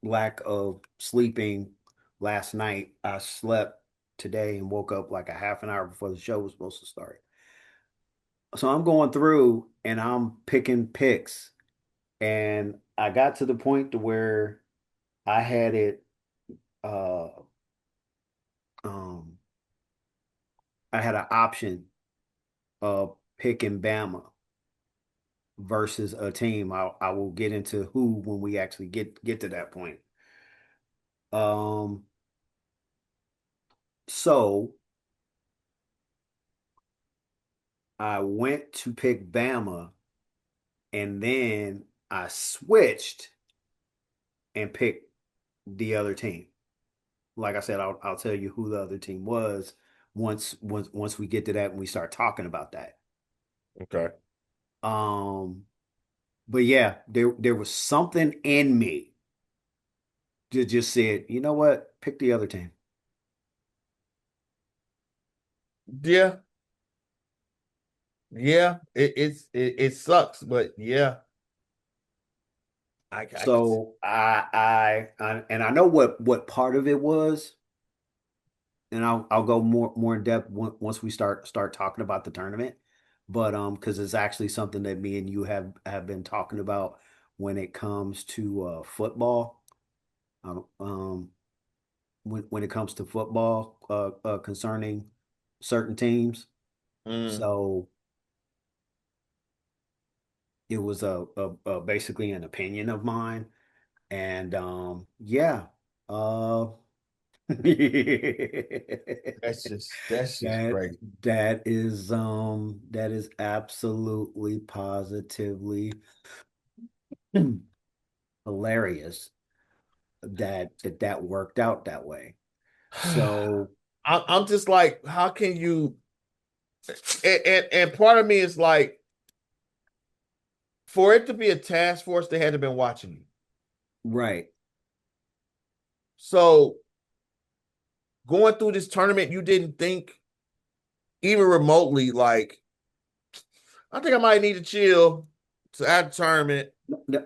lack of sleeping last night, I slept today and woke up like a half an hour before the show was supposed to start. So I'm going through and I'm picking picks, and I got to the point to where I had it, uh, um, I had an option of picking Bama versus a team. I will get into who when we actually get to that point. Um, so I went to pick Bama, and then I switched and picked the other team. Like I said, I'll tell you who the other team was once we get to that and we start talking about that. Okay. But yeah, there was something in me that just said, you know what, pick the other team. Yeah. Yeah. It sucks, but yeah. I So I know what part of it was, and I'll go more in depth once we start talking about the tournament. But because it's actually something that me and you have been talking about when it comes to football. Um, when it comes to football, concerning certain teams. mm, So it was basically an opinion of mine, and yeah, uh, that's just that crazy. that is absolutely positively hilarious that worked out that way. So I'm just like, how can you and part of me is like, for it to be a task force, they had to have been watching you. right. So going through this tournament, you didn't think even remotely like I think I might need to chill to that tournament.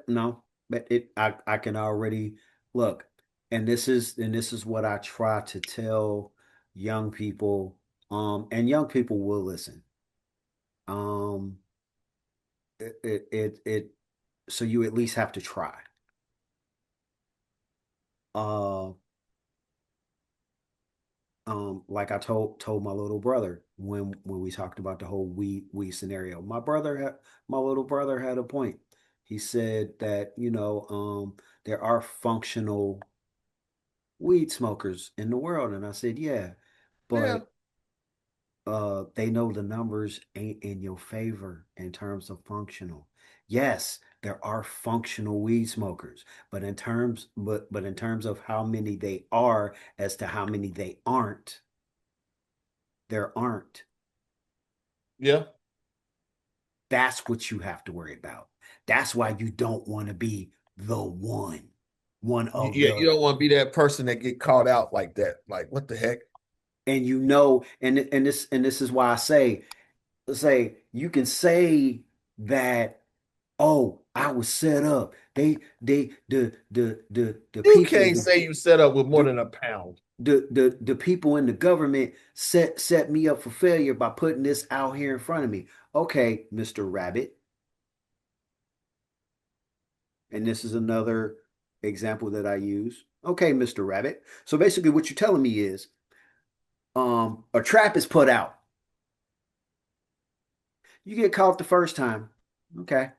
No, but I can already look, and this is what I try to tell young people, and young people will listen. Um, it so you at least have to try. Uh, like I told my little brother when we talked about the whole weed scenario. My little brother had a point. He said that, there are functional weed smokers in the world. And I said, yeah, Yeah. but they know the numbers ain't in your favor in terms of functional. Yes, there are functional weed smokers, but in terms of how many they are as to how many they aren't, there aren't. Yeah. That's what you have to worry about. That's why you don't want to be the one of Yeah, you the, don't want to be that person that get caught out like that. Like, what the heck? and and this is why I say you can say that, oh, I was set up. The You people can't say you set up with more the than a pound. the people in the government set me up for failure by putting this out here in front of me. Okay, Mr. Rabbit. And this is another example that I use. Okay, Mr. Rabbit. So basically what you're telling me is a trap is put out. You get caught the first time. Okay.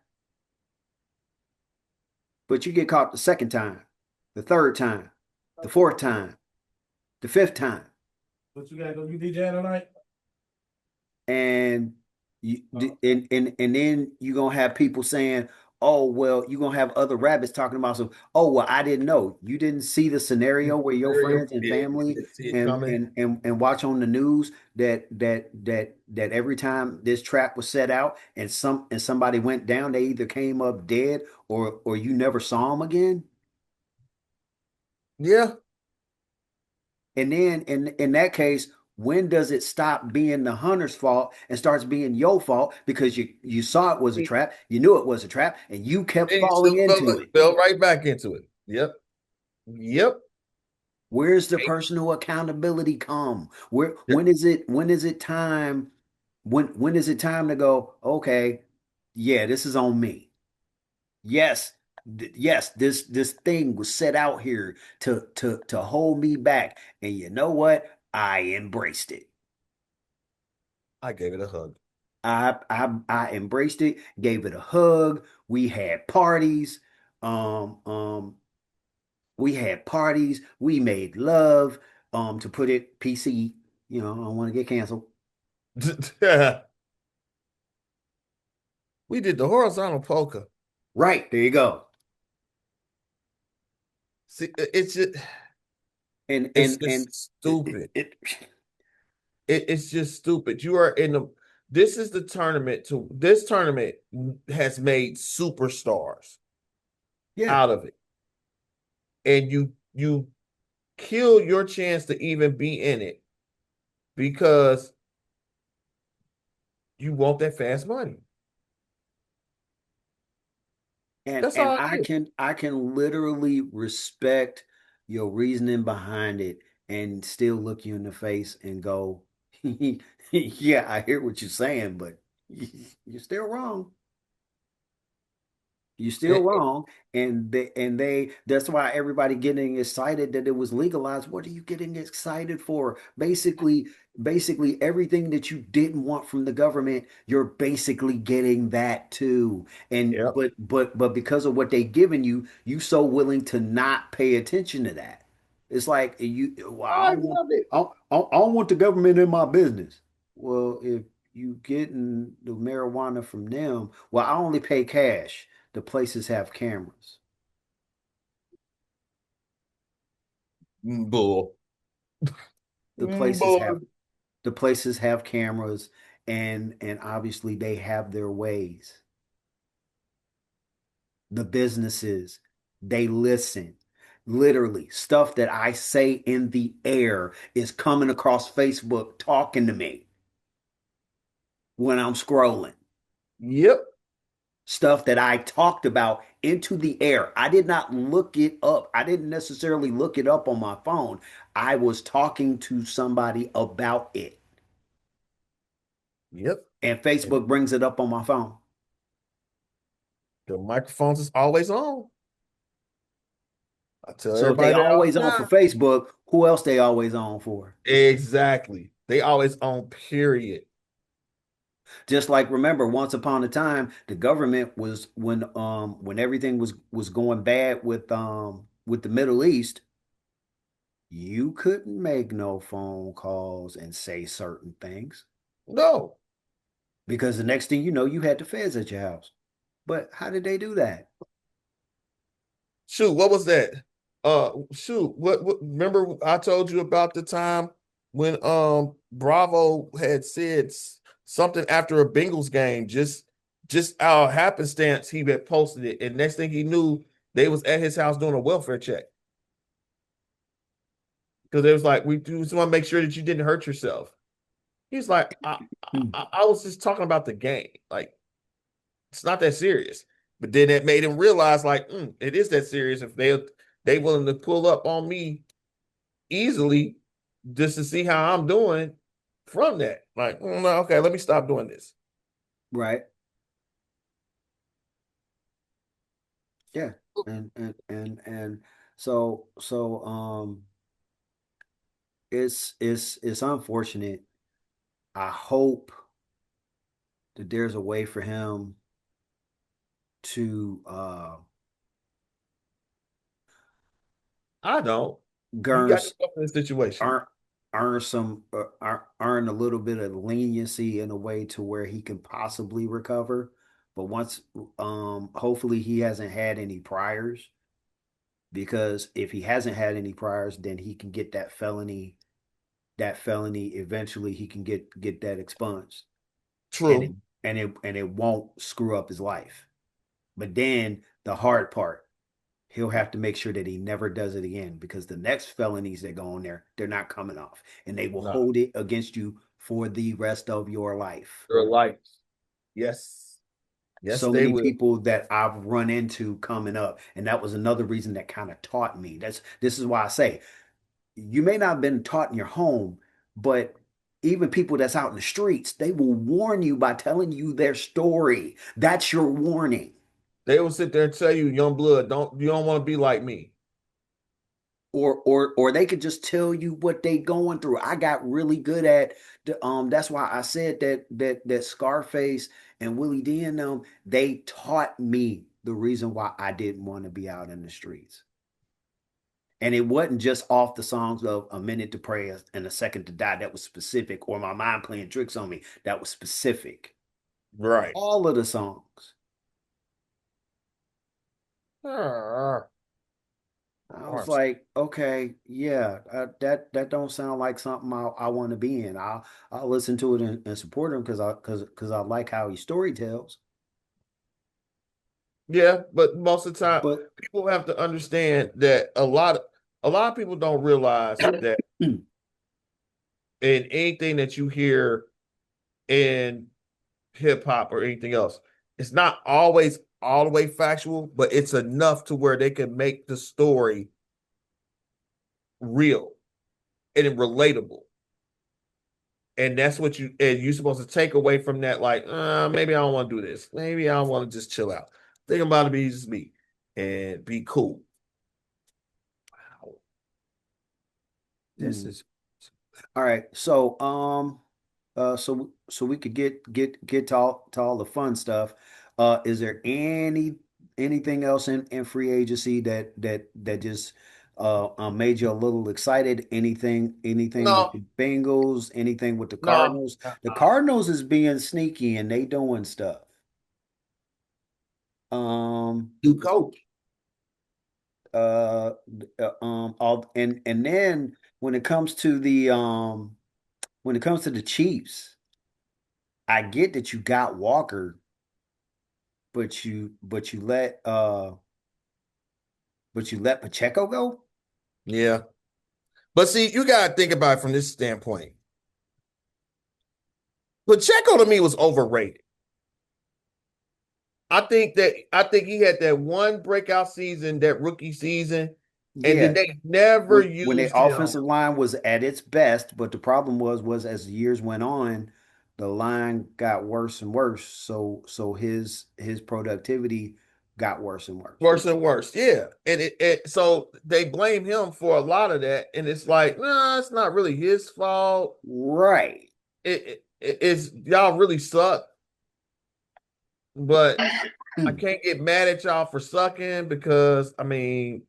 But you get caught the second time, the third time, the fourth time, the fifth time. What you gotta go be DJing tonight? And and then you're gonna have people saying, oh, well, you're gonna have other rabbits talking about some, oh, well, I didn't know. You didn't see the scenario where your Scenario. friends and Yeah, you family didn't see it coming. and watch on the news that every time this trap was set out and somebody went down, they either came up dead or you never saw them again. Yeah. And then in that case, when does it stop being the hunter's fault and starts being your fault because you saw it was a trap, you knew it was a trap, and you kept And you falling still into it? fell right back into it. Yep. Yep. Where's the personal accountability come? Where Yep. when is it time when is it time to go, okay, yeah, this is on me. Yes, yes, this thing was set out here to hold me back. And you know what? I embraced it. I gave it a hug. I embraced it, gave it a hug. We had parties. Um, um, we had parties. We made love. To put it PC, I don't want to get canceled. We did the horizontal polka. Right, there you go. See, it's just And it's and just and stupid. It's just stupid. You are in the this tournament has made superstars yeah. out of it. And you kill your chance to even be in it because you want that fast money. And That's and all it I is. can literally respect your reasoning behind it and still look you in the face and go, yeah, I hear what you're saying, but you're still wrong. You're still And- wrong. And that's why everybody getting excited that it was legalized. What are you getting excited for? Basically everything that you didn't want from the government, you're basically getting that too. And yep. but because of what they given you, you so willing to not pay attention to that. It's like well, I love it. I don't want the government in my business. Well, if you getting the marijuana from them, well, I only pay cash. The places have cameras. Bull. The places have Bull. the places have cameras, and obviously they have their ways. The businesses, they listen. Literally, stuff that I say in the air is coming across Facebook talking to me when I'm scrolling. Yep. Stuff that I talked about into the air. I did not look it up. I didn't necessarily look it up on my phone. I was talking to somebody about it. Yep. And And Facebook brings it up on my phone. the microphones is always on. I tell So if they everybody that all always the on for time. Facebook, who else they always on for? Exactly. They always on, period. Just like remember, once upon a time, the government was when everything was going bad with the Middle East, you couldn't make no phone calls and say certain things No. because the next thing you know, you had the feds at your house. But how did they do that? Shoot, what was that? Shoot, what remember I told you about the time when Bravo had said something after a Bengals game, just out of happenstance, he had posted it, and next thing he knew, they was at his house doing a welfare check. Because it was like, we just want to make sure that you didn't hurt yourself. He's like, I was just talking about the game. Like, it's not that serious. But then it made him realize, like, it is that serious if they willing to pull up on me easily just to see how I'm doing from that. Like, no, okay, let me stop doing this. Right. Yeah. And so it's unfortunate. I hope that there's a way for him to I don't. You garner got yourself in this situation. earn earn a little bit of leniency in a way to where he can possibly recover. But once hopefully he hasn't had any priors because if he hasn't had any priors, then he can get that felony eventually he can get that expunged and True. it won't screw up his life. But then the hard part, he'll have to make sure that he never does it again because the next felonies that go on there, they're not coming off and they will No. hold it against you for the rest of your life. Your life. Yes. Yes, So they many will. people that I've run into coming up, and that was another reason that kind of taught me. This is why I say you may not have been taught in your home, but even people that's out in the streets, they will warn you by telling you their story. That's your warning. They will sit there and tell you, young blood, you don't want to be like me. Or they could just tell you what they going through. I got really good at that's why I said that Scarface and Willie D and them, they taught me the reason why I didn't want to be out in the streets. And it wasn't just off the songs of A Minute to Pray and A Second to Die that was specific, or My Mind Playing Tricks on Me that was specific. Right. All of the songs. Ah, I was like, okay, yeah, that don't sound like something I want to be in. I'll listen to it and support him because I like how he story tells. yeah, but most of the time, But people have to understand that a lot of people don't realize that in anything that you hear in hip hop or anything else, it's not always all the way factual, but it's enough to where they can make the story real and relatable. And that's what you're supposed to take away from that. Like, maybe I don't want to do this. Maybe I want to just chill out. Think about it, be just me and be cool. Wow. This hmm. is All right, so we could get to all the fun stuff. Is there anything else in free agency that just made you a little excited? Anything with no, the Bengals? Anything with the no. Cardinals? The Cardinals is being sneaky and they doing stuff. Um New coach. uh all and then when it comes to the Chiefs, I get that you got Walker, but you let Pacheco go? Yeah. But see, you gotta think about it from this standpoint. Pacheco to me was overrated. I think he had that one breakout season, that rookie season, and then Yeah, they never when the used him. offensive line was at its best, but the problem was as the years went on, the line got worse and worse. So his productivity got worse and worse. Worse and worse, yeah. And so they blame him for a lot of that, and it's like, nah, it's not really his fault. Right. It's y'all really suck, but I can't get mad at y'all for sucking because I mean,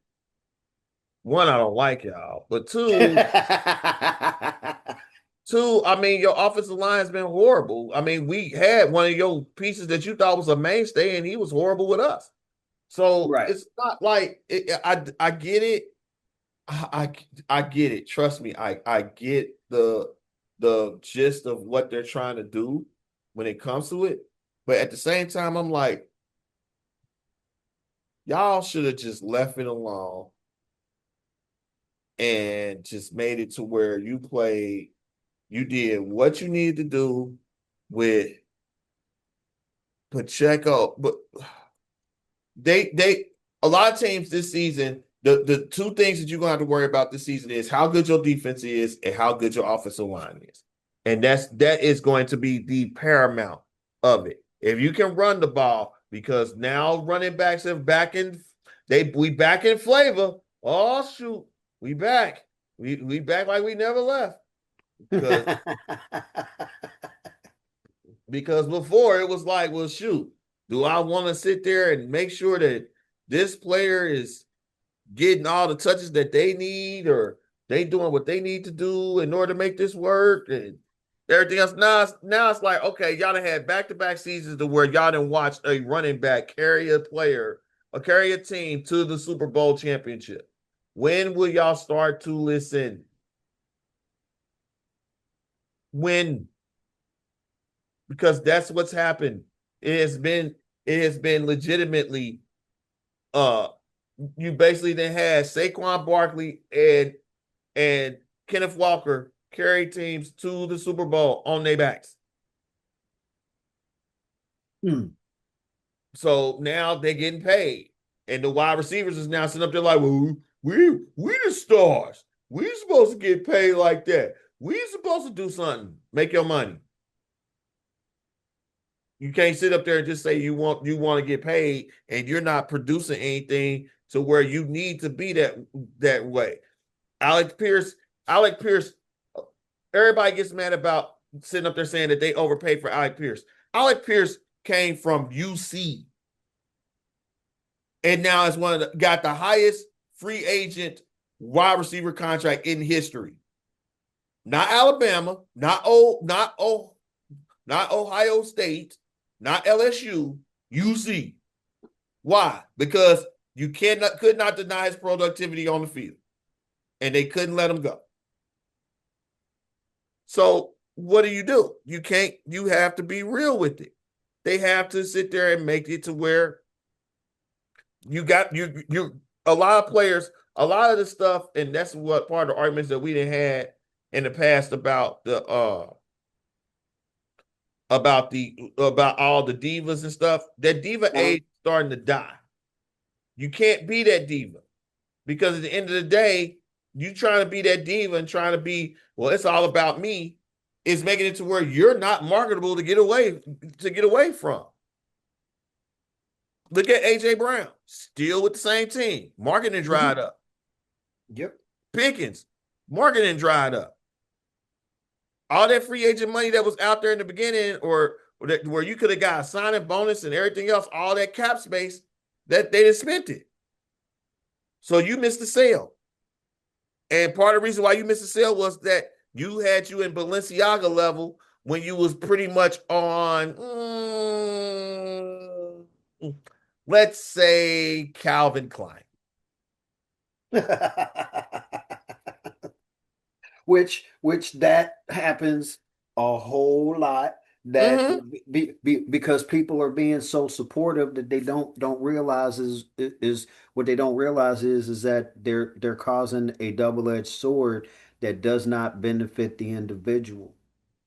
one, I don't like y'all, but two, I mean, your offensive line has been horrible. I mean, we had one of your pieces that you thought was a mainstay, and he was horrible with us. So Right. it's not like I get it. I get it. Trust me, I get the gist of what they're trying to do when it comes to it. But at the same time, I'm like, y'all should have just left it alone and just made it to where you did what you needed to do with Pacheco. But they a lot of teams this season, the two things that you're gonna have to worry about this season is how good your defense is and how good your offensive line is. And that is going to be the paramount of it. If you can run the ball, because now running backs are back in we back in flavor. Oh shoot, we back. We back like we never left. Because because before it was like, well, shoot, do I want to sit there and make sure that this player is getting all the touches that they need, or they doing what they need to do in order to make this work and everything else? Now it's like, okay, y'all done had back-to-back seasons to where y'all done watched a running back carry a player or carry a team to the Super Bowl championship. When will y'all start to listen? When? Because that's what's happened. It has been legitimately uh you basically then had Saquon Barkley and Kenneth Walker carry teams to the Super Bowl on their backs. Hmm. So now they're getting paid. And the wide receivers is now sitting up there like, well, we the stars. We supposed to get paid like that. We supposed to do something, make your money. You can't sit up there and just say you want to get paid and you're not producing anything to where you need to be that way. Alec Pierce, Alec Pierce, everybody gets mad about sitting up there saying that they overpaid for Alec Pierce. Alec Pierce came from UC and now is got the highest free agent wide receiver contract in history. Not Alabama, not Ohio State, not LSU, UC. Why? Because you could not deny his productivity on the field, and they couldn't let him go. So what do? You can't. You have to be real with it. They have to sit there and make it to where you got you. A lot of players, a lot of the stuff, and that's what part of the arguments that we didn't had in the past about all the divas and stuff. That diva age is starting to die. You can't be that diva because at the end of the day, you trying to be that diva and trying to be, well, it's all about me, is making it to where you're not marketable to get away from. Look at AJ Brown, still with the same team. Marketing dried up. Yep. Pickens, marketing dried up. All that free agent money that was out there in the beginning, or where you could have got a signing bonus and everything else, all that cap space, that they just spent it. So you missed the sale. And part of the reason why you missed the sale was that you had you in Balenciaga level when you was pretty much on, let's say, Calvin Klein. Which that happens a whole lot, that because people are being so supportive that they don't realize is what they don't realize is that they're causing a double-edged sword that does not benefit the individual.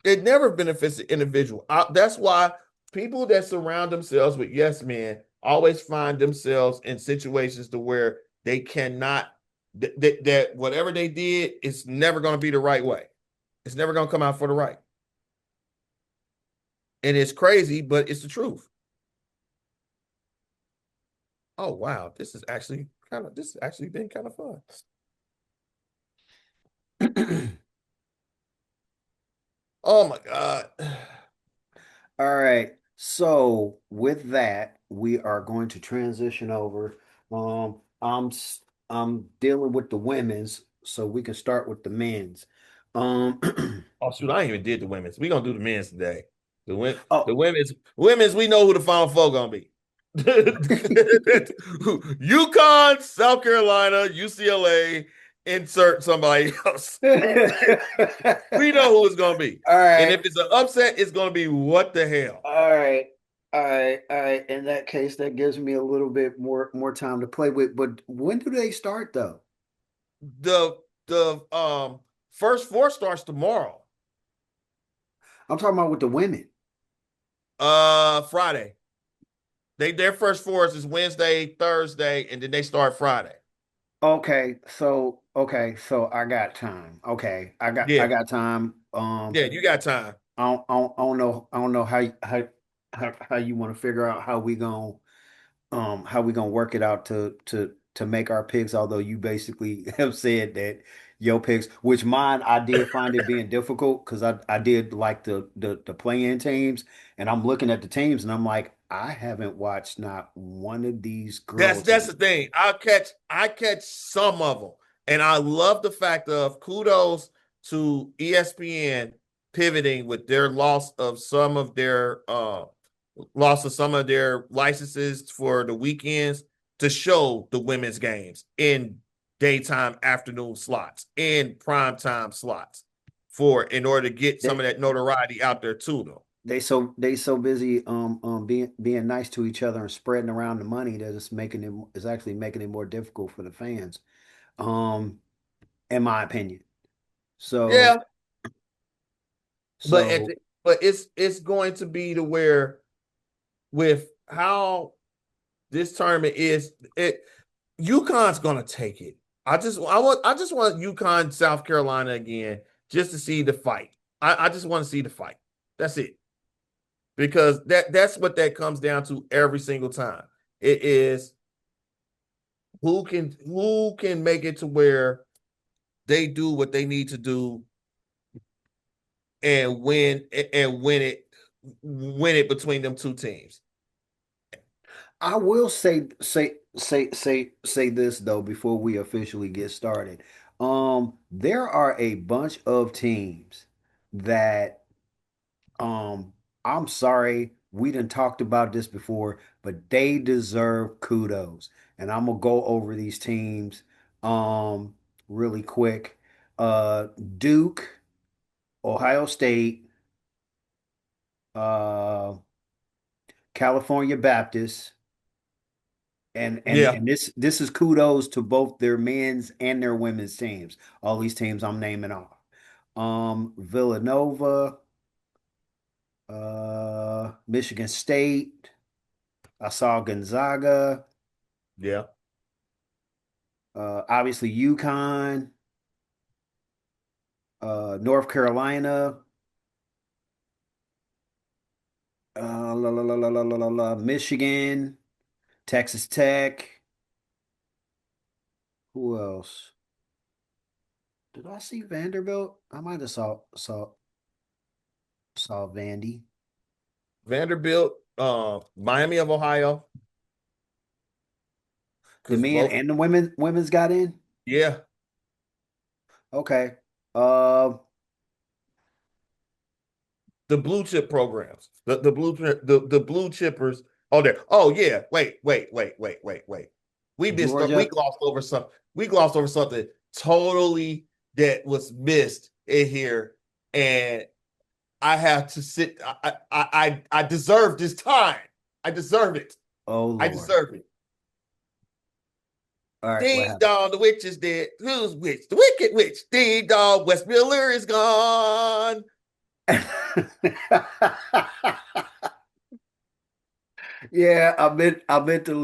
It never benefits the individual. That's why people that surround themselves with yes men always find themselves in situations to where they cannot that whatever they did is never going to be the right way. It's never going to come out for the right. And it's crazy, but it's the truth. Oh wow, this has actually been kind of fun. Oh my God. All right. So with that, we are going to transition over. I'm dealing with the women's, so we can start with the men's. Um, Oh shoot, I ain't even did the women's. We're gonna do the men's today. The oh, women's, we know who the final four gonna be. UConn, South Carolina, UCLA, insert somebody else. all We know who it's gonna be. And right, if it's an upset, it's gonna be what the hell. all right, all right. In that case, that gives me a little bit more time to play with. But when do they start though? The first four starts tomorrow. I'm talking about with the women. Friday. Their first four is Wednesday, Thursday, and then they start Friday. Okay, so I got time. Okay, I Yeah, got time. yeah, you got time. I don't know how you want to figure out how we gonna work it out to make our picks. Although you basically have said that your picks, which mine I did find it being difficult because I did like the play-in teams, and I'm looking at the teams and I'm like I haven't watched not one of these That's girl that's the teams. thing. I catch some of them, and I love the fact of kudos to ESPN pivoting with their loss of some of their licenses for the weekends to show the women's games in daytime afternoon slots in primetime slots for in order to get some of that notoriety out there too though. They so busy being nice to each other and spreading around the money that it's actually making it more difficult for the fans. Um, in my opinion. So Yeah, but so it's going to be to where with how this tournament is, UConn's gonna take it. I just want UConn South Carolina again just to see the fight. I just want to see the fight. That's it. Because that's what that comes down to every single time. It is who can make it to where they do what they need to do and win it between them two teams. I will say this though before we officially get started. There are a bunch of teams that Um, I'm sorry, we done talked about this before, but they deserve kudos. And I'm gonna go over these teams really quick. Duke, Ohio State, uh California Baptist, and and Yeah, and this is kudos to both their men's and their women's teams. All these teams I'm naming off. Villanova, Michigan State. I saw Gonzaga, yeah. obviously UConn, North Carolina, Michigan, Texas Tech. Who else? Did I see Vanderbilt? I might have saw Vandy. Vanderbilt, Miami of Ohio, The because men both, and the women's got in. yeah, Okay. Uh, the blue chip programs, the blue chippers. Oh, there. Oh, yeah. Wait. We Georgia. glossed over something. We glossed over something totally that was missed in here, and I have to sit. I deserve this time. I deserve it. Oh I Lord. deserve it. All right, what Ding dong, the witch is dead. Who's witch? The wicked witch. Ding dong, Wes Miller is gone. happened? Yeah, I meant to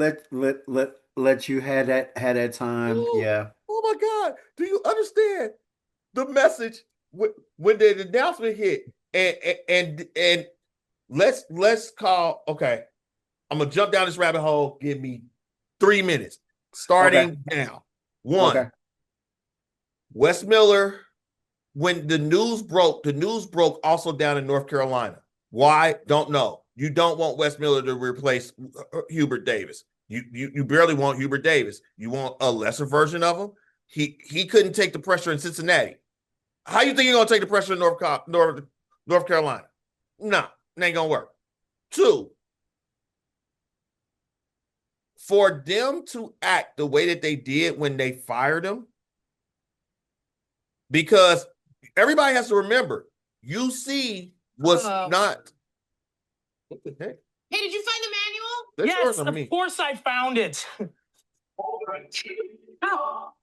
let you had that time. Oh, Yeah. oh my God. Do you understand the message when the announcement hit? And let's call. Okay, I'm gonna jump down this rabbit hole. Give me 3 minutes. Okay. Starting now. Okay. One, Wes Miller. When the news broke also down in North Carolina. Why? Don't know. You don't want Wes Miller to replace Hubert Davis. You barely want Hubert Davis. You want a lesser version of him. He couldn't take the pressure in Cincinnati. How you think you're gonna take the pressure in North Carolina? No, it ain't gonna work. Two, for them to act the way that they did when they fired him, because everybody has to remember, UC was not. What the heck? Hey, did you find the manual? That's Yes, yours or of me? course I found it. Oh, no,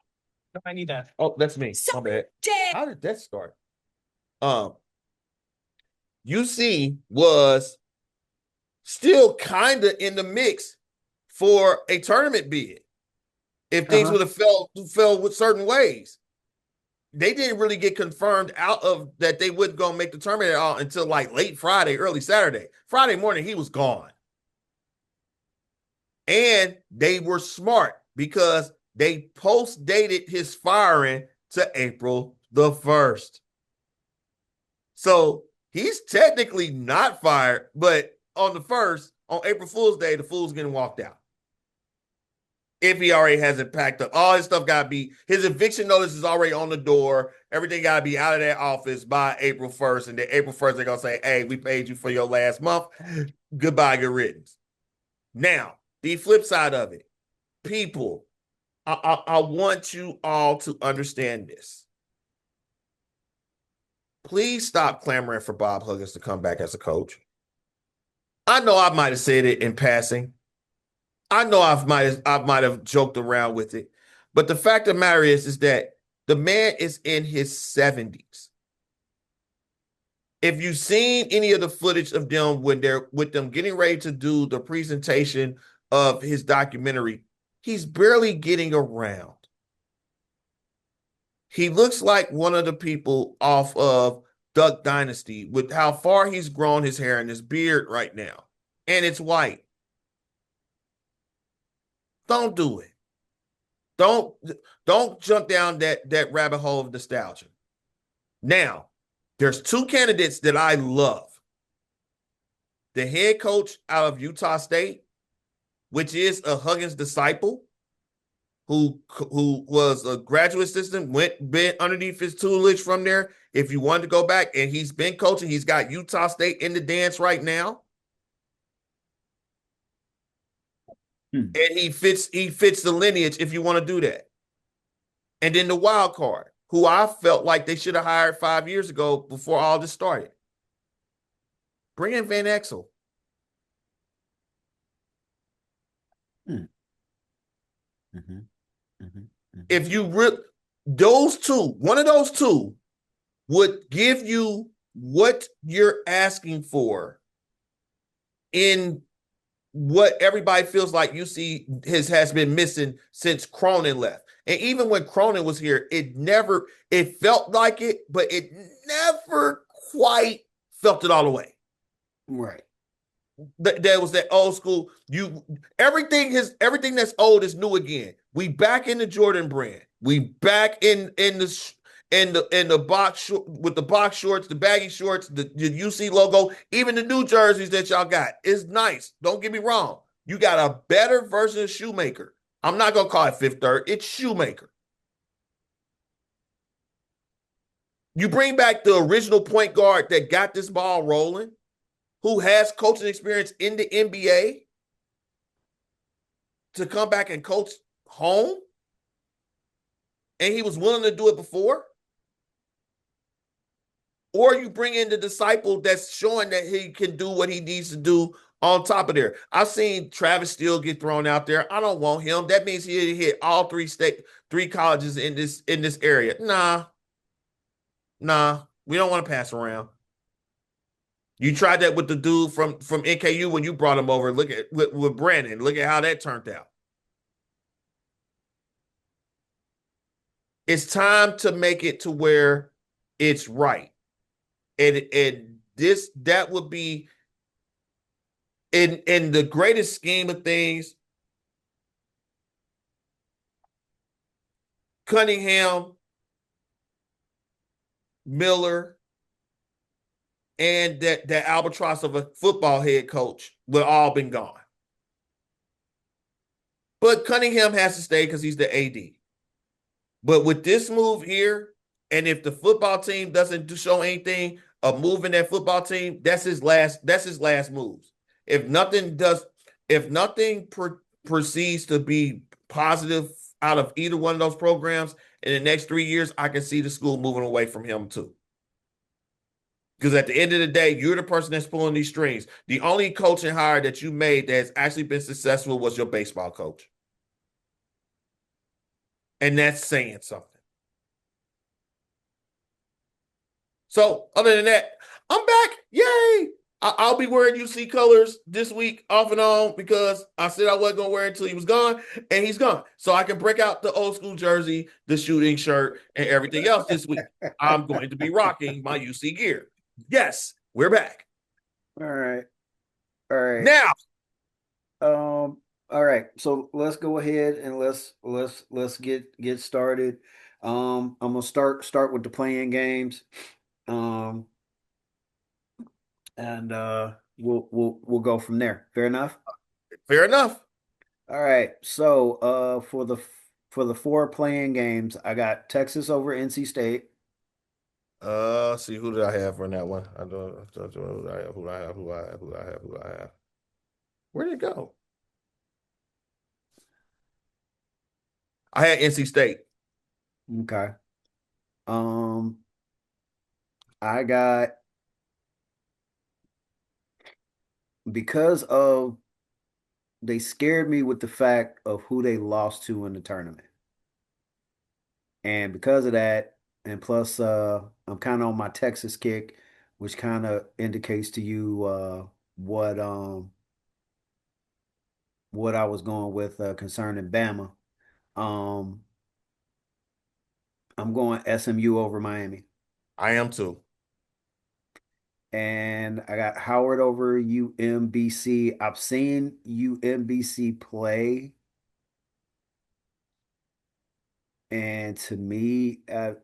I need that. Oh, that's me. My bad. How did that start? Um, UC was still kind of in the mix for a tournament bid. If things Uh-huh. would have fell with certain ways, they didn't really get confirmed out of that they wouldn't go make the tournament at all until like late Friday, early Saturday. Friday morning, he was gone. And they were smart because they post dated his firing to April the 1st. So he's technically not fired, but on the 1st, on April Fool's Day, the fool's getting walked out. If he already hasn't packed up, all his stuff got to be, his eviction notice is already on the door. Everything got to be out of that office by April 1st. And then April 1st, they're going to say, hey, we paid you for your last month. Goodbye, good riddance. Now, the flip side of it, people, I want you all to understand this. Please stop clamoring for Bob Huggins to come back as a coach. I know I might have said it in passing. I know I might have joked around with it, but the fact of the matter is that the man is in his 70s. If you've seen any of the footage of them when they're with them getting ready to do the presentation of his documentary, he's barely getting around. He looks like one of the people off of Duck Dynasty with how far he's grown his hair and his beard right now. And it's white. Don't do it. Don't jump down that rabbit hole of nostalgia. Now, there's two candidates that I love. The head coach out of Utah State, which is a Huggins disciple, who was a graduate assistant, been underneath his tutelage from there. If you wanted to go back, and he's been coaching, he's got Utah State in the dance right now. And he fits the lineage if you want to do that. And then the wild card, who I felt like they should have hired 5 years ago before all this started. Bring in Van Exel. If you one of those two would give you what you're asking for in what everybody feels like UC has been missing since Cronin left. And even when Cronin was here, it felt like it, but it never quite felt it all the way. Right. There was that old school. Everything that's old is new again. We back in the Jordan brand. We back in the box with the box shorts, the baggy shorts, the UC logo, even the new jerseys that y'all got. It's nice. Don't get me wrong. You got a better version of Shoemaker. I'm not gonna call it Fifth Third. It's Shoemaker. You bring back the original point guard that got this ball rolling, who has coaching experience in the NBA, to come back and coach home, and he was willing to do it before. Or you bring in the disciple that's showing that he can do what he needs to do on top of there. I've seen Travis Steele get thrown out there. I don't want him. That means he hit all three colleges in this area. Nah, we don't want to pass around. You tried that with the dude from NKU when you brought him over. Look at with Brandon. Look at how that turned out. It's time to make it to where it's right. And this that would be in the greatest scheme of things, Cunningham, Miller, and that albatross of a football head coach would all been gone. But Cunningham has to stay because he's the AD. But with this move here, and if the football team doesn't show anything of moving that football team, that's his last moves. If nothing proceeds to be positive out of either one of those programs in the next 3 years, I can see the school moving away from him too. Because at the end of the day, you're the person that's pulling these strings. The only coaching hire that you made that's actually been successful was your baseball coach. And that's saying something. So other than that, I'm back. Yay. I'll be wearing UC colors this week off and on because I said I wasn't going to wear it until he was gone, and he's gone. So I can break out the old school jersey, the shooting shirt, and everything else this week. I'm going to be rocking my UC gear. Yes, we're back. All right. All right. Now, all right. So let's go ahead and let's get started. I'm gonna start with the playing games. And we'll go from there. Fair enough? fair enough. All right. So for the 4 playing games, I got Texas over NC State. See, who did I have for that one? I don't who I have. Where did it go? I had NC State. Okay. I got, because of, they scared me with the fact of who they lost to in the tournament. And because of that, and plus I'm kind of on my Texas kick, which kind of indicates to you what I was going with concerning Bama. Um I'm going SMU over Miami. I am too. And I got Howard over UMBC. I've seen UMBC play. And to me, I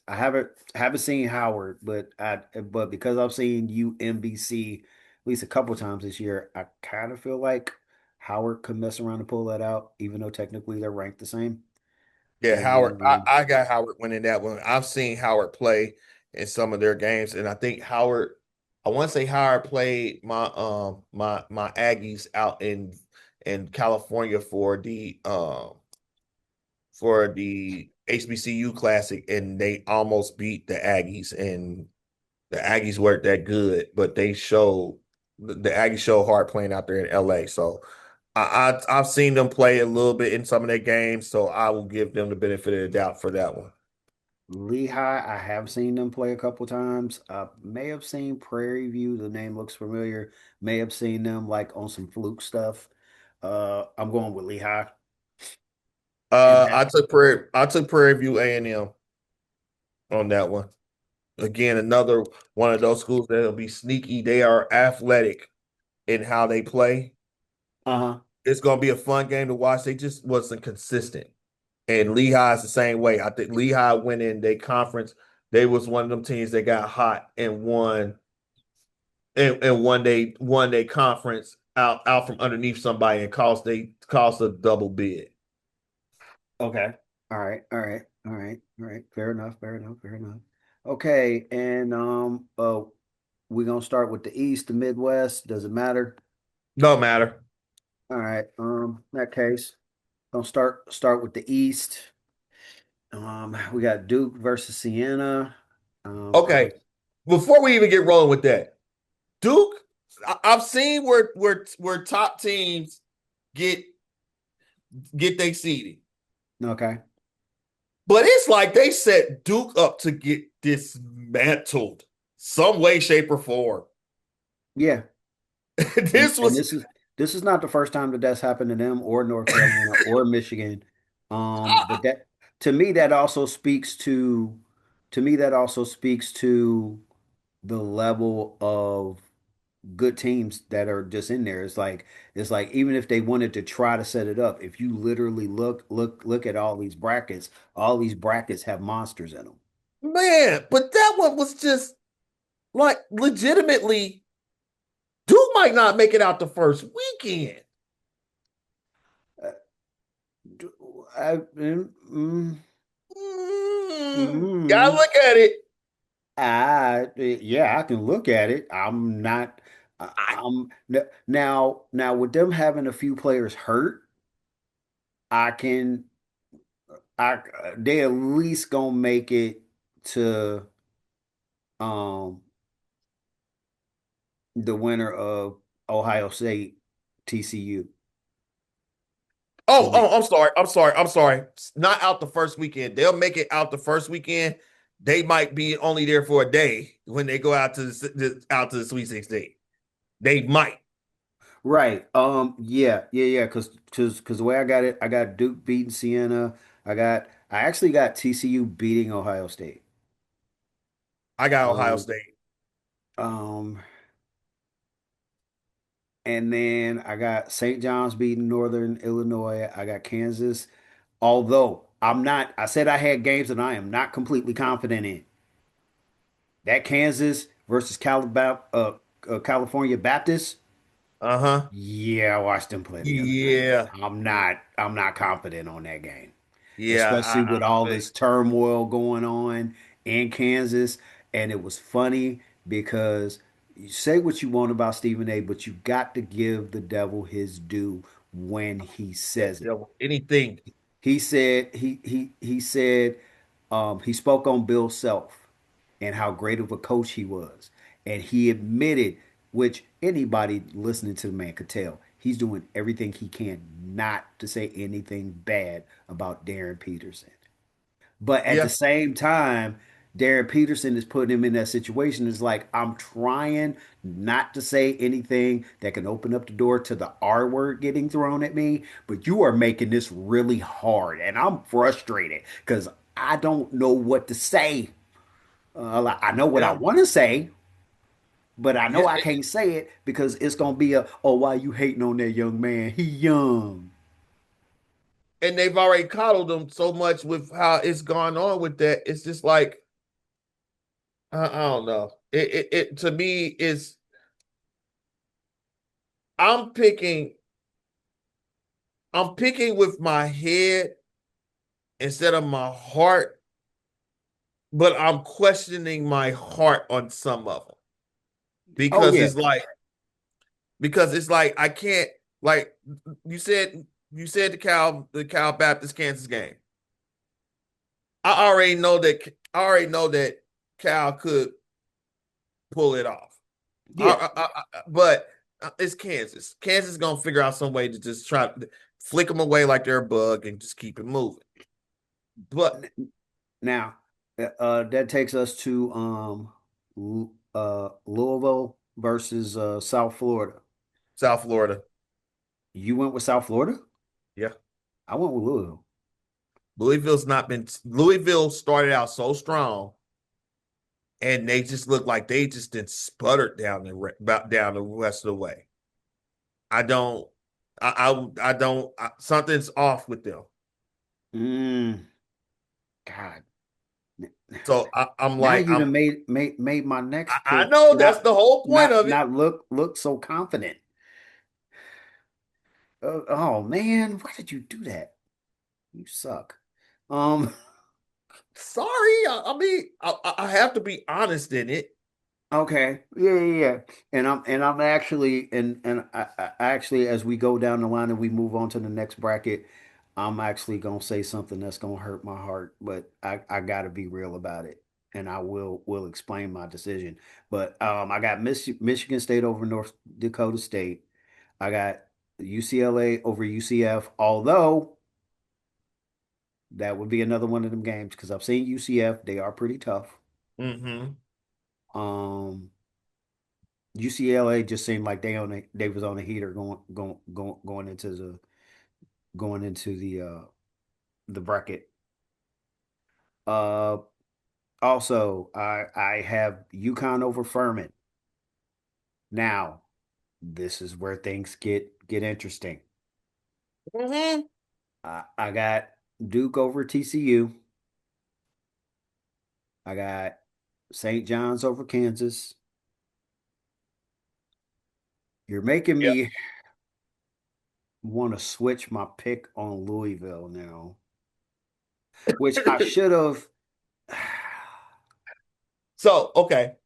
haven't seen Howard, but because I've seen UMBC at least a couple times this year, I kind of feel like Howard could mess around and pull that out, even though technically they're ranked the same. Yeah, Howard. And I got Howard winning that one. I've seen Howard play in some of their games, and I think Howard. I want to say Howard played my Aggies out in California for the HBCU Classic, and they almost beat the Aggies, and the Aggies weren't that good, but the Aggies showed hard playing out there in LA. So I've seen them play a little bit in some of their games, so I will give them the benefit of the doubt for that one. Lehigh, I have seen them play a couple times. May have seen Prairie View. The name looks familiar. May have seen them like on some fluke stuff. I'm going with Lehigh. And that, I took Prairie View A&M on that one. Again, another one of those schools that'll be sneaky. They are athletic in how they play. uh-huh. It's going to be a fun game to watch. They just wasn't consistent. And Lehigh is the same way. I think Lehigh went in their conference. They was one of them teams that got hot and won won they conference out from underneath somebody and cost a double bid. Okay. All right. All right. All right. All right. Fair enough. Fair enough. Fair enough. Okay. And we're gonna start with the East, the Midwest. Does it matter? No matter. All right. In that case, gonna start with the East. We got Duke versus Siena. Okay. Before we even get rolling with that, Duke, I've seen where top teams get their seeding. Okay. But it's like they set Duke up to get dismantled some way, shape, or form. Yeah, This and was this is not the first time that that's happened to them or North Carolina or Michigan. But that to me that also speaks to me that also speaks to the level of good teams that are just in there. It's like even if they wanted to try to set it up, if you literally look at all these brackets have monsters in them. man, but that one was just like legitimately. Duke might not make it out the first weekend. Uh, Gotta mm, look at it. yeah, I can look at it. I'm not. I, Now with them having a few players hurt, I can. I they at least gonna make it to um the winner of Ohio State TCU. oh, Because oh, I'm sorry. I'm sorry. I'm sorry. Not out the first weekend. They'll make it out the first weekend. They might be only there for a day when they go out to the Sweet 16. They might. right, yeah, because the way I got it, I got Duke beating Siena. I actually got TCU beating Ohio State. I got Ohio Um, State. um, and then I got St. John's beating Northern Illinois. I got Kansas. Although I said I had games that I am not completely confident in. That Kansas versus California Baptist. Uh-huh. Yeah, I watched them play the other night. Yeah. I'm not confident on that game, Yeah. especially with all But this turmoil going on in Kansas. And it was funny because you say what you want about Stephen A, but you got to give the devil his due when he says it. anything. He spoke on Bill Self and how great of a coach he was. And he admitted, which anybody listening to the man could tell, he's doing everything he can not to say anything bad about Darren Peterson. But at the Yeah. same time, Darren Peterson is putting him in that situation. It's like, I'm trying not to say anything that can open up the door to the R word getting thrown at me, but you are making this really hard. And I'm frustrated because I don't know what to say. Like, I know what I Yeah. want to say, but I Yeah. know I can't say it because it's going to be oh, why you hating on that young man? He young. And they've already coddled them so much with how it's gone on with that. It's just like I don't know. It to me is I'm picking I'm picking with my head instead of my heart, but I'm questioning my heart on some of them Oh, because yeah. it's like I can't like you said the Cal Baptist Kansas game. I already know that Cal could pull it off. Yeah. But it's Kansas. Kansas is gonna figure out some way to just try to flick them away like they're a bug and just keep it moving. But Now, that takes us to Louisville versus South Florida. South Florida, You went with South Florida? yeah, I went with Louisville. Louisville started out so strong, and they just looked like they just didn't sputter down the rest of the way. I don't, I don't. Something's off with them. Mm, God. So I'm Now like, you done made my next I pick know that's not the whole point not of it. not look so confident. Oh man, why did you do that? You suck. Um, Sorry, I mean, I have to be honest in it. okay. Yeah. And I'm actually and I actually as we go down the line and we move on to the next bracket, I'm actually gonna say something that's gonna hurt my heart, but I gotta be real about it. And I will explain my decision. But I got Michigan State over North Dakota State. I got UCLA over UCF, although that would be another one of them games because I've seen UCF. They are pretty tough. Hmm. Um, UCLA just seemed like they was on a heater going into the bracket. Uh, Also, I have UConn over Furman. Now, this is where things get interesting. Mm-hmm. I got Duke over TCU. I got St. John's over Kansas. You're making Yep. me want to switch my pick on Louisville now, which I should have. So okay.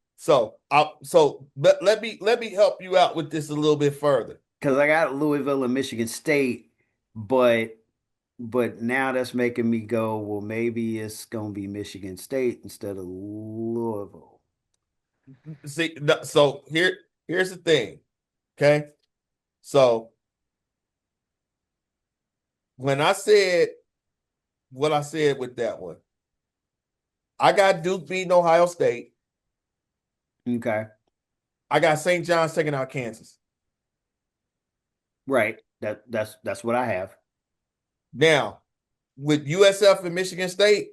Let me help you out with this a little bit further. Because I got Louisville and Michigan State, but now that's making me go, well, maybe it's gonna be Michigan State instead of Louisville. See, so here's the thing. Okay. So when I said what I said with that one, I got Duke beating Ohio State. Okay, I got St. John's taking out Kansas. right. That's what I have. Now, with USF and Michigan State,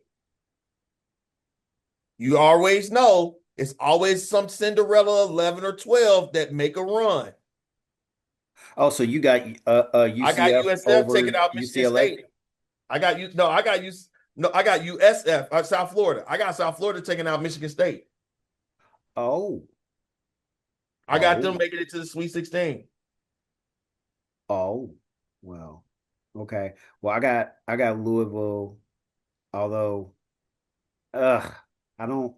you always know it's always some Cinderella 11 or 12 that make a run. Oh, so you got I got UCF USF taking over out Michigan UCLA? State. I got you. No, I got you. No, I got USF, South Florida. I got South Florida taking out Michigan State. Oh, I got them oh, making it to the Sweet 16. oh. Well, okay. Well, I got Louisville, although, ugh, I don't.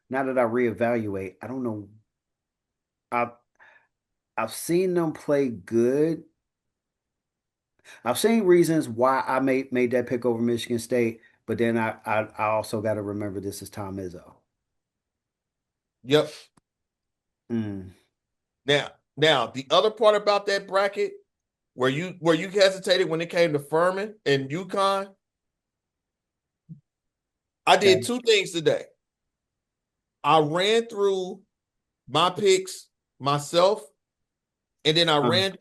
Now that I reevaluate, I don't know. I've I've seen them play good. I've seen reasons why I made that pick over Michigan State, but then I also got to remember this is Tom Izzo. Yep. Mm, Now the other part about that bracket where you hesitated when it came to Furman and UConn, I did okay. two things today. I ran through my picks myself, and then I went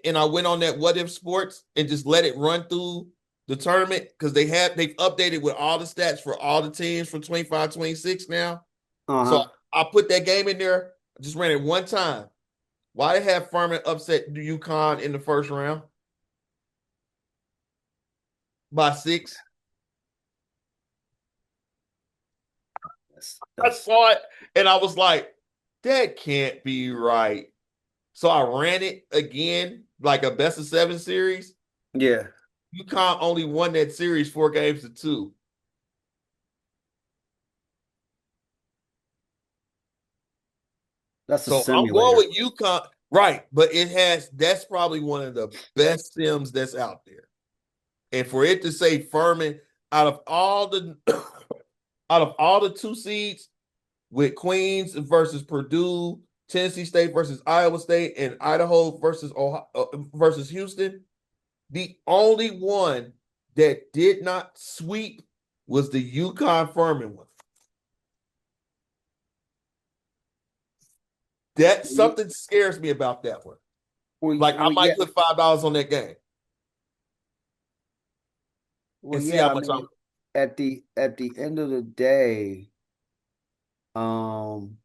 and I went on that What If Sports and just let it run through the tournament because they've updated with all the stats for all the teams from 25-26 now. So Uh-huh. I put that game in there. I just ran it one time. Why they have Furman upset UConn in the first round by 6? That's, I that's saw it and I was like, that can't be right. So I ran it again, like a best of 7 series. yeah. UConn only won that series 4-2. That's a So I'm going simulator. with UConn, right? But that's probably one of the best sims that's out there. And for it to say Furman out of all the out of all the 2 seeds with Queens versus Purdue, Tennessee State versus Iowa State, and Idaho versus Ohio, versus Houston, the only one that did not sweep was the UConn Furman one. That Well, something scares me about that one. Like I yeah. might put $5 on that game Well, and see yeah. how I much I'm. mean, at the end of the day, um,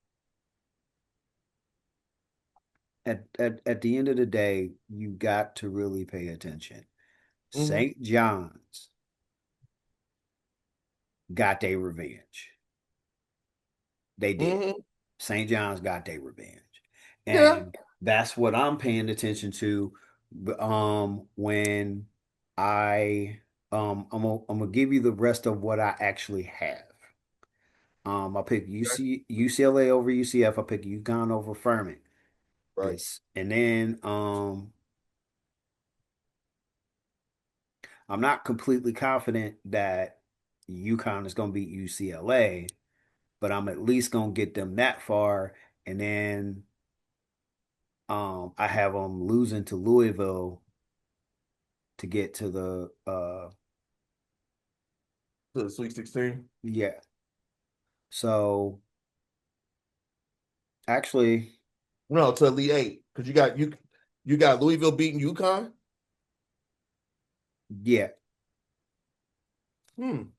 at the end of the day, you got to really pay attention. Mhm, St. John's got their revenge. They did. mhm. St. John's got their revenge. Yeah, And that's what I'm paying attention to when I'm gonna give you the rest of what I actually have. I pick okay, UCLA over UCF. I pick UConn over Furman. right. This and then I'm not completely confident that UConn is gonna beat UCLA, but I'm at least gonna get them that far. And then I have them losing to Louisville to get to the To the Sweet 16. yeah. So Actually, No, to Elite Eight because you got Louisville beating UConn. yeah. Hmm.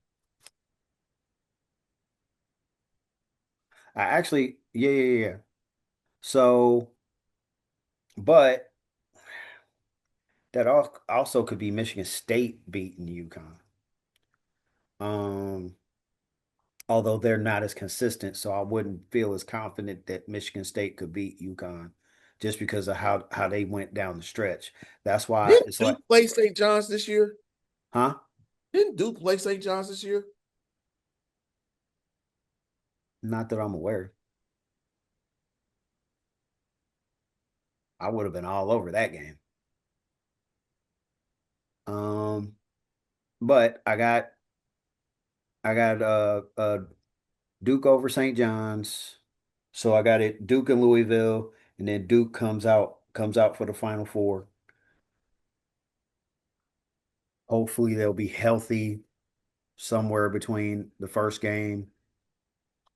Yeah. So, but that also could be Michigan State beating UConn. Um, although they're not as consistent, so I wouldn't feel as confident that Michigan State could beat UConn just because of how they went down the stretch. That's why Didn't it's like, Duke play St. John's this year? huh? Didn't Duke play St. John's this year? Not that I'm aware. I would have been all over that game. Um, but I got Duke over St. John's. So I got it Duke and Louisville, and then Duke comes out for the Final Four. Hopefully they'll be healthy somewhere between the first game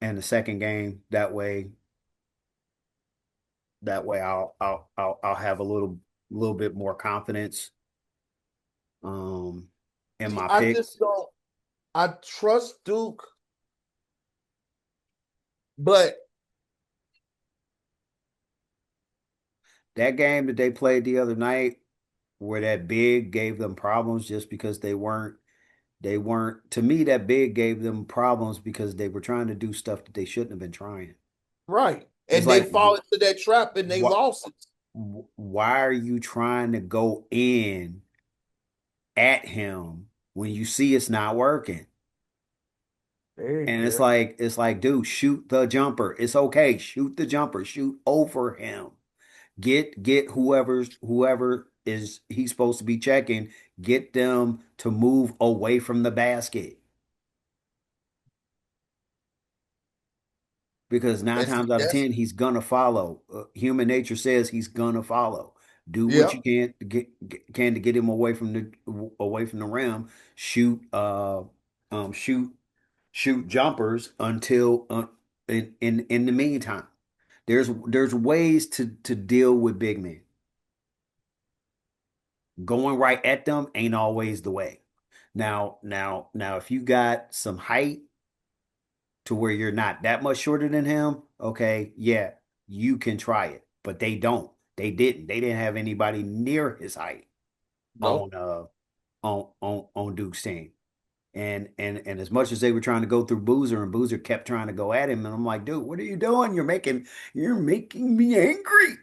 and the second game. That way I'll have a little bit more confidence um in See, my I pick. just don't. I trust Duke, but That game that they played the other night where that big gave them problems just because they weren't to me that big gave them problems because they were trying to do stuff that they shouldn't have been trying. right, It's and they like fall into that trap and they what lost it. why are you trying to go in at him when you see it's not working? Hey, And it's yeah. like it's like, dude, shoot the jumper. It's okay. Shoot the jumper. Shoot over him. Get whoever is he's supposed to be checking, get them to move away from the basket. Because nine And see, times out of that's 10, he's gonna follow. Human nature says he's gonna follow. Do what yeah. you can to get him away from the rim. Shoot shoot jumpers until in the meantime. There's ways to deal with big men. Going right at them ain't always the way. Now, if you got some height to where you're not that much shorter than him, okay, yeah, you can try it. But they don't. They didn't. They didn't have anybody near his height No, on on Duke's team. And as much as they were trying to go through Boozer and Boozer kept trying to go at him, and I'm like, dude, what are you doing? You're making me angry.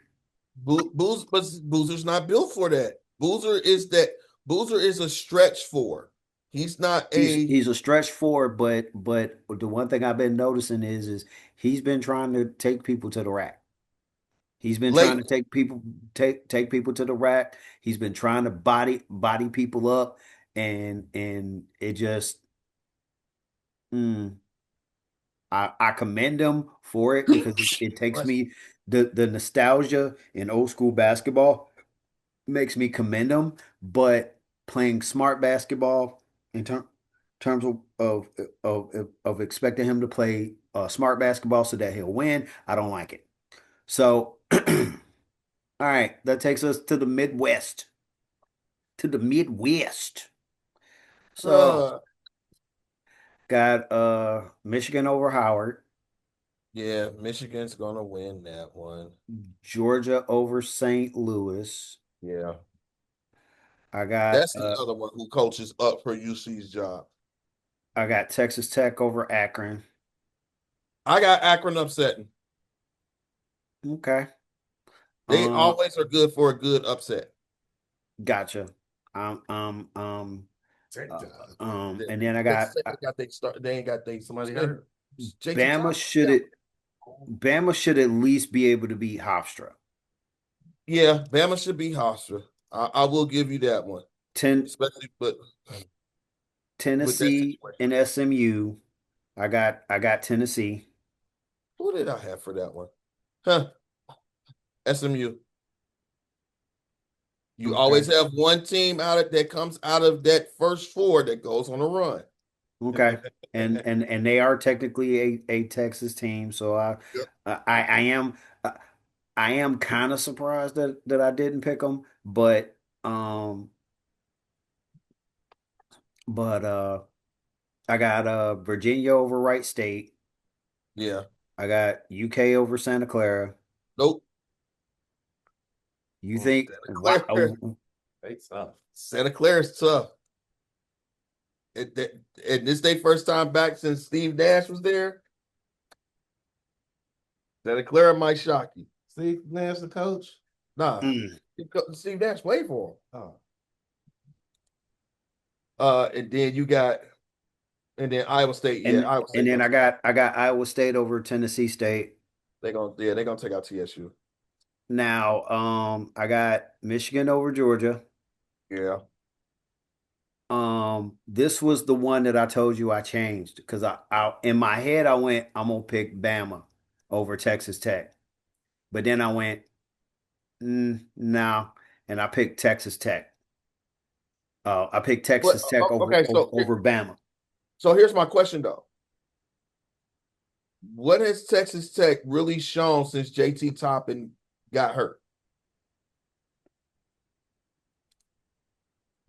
But Boozer's not built for that. Boozer is a stretch four. He's not He's a he's a stretch forward, but the one thing I've been noticing is he's been trying to take people to the rack. He's been trying late. to take people to the rack. He's been trying to body people up, and it just mm, I commend him for it because it takes me the nostalgia in old school basketball makes me commend him, but playing smart basketball in terms of expecting him to play smart basketball so that he'll win, I don't like it. So, all right, that takes us to the Midwest. To the Midwest. So, Uh, got Michigan over Howard, yeah, Michigan's gonna win that one. Georgia over St. Louis. Yeah. I got That's the other one who coaches up for UC's job. I got Texas Tech over Akron. I got Akron upsetting. Okay. They Uh, always are good for a good upset. Gotcha. Um, um, um, and then I got They got they start. They ain't got they somebody hurt. JT Bama Thomas. should Yeah, it Bama should at least be able to beat Hofstra. yeah. Bama should be Hofstra. I will give you that one, Ten, especially but with that Tennessee situation. and SMU. I got Tennessee. Who did I have for that one? Huh? SMU. You Okay. always have one team that comes out of that first four that goes on a run. Okay. And they are technically a Texas team, so Yep. I am I am kind of surprised that I didn't pick them, um but I got Virginia over Wright State. Yeah. I got UK over Santa Clara. Nope. You think Santa Clara. wow? They tough. Santa Clara's tough. And this their first time back since Steve Nash was there. Santa Clara might shock you. Steve Nash, the coach. Nah, Mm. Steve Nash played for him. Oh, And then you got, and then Iowa State. Yeah, Iowa And State then gonna I got Iowa State over Tennessee State. they're gonna take out TSU. Now, I got Michigan over Georgia. Yeah. This was the one that I told you I changed because I in my head I went, I'm gonna pick Bama over Texas Tech. But then I went, no, and I picked Texas Tech. I picked But Texas Tech okay, over Bama. so here's my question though. What has Texas Tech really shown since JT Toppin got hurt?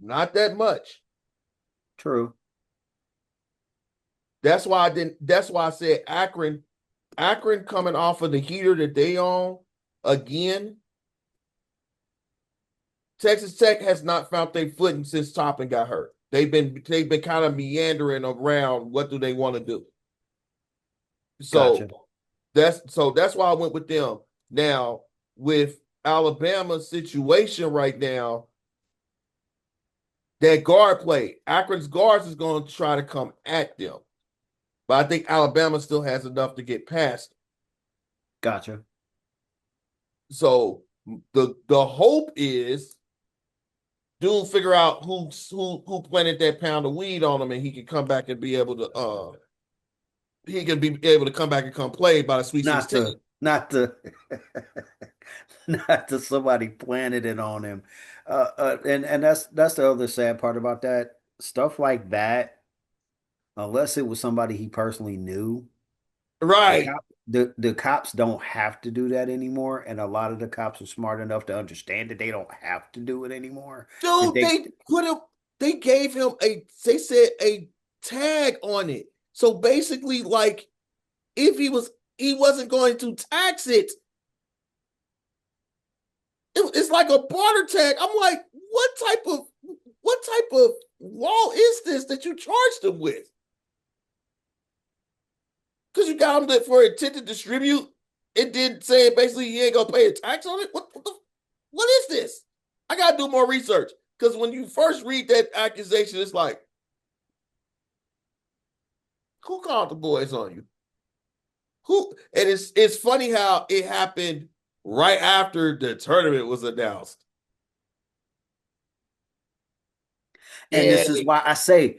Not that much. True. That's why I didn't. That's why I said Akron. Akron coming off of the heater that they on again. Texas Tech has not found their footing since Toppin got hurt. They've been kind of meandering around. What do they want to do? So Gotcha. that's why I went with them. Now with Alabama's situation right now, that guard play, Akron's guards is going to try to come at them, but I think Alabama still has enough to get past. Gotcha. So the hope is dude figure out who planted that pound of weed on him, and he can come back and be able to he can be able to come back and come play by the Sweet Not 16. to not to not to somebody planted it on him. And that's the other sad part about that. Stuff like that, unless it was somebody he personally knew, Right. the cops don't have to do that anymore. And a lot of the cops are smart enough to understand that they don't have to do it anymore. That Dude, they they put him, they gave him they said a tag on it. So basically, like, if he wasn't going to tax it, it's like a barter tag. I'm like, what type of law is this that you charged him with? Because you got him for intent to distribute. It did say basically he ain't gonna pay a tax on it. What is this? I gotta do more research. Because when you first read that accusation, it's like, who called the boys on you? Who? And it's funny how it happened right after the tournament was announced. and And this is why I say,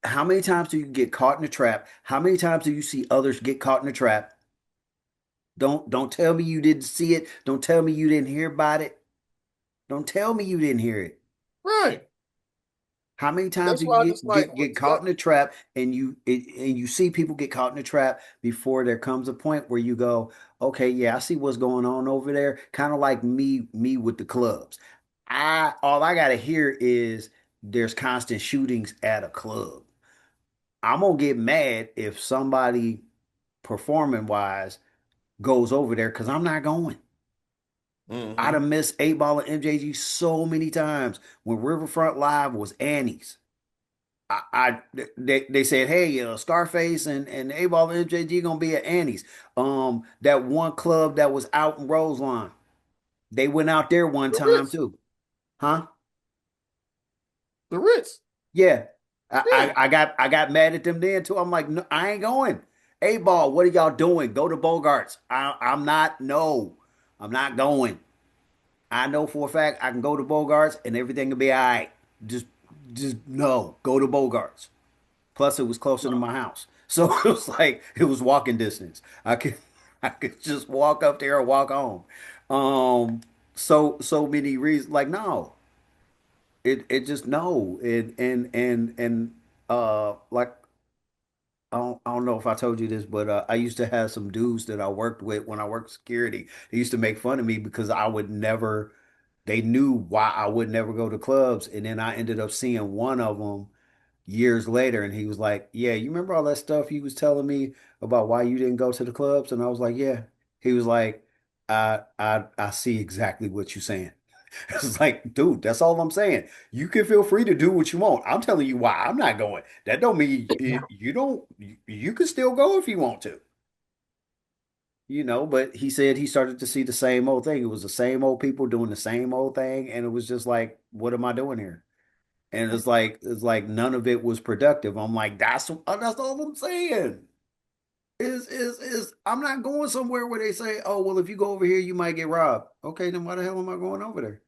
how many times do you get caught in a trap? How many times do you see others get caught in a trap? Don't tell me you didn't see it. Don't tell me you didn't hear about it. Don't tell me you didn't hear it. right. How many times That's do why I you just like get caught in a trap and you see people get caught in a trap before there comes a point where you go, okay, yeah, I see what's going on over there. Kind of like me with the clubs. I all I gotta hear is there's constant shootings at a club. I'm gonna get mad if somebody performing wise goes over there because I'm not going. I'd mm-hmm. have missed 8 Ball and MJG so many times when Riverfront Live was Annie's. They said, hey, Scarface and 8 Ball and MJG gonna be at Annie's. That one club that was out in Roseline, they went out there one The time Ritz. too, huh? The Ritz. Yeah, Yeah. I got mad at them then too. I'm like, no, I ain't going. 8 Ball, what are y'all doing? Go to Bogarts. I'm not. No, I'm not going. I know for a fact I can go to Bogarts and everything will be all right. Just, just no, go to Bogarts. Plus, it was closer to my house, so it was like it was walking distance. I could just walk up there and walk home. So many reasons. Like no, it just no, and like I don't know if I told you this, but I used to have some dudes that I worked with when I worked security. They used to make fun of me because I would never, they knew why I would never go to clubs. And then I ended up seeing one of them years later, and he was like, "Yeah, you remember all that stuff you was telling me about why you didn't go to the clubs?" And I was like, "Yeah." He was like, I see exactly what you're saying." It's like, dude, that's all I'm saying. You can feel free to do what you want. I'm telling you why I'm not going. That don't mean you don't. You can still go if you want to, But he said he started to see the same old thing. It was the same old people doing the same old thing, and it was just like, what am I doing here? And it's like none of it was productive. I'm like, that's all I'm saying. Is I'm not going somewhere where they say, oh well, if you go over here, you might get robbed. Okay, then why the hell am I going over there?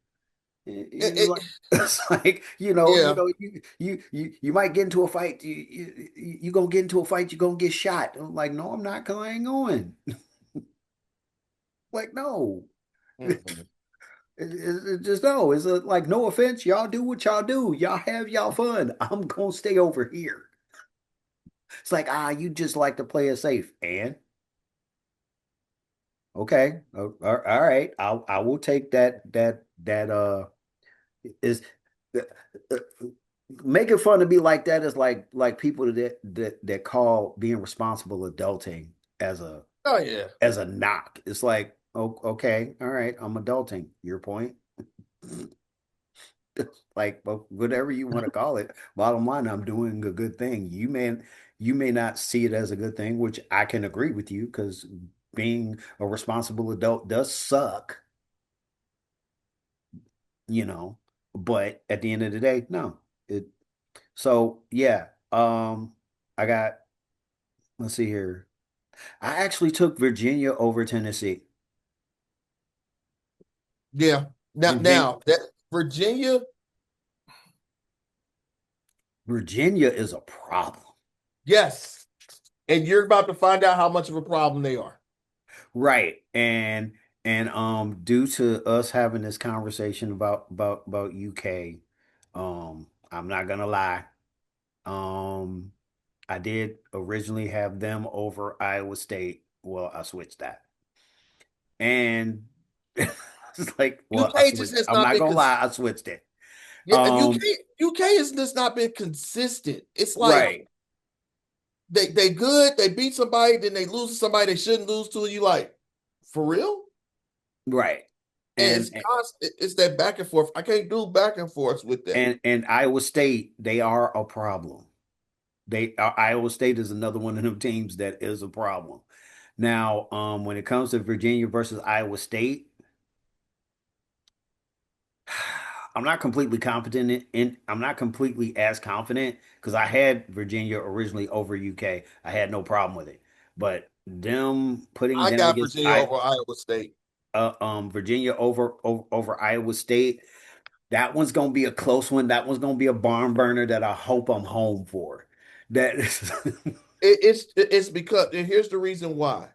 Like it's like Yeah. you might get into a fight. You gonna get into a fight. You're gonna get shot. I'm like, no, I'm not. 'Cause I ain't going. Like, no. Mhm. It just no. It's like no offense. Y'all do what y'all do. Y'all have y'all fun. I'm gonna stay over here. It's like, you just like to play it safe. And okay, all right. I will take that is uh, uh, making fun of me like that is like people that call being responsible adulting as a Oh yeah. as a knock. It's like, oh, okay, all right, I'm adulting. Your point. Like, well, whatever you want to call it. Bottom line, I'm doing a good thing. You may not see it as a good thing, which I can agree with you because being a responsible adult does suck, you know. But at the end of the day, no. It so yeah. I got let's see here. I actually took Virginia over Tennessee. Yeah. Now, Virginia now that Virginia, Virginia is a problem. yes, and you're about to find out how much of a problem they are. Right. And due to us having this conversation about UK, I'm not gonna lie. Um I did originally have them over Iowa State. Well, I switched that. And it's like, well, I UK just switched. has I'm not not been gonna lie, I switched it. yeah, Um, UK has just not been consistent. It's like right, they good, they beat somebody, then they lose to somebody they shouldn't lose to. And you like, for real? right. And And it's constant. It's that back and forth. I can't do back and forth with that. and Iowa State, they are a problem. Iowa State is another one of them teams that is a problem. Now, when it comes to Virginia versus Iowa State, I'm not completely confident I'm not completely as confident because I had Virginia originally over UK. I had no problem with it. But them putting I them got against Virginia over Iowa State. Virginia over Iowa State, that one's gonna be a close one. That one's gonna be a barn burner that I hope I'm home for. That is It's because and here's the reason why.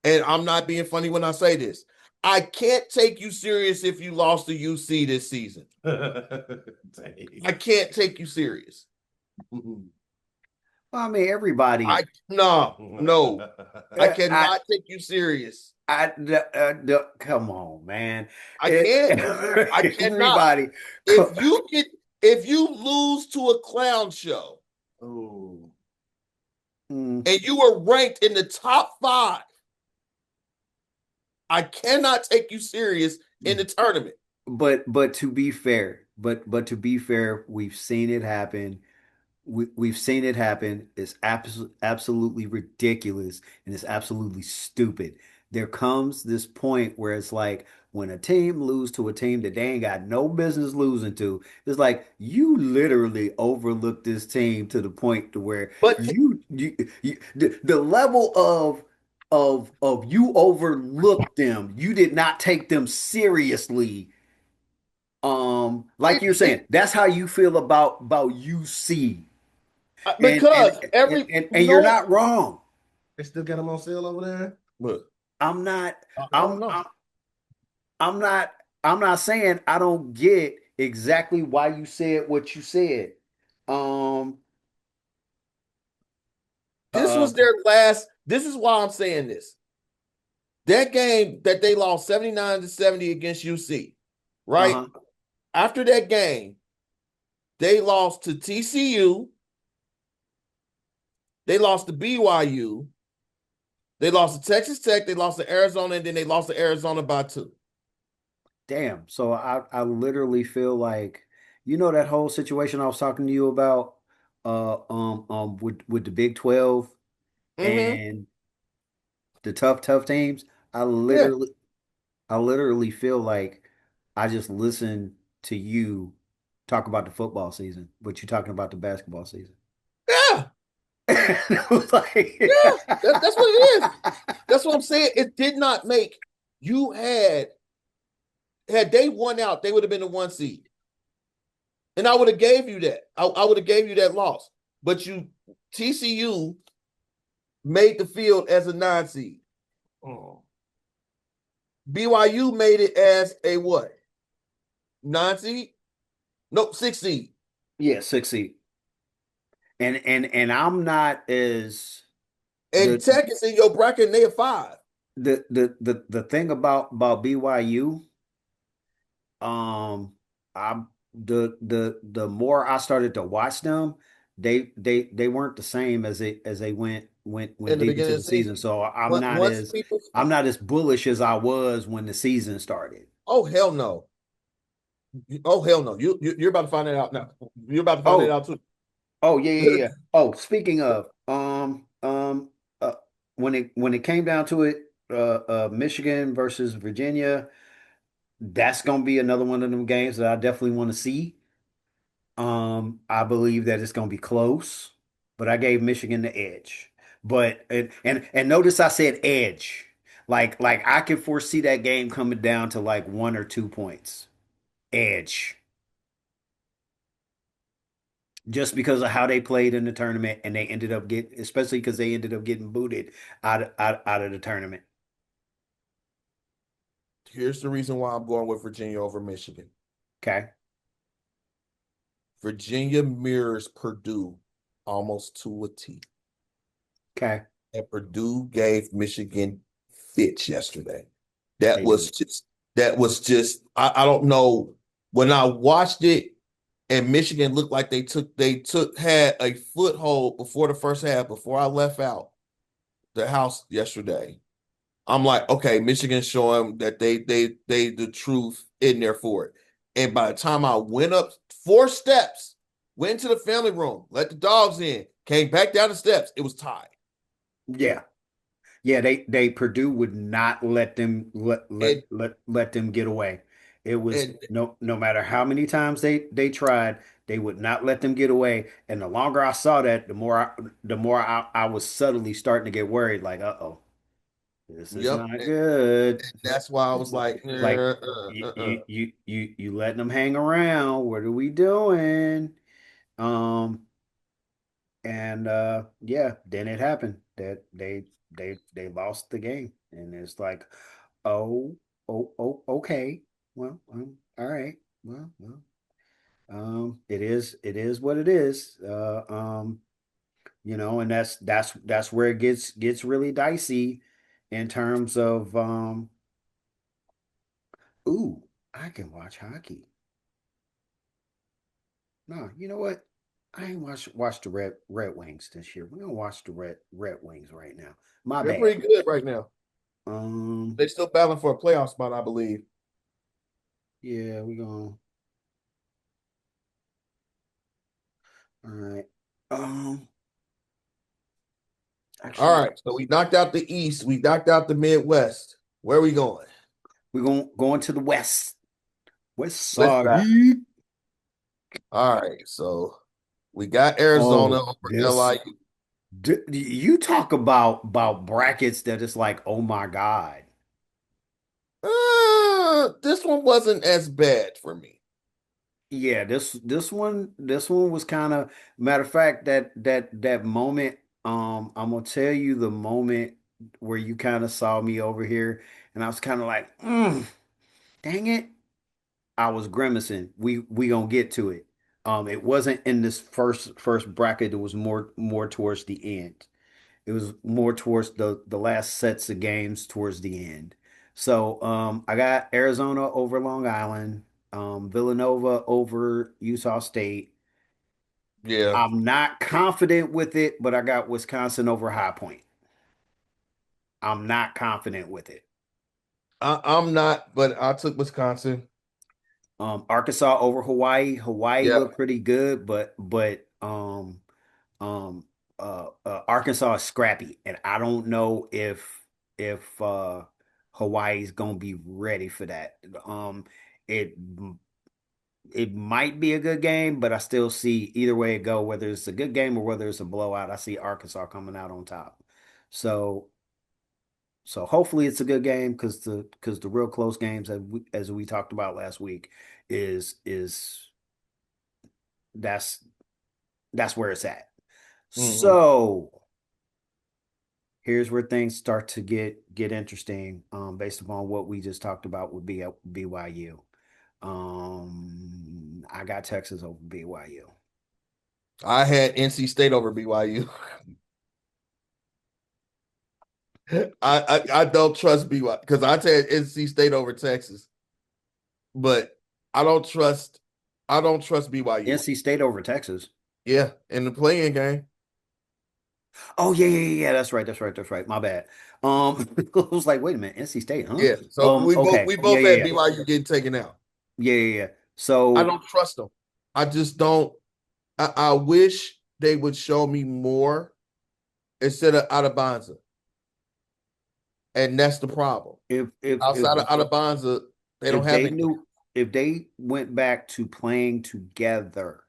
And I'm not being funny when I say this. I can't take you serious if you lost to UC this season. I can't take you serious. I mean everybody. No. I uh, I cannot take you serious. come on, man. I can't. I cannot. Everybody. If you get if you lose to a clown show Oh, Mm, and you were ranked in the top 5, I cannot take you serious in the tournament. but to be fair, but to be fair, we've seen it happen. We've seen it happen. It's absolutely ridiculous and it's absolutely stupid. There comes this point where it's like when a team lose to a team that they ain't got no business losing to, it's like you literally overlook this team to the point to where But the level of you overlooked them. You did not take them seriously. Like it, you're it, saying, that's how you feel about UC. And and because and every and you're no, not wrong. they still got them on sale over there. look, I'm not I don't I'm know. I'm I'm not saying I don't get exactly why you said what you said. Um, This uh, was their last. This is why I'm saying this. That game that they lost 79-70 against UC, right? uh-huh. After that game, they lost to TCU, they lost to BYU, they lost to Texas Tech, they lost to Arizona, and then they lost to Arizona by 2. Damn. So I literally feel like, that whole situation I was talking to you about, with the Big 12 Mm-hmm. and the tough teams. I Yeah. literally, I literally feel like I just listened to you talk about the football season, but you're talking about the basketball season. Yeah. It was like, Yeah. That's what it is. That's what I'm saying. It did not make you had they won out, they would have been the 1 seed. And I would have gave you that. I would have gave you that loss. But TCU made the field as a 9 seed. Oh. BYU made it as a what? 9 seed? Nope, 6 seed. yeah, 6 seed. And I'm not as And the Tech is in your bracket and they are 5. the thing about BYU, um, I the more I started to watch them, they weren't the same as they went In the deep into beginning of the the season. season. So Once people I'm not as bullish as I was when the season started. oh hell no. Oh hell no. You're about to find that out now. You're about to find that Oh, out too. oh yeah, yeah, yeah. Oh, speaking of, when it came down to it, Michigan versus Virginia, that's gonna be another one of them games that I definitely want to see. I believe that it's gonna be close, but I gave Michigan the edge. But and notice I said edge. Like I can foresee that game coming down to like 1 or 2 points. Edge. Just because of how they played in the tournament and they ended up getting, especially because they ended up getting booted out of the tournament. Here's the reason why I'm going with Virginia over Michigan. Okay. Virginia mirrors Purdue almost to a T. Okay. And Purdue gave Michigan fits yesterday. They did. That was just I don't know. When I watched it and Michigan looked like they took had a foothold before the first half, before I left out the house yesterday. I'm like, okay, Michigan showing that they the truth in there for it. And by the time I went up 4 steps, went to the family room, let the dogs in, came back down the steps, it was tied. Yeah. Yeah, they Purdue would not let them And let them get away. It was and no matter how many times they tried, they would not let them get away. And the longer I saw that, the more I was subtly starting to get worried, like, uh-oh, this is yep, not good. that's why I was like, Like you letting them hang around. What are we doing? Um, and yeah, then it happened that they lost the game, and it's like, oh, okay, well, all right, well, it is what it is. And that's where it gets really dicey in terms of ooh, I can watch hockey. No, you know what? I ain't watch the Red Wings this year. We're gonna watch the Red Wings right now. My they're bad. pretty good right now. Um, They still battling for a playoff spot, I believe. yeah, we gonna. All right. Um, All actually, right, so we knocked out the East, we knocked out the Midwest. Where are we going? we're gonna go into the West. West West Side. side. All right, so we got Arizona Oh, over this. LIU. You talk about brackets that it's like, oh my God. This one wasn't as bad for me. Yeah, this one was kind of, matter of fact, that moment, I'm gonna tell you the moment where you kind of saw me over here and I was kind of like, dang it. I was grimacing. We gonna get to it. It wasn't in this first bracket. It was more towards the end. It was more towards the last sets of games towards the end. So I got Arizona over Long Island, Villanova over Utah State. Yeah, I'm not confident with it, but I got Wisconsin over High Point. I'm not confident with it. I'm not, but I took Wisconsin. Arkansas over Hawaii. Hawaii Yeah. looked pretty good, but um Arkansas is scrappy, and I don't know if Hawaii's gonna be ready for that. It it might be a good game, but I still see either way it go, whether it's a good game or whether it's a blowout. I see Arkansas coming out on top. So so hopefully it's a good game because the real close games as we talked about last week is that's that's where it's at. Mhm. So here's where things start to get interesting, based upon what we just talked about with BYU. I got Texas over BYU. I had NC State over BYU. I don't trust BYU because I had NC State over Texas, but I don't trust BYU. NC State over Texas. Yeah, in the playing game. Oh yeah. That's right. My bad. I was like, wait a minute, NC State, huh? Yeah, so we both Okay. we Yeah, both yeah, had yeah. BYU getting taken out. Yeah. I So don't trust them. I just don't. I wish they would show me more instead of Adabonza, and that's the problem. if Outside of Adabonza, they don't if have they anything. knew if they went back to playing together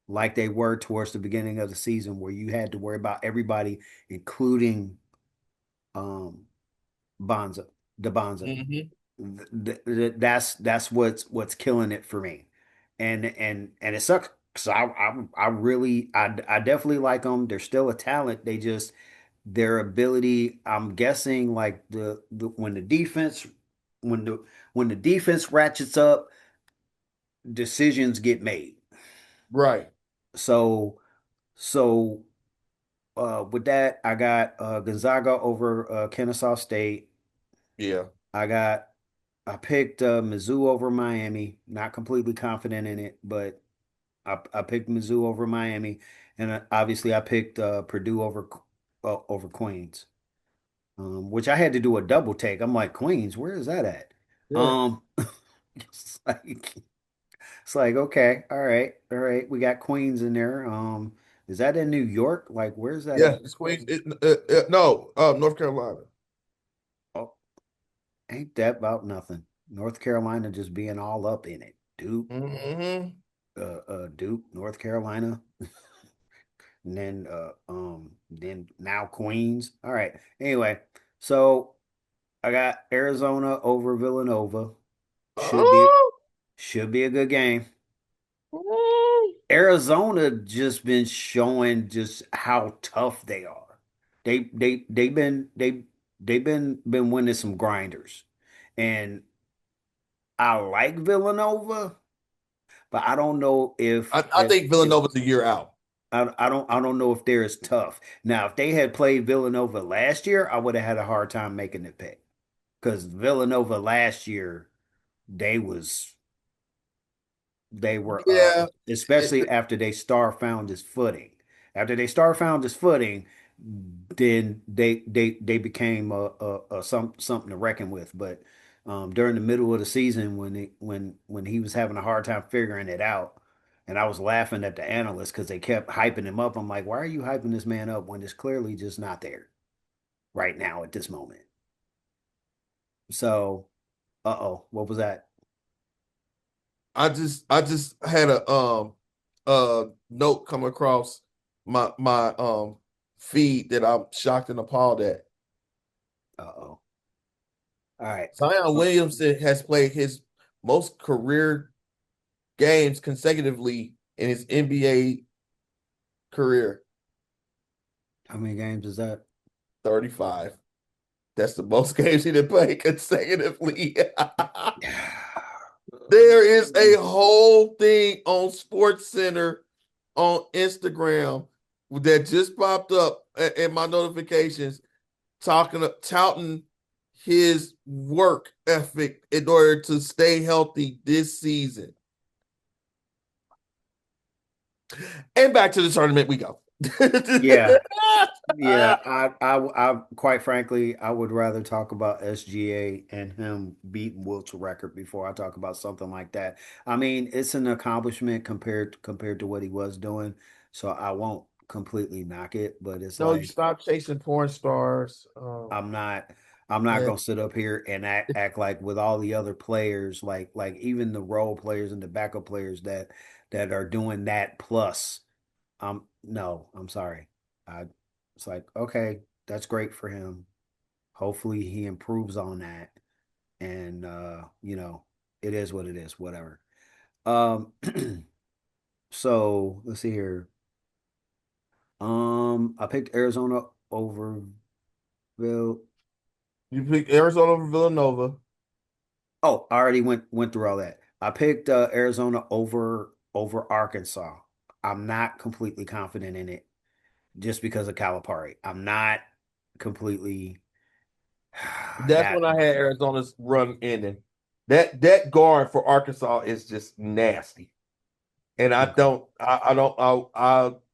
like they were towards the beginning of the season, where you had to worry about everybody, including um Bonza, the Bonza. Mhm. That's what's killing it for me, and it sucks because I definitely like them. They're still a talent. They just their ability. I'm guessing like the when the when the defense ratchets up, decisions get made. Right. So so with that, I got Gonzaga over Kennesaw State. Yeah. I got I picked Mizzou over Miami. Not completely confident in it, but I picked Mizzou over Miami, and obviously I picked Purdue over Queens, which I had to do a double take. I'm like, Queens, where is that at? Yeah. Um, it's like it's like okay, all right, we got Queens in there. Is that in New York? Like, where's that Yeah. at? It's Queens. No, North Carolina. Oh, ain't that about nothing? North Carolina just being all up in it, Duke, Hmm. Duke, North Carolina, and then now Queens. All right. Anyway, so I got Arizona over Villanova. Should be should be a good game. Arizona just been showing just how tough they are. They've been winning some grinders. And I like Villanova, but I don't know I think if Villanova's a year out. I don't know if they're as tough. Now, if they had played Villanova last year, I would have had a hard time making the pick. Because Villanova last year, they was they were Yeah. It, especially after they star found his footing. After they star found his footing, then they became something to reckon with. But during the middle of the season, when he was having a hard time figuring it out, and I was laughing at the analysts because they kept hyping him up. I'm like, why are you hyping this man up when it's clearly just not there right now at this moment? So, what was that? I just had a note come across my feed that I'm shocked and appalled at. Uh-oh. All right. Zion Uh, Williamson has played his most career games consecutively in his NBA career, how many games is that? 35. That's the most games he did play consecutively. There is a whole thing on Sports Center on Instagram that just popped up in my notifications touting his work ethic in order to stay healthy this season. And back to the tournament we go. Yeah. Yeah, I quite frankly, I would rather talk about SGA and him beating Wilt's record before I talk about something like that. I mean, it's an accomplishment compared to what he was doing, so I won't completely knock it, but it's No, you like stop chasing porn stars. I'm not I'm not Yeah. gonna sit up here and act like with all the other players, like even the role players and the backup players that are doing that plus. No, I'm sorry. I It's like, okay, that's great for him. Hopefully he improves on that. And it is what it is, whatever. Um so let's see here. I picked Arizona over Bill. You pick Arizona over Villanova. Oh, I already went through all that. I picked Arizona over Arkansas. I'm not completely confident in it just because of Calipari. I'm not completely That's that when I had Arizona's run ending. That guard for Arkansas is just nasty. And okay. I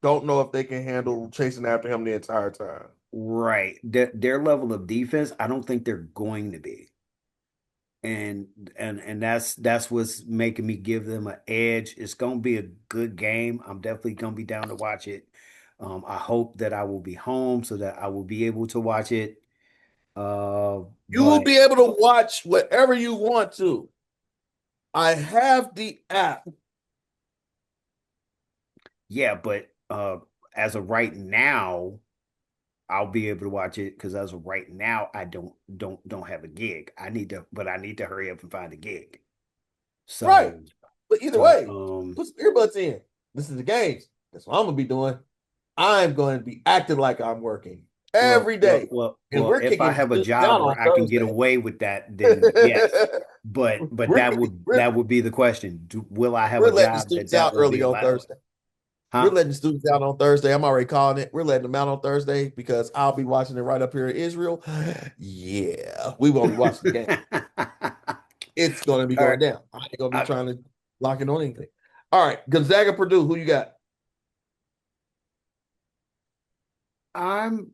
don't know if they can handle chasing after him the entire time. Right. Their level of defense, I don't think they're going to be. And that's what's making me give them an edge. It's gonna be a good game. I'm definitely gonna be down to watch it. I hope that I will be home so that I will be able to watch it. You will But be able to watch whatever you want to. I have the app. yeah, but as of right now, I'll be able to watch it because as of right now, I don't have a gig. I need to hurry up and find a gig. Right. So But either so way, put some earbuds in. This is the games. That's what I'm gonna be doing. I'm going to be acting like I'm working every day. And we're if I kicking have a students job out on where I can get Thursday. away with that, then yes. But we're kicking, that would be the question. Will I have we're a letting the job that students out will be early on allowed? Thursday. We're Huh? letting the students out on Thursday. I'm already calling it. We're letting them out on Thursday because I'll be watching it right up here in Israel. Yeah, we won't be watching the game. It's going to be All going right. down. I ain't going to be I, trying to lock it on anything. All right, Gonzaga, Purdue. Who you got? I'm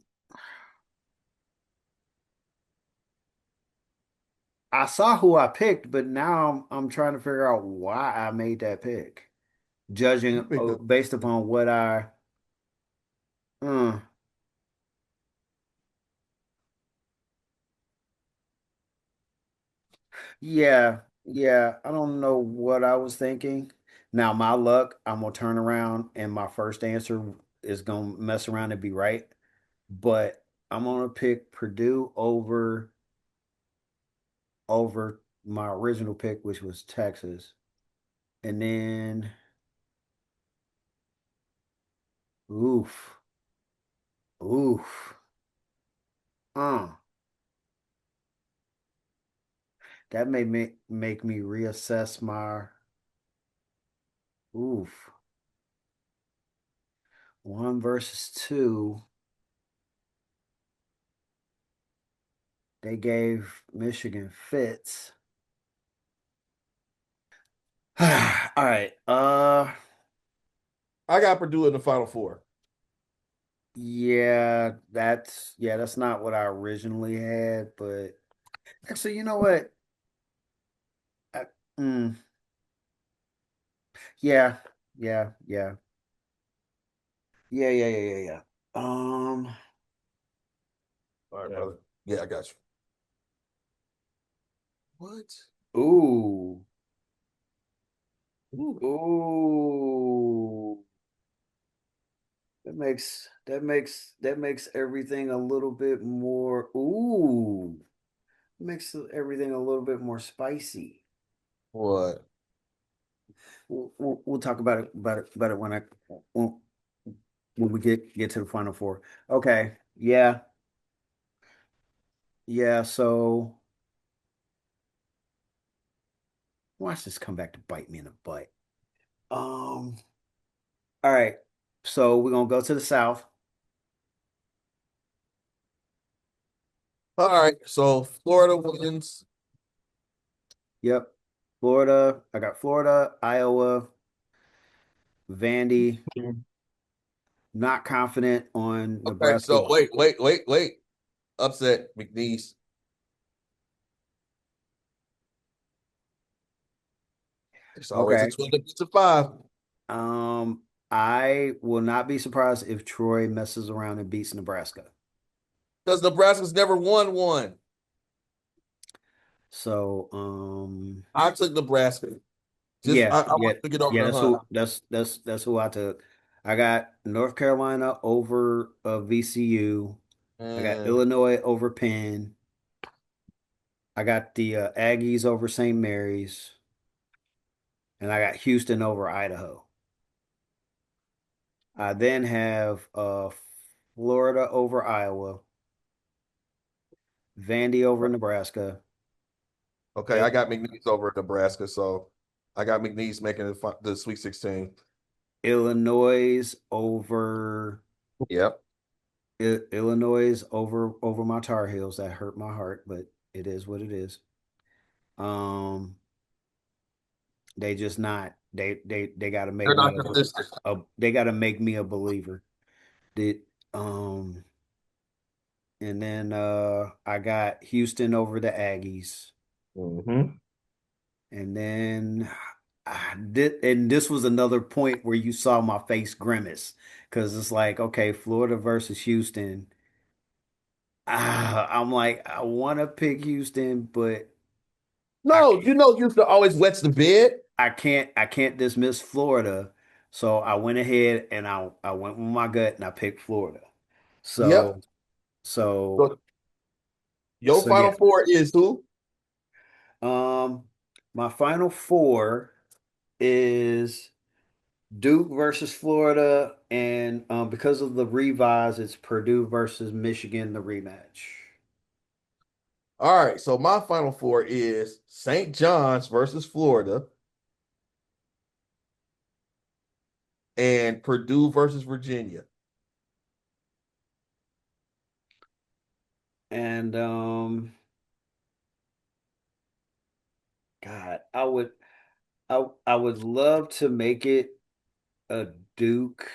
I saw who I picked, but now I'm trying to figure out why I made that pick. You Judging picked up. based upon what uh, yeah, yeah, I don't know what I was thinking. Now, my luck, I'm gonna turn around and my first answer is gonna mess around and be right. But I'm gonna pick Purdue over my original pick, which was Texas. And then, oof, oof, uh, that may make me reassess my oof. One versus two. They gave Michigan fits. All right. I got Purdue in the Final Four. That's not what I originally had, but actually, you know what? I, mm, yeah, yeah, yeah, yeah. Um, All right, brother. Yeah, I got you. What? ooh, Ooh, ooh. That makes everything a little bit more. Ooh, makes everything a little bit more spicy. what? We'll talk about it when when we get to the final four. Okay. Yeah. Yeah. So Watch this come back to bite me in the butt. All right. So we're gonna go to the South. All right, so Florida wins. Yep. Florida. I got Florida, Iowa, Vandy. Not confident on Okay, Nebraska. so wait. Upset McNeese. It's always a Okay. 20-5. Um, I will not be surprised if Troy messes around and beats Nebraska. Because Nebraska's never won one. So, I took Nebraska. Just yeah, I yeah, want to get over yeah. the That's hump. who. That's who I took. I got North Carolina over VCU. I got And Illinois over Penn. I got the Aggies over St. Mary's, and I got Houston over Idaho. I then have Florida over Iowa, Vandy over Nebraska, okay, I got McNeese over Nebraska, so I got McNeese making the Sweet 16. Illinois over Yep. Illinois over my Tar Heels. That hurt my heart, but it is what it is. Um, they just not they got to They're make me not consistent. they got to make me a believer. Did um and then I got Houston over the Aggies, Mm-hmm. and then I did, and this was another point where you saw my face grimace because it's like, okay, Florida versus Houston. I'm like, I want to pick Houston, but I No, can't, you know Houston always wets the bed. I can't dismiss Florida. So I went ahead and I went with my gut and I picked Florida. Yep. So so So your so final yeah. four is who? Um, my final four is Duke versus Florida, and because of the revise, it's Purdue versus Michigan, the rematch. All right, so my final four is St. John's versus Florida and Purdue versus Virginia. And God, I would love to make it a Duke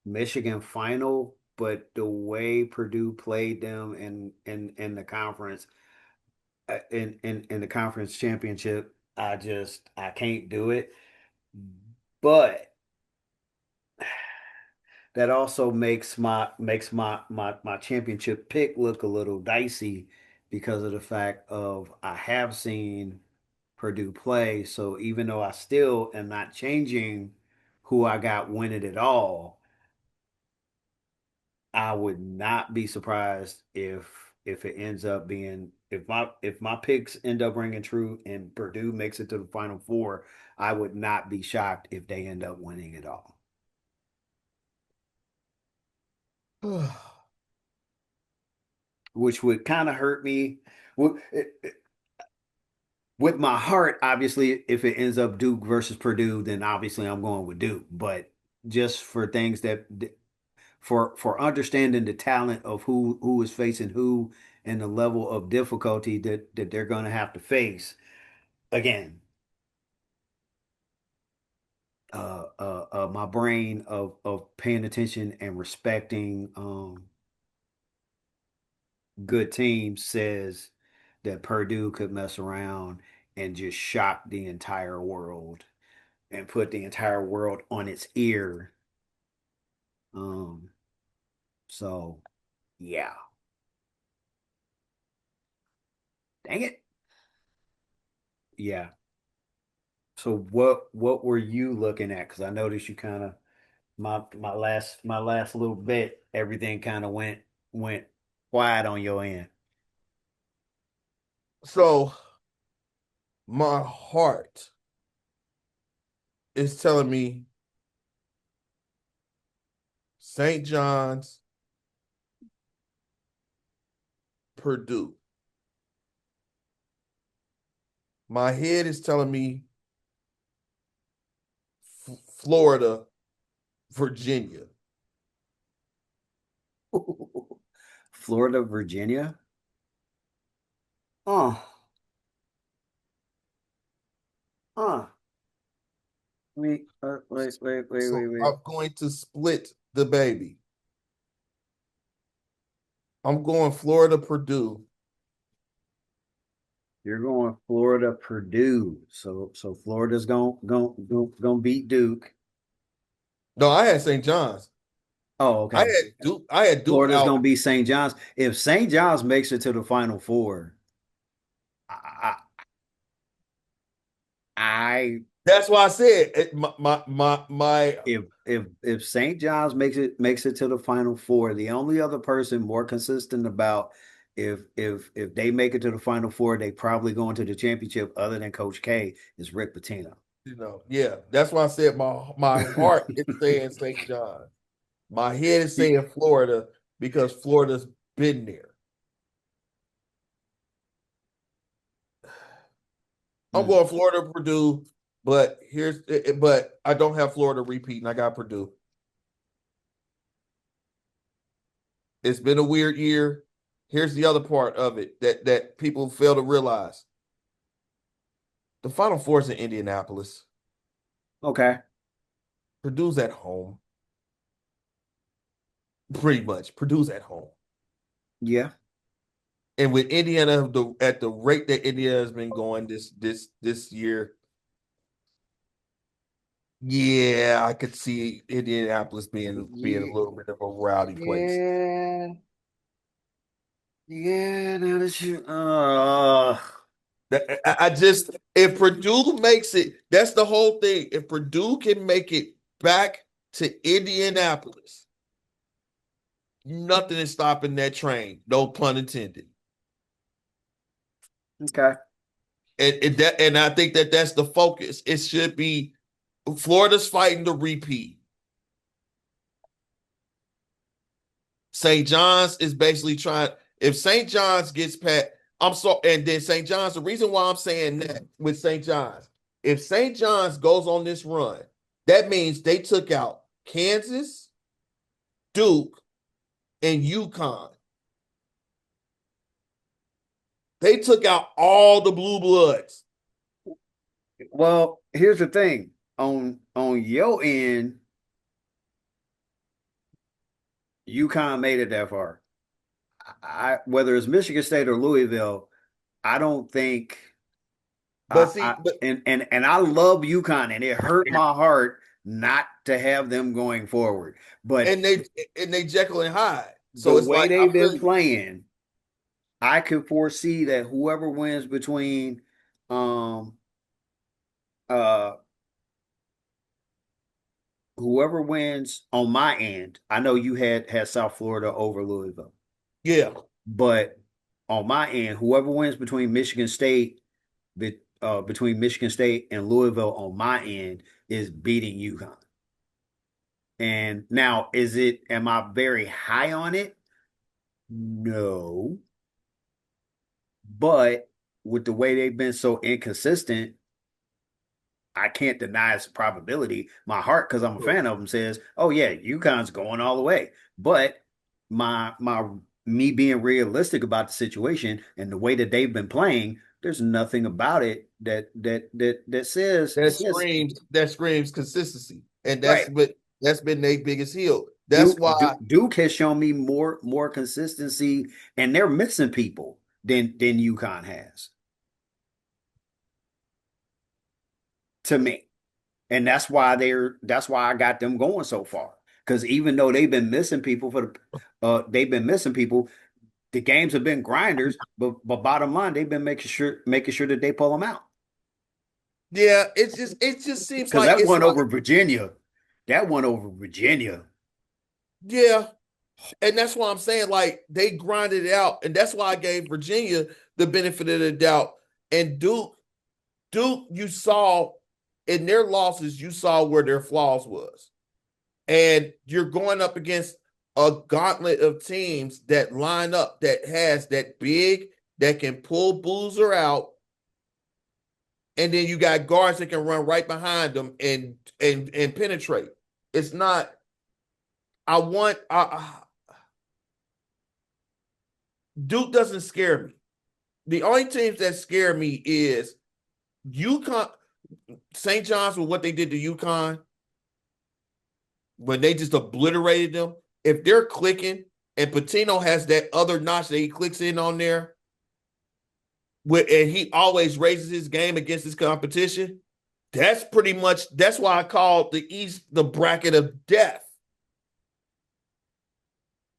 Michigan final, but the way Purdue played them in the conference in the conference championship, I can't do it. But that also makes my championship pick look a little dicey because of the fact of I have seen Purdue play. So even though I still am not changing who I got winning it all, I would not be surprised if it ends up being if my picks end up ringing true and Purdue makes it to the Final Four, I would not be shocked if they end up winning it all. Which would kind of hurt me. Well, with my heart, obviously, if it ends up Duke versus Purdue, then obviously I'm going with Duke. But just for things that for understanding the talent of who is facing who and the level of difficulty that they're going to have to face, again, my brain of paying attention and respecting good teams says that Purdue could mess around and just shock the entire world and put the entire world on its ear. Um, so yeah. Dang it. Yeah. So what were you looking at? Because I noticed you kind of my last little bit, everything kind of went quiet on your end. So my heart is telling me St. John's, Purdue. My head is telling me Florida, Virginia. Florida, Virginia. Oh, wait, So wait. I'm going to split the baby. I'm going Florida, Purdue. You're going Florida, Purdue. So Florida's gonna beat Duke. No, I had St. John's. Oh, I okay. had Duke. I had Duke Florida's out. gonna beat St. John's. If St. John's makes it to the Final Four, I I That's why I said my if St. John's makes it to the Final Four, the only other person more consistent about if they make it to the Final Four, they probably going to the championship other than Coach K is Rick Pitino. yeah. That's why I said my heart is saying St. John. My head is saying Florida because Florida's been there. I'm going Florida, Purdue, but I don't have Florida repeating. I got Purdue. It's been a weird year. Here's the other part of it that people fail to realize. The Final Four is in Indianapolis. Okay. Purdue's at home. Pretty much. Purdue's at home. Yeah. And with Indiana at the rate that Indiana has been going this year, yeah, I could see Indianapolis being a little bit of a rowdy place. Yeah. Yeah, now that you I just if Purdue makes it, that's the whole thing. If Purdue can make it back to Indianapolis, nothing is stopping that train. No pun intended. okay. And I think that's the focus. It should be Florida's fighting to repeat. St. John's is basically trying. If St. John's gets past, I'm sorry, and then St. John's. The reason why I'm saying that with St. John's, if St. John's goes on this run, that means they took out Kansas, Duke, and UConn. They took out all the blue bloods. Well, here's the thing. On your end, UConn made it that far. Whether it's Michigan State or Louisville, I don't think But see, and I love UConn, and it hurt my heart not to have them going forward. But and they Jekyll and Hyde. So the it's way like they've been playing, I could foresee that whoever wins between uh whoever wins on my end, I know you had South Florida over Louisville. yeah. But on my end, whoever wins between Michigan State and Louisville on my end is beating UConn. And now, am I very high on it? No. But with the way they've been so inconsistent, I can't deny its probability. My heart, because I'm a fan of them, says, "Oh yeah, UConn's going all the way." But my me being realistic about the situation and the way that they've been playing, there's nothing about it that Screams consistency, and right. that's been their biggest heel. That's Duke, why Duke has shown me more consistency, and they're missing people than UConn has to me. And that's why I got them going so far. Because even though they've been missing people the games have been grinders, but bottom line, they've been making sure that they pull them out. yeah, it just seems Because like it's like that one over Virginia. yeah, and that's why I'm saying like they grinded it out, and that's why I gave Virginia the benefit of the doubt. And Duke, you saw in their losses, you saw where their flaws was. And you're going up against a gauntlet of teams that line up that has that big that can pull Boozer out and then you got guards that can run right behind them and penetrate. It's not. Duke doesn't scare me. The only teams that scare me is UConn, St. John's with what they did to UConn when they just obliterated them. If they're clicking and Patino has that other notch that he clicks in on there, and he always raises his game against his competition, that's why I call the East the bracket of death.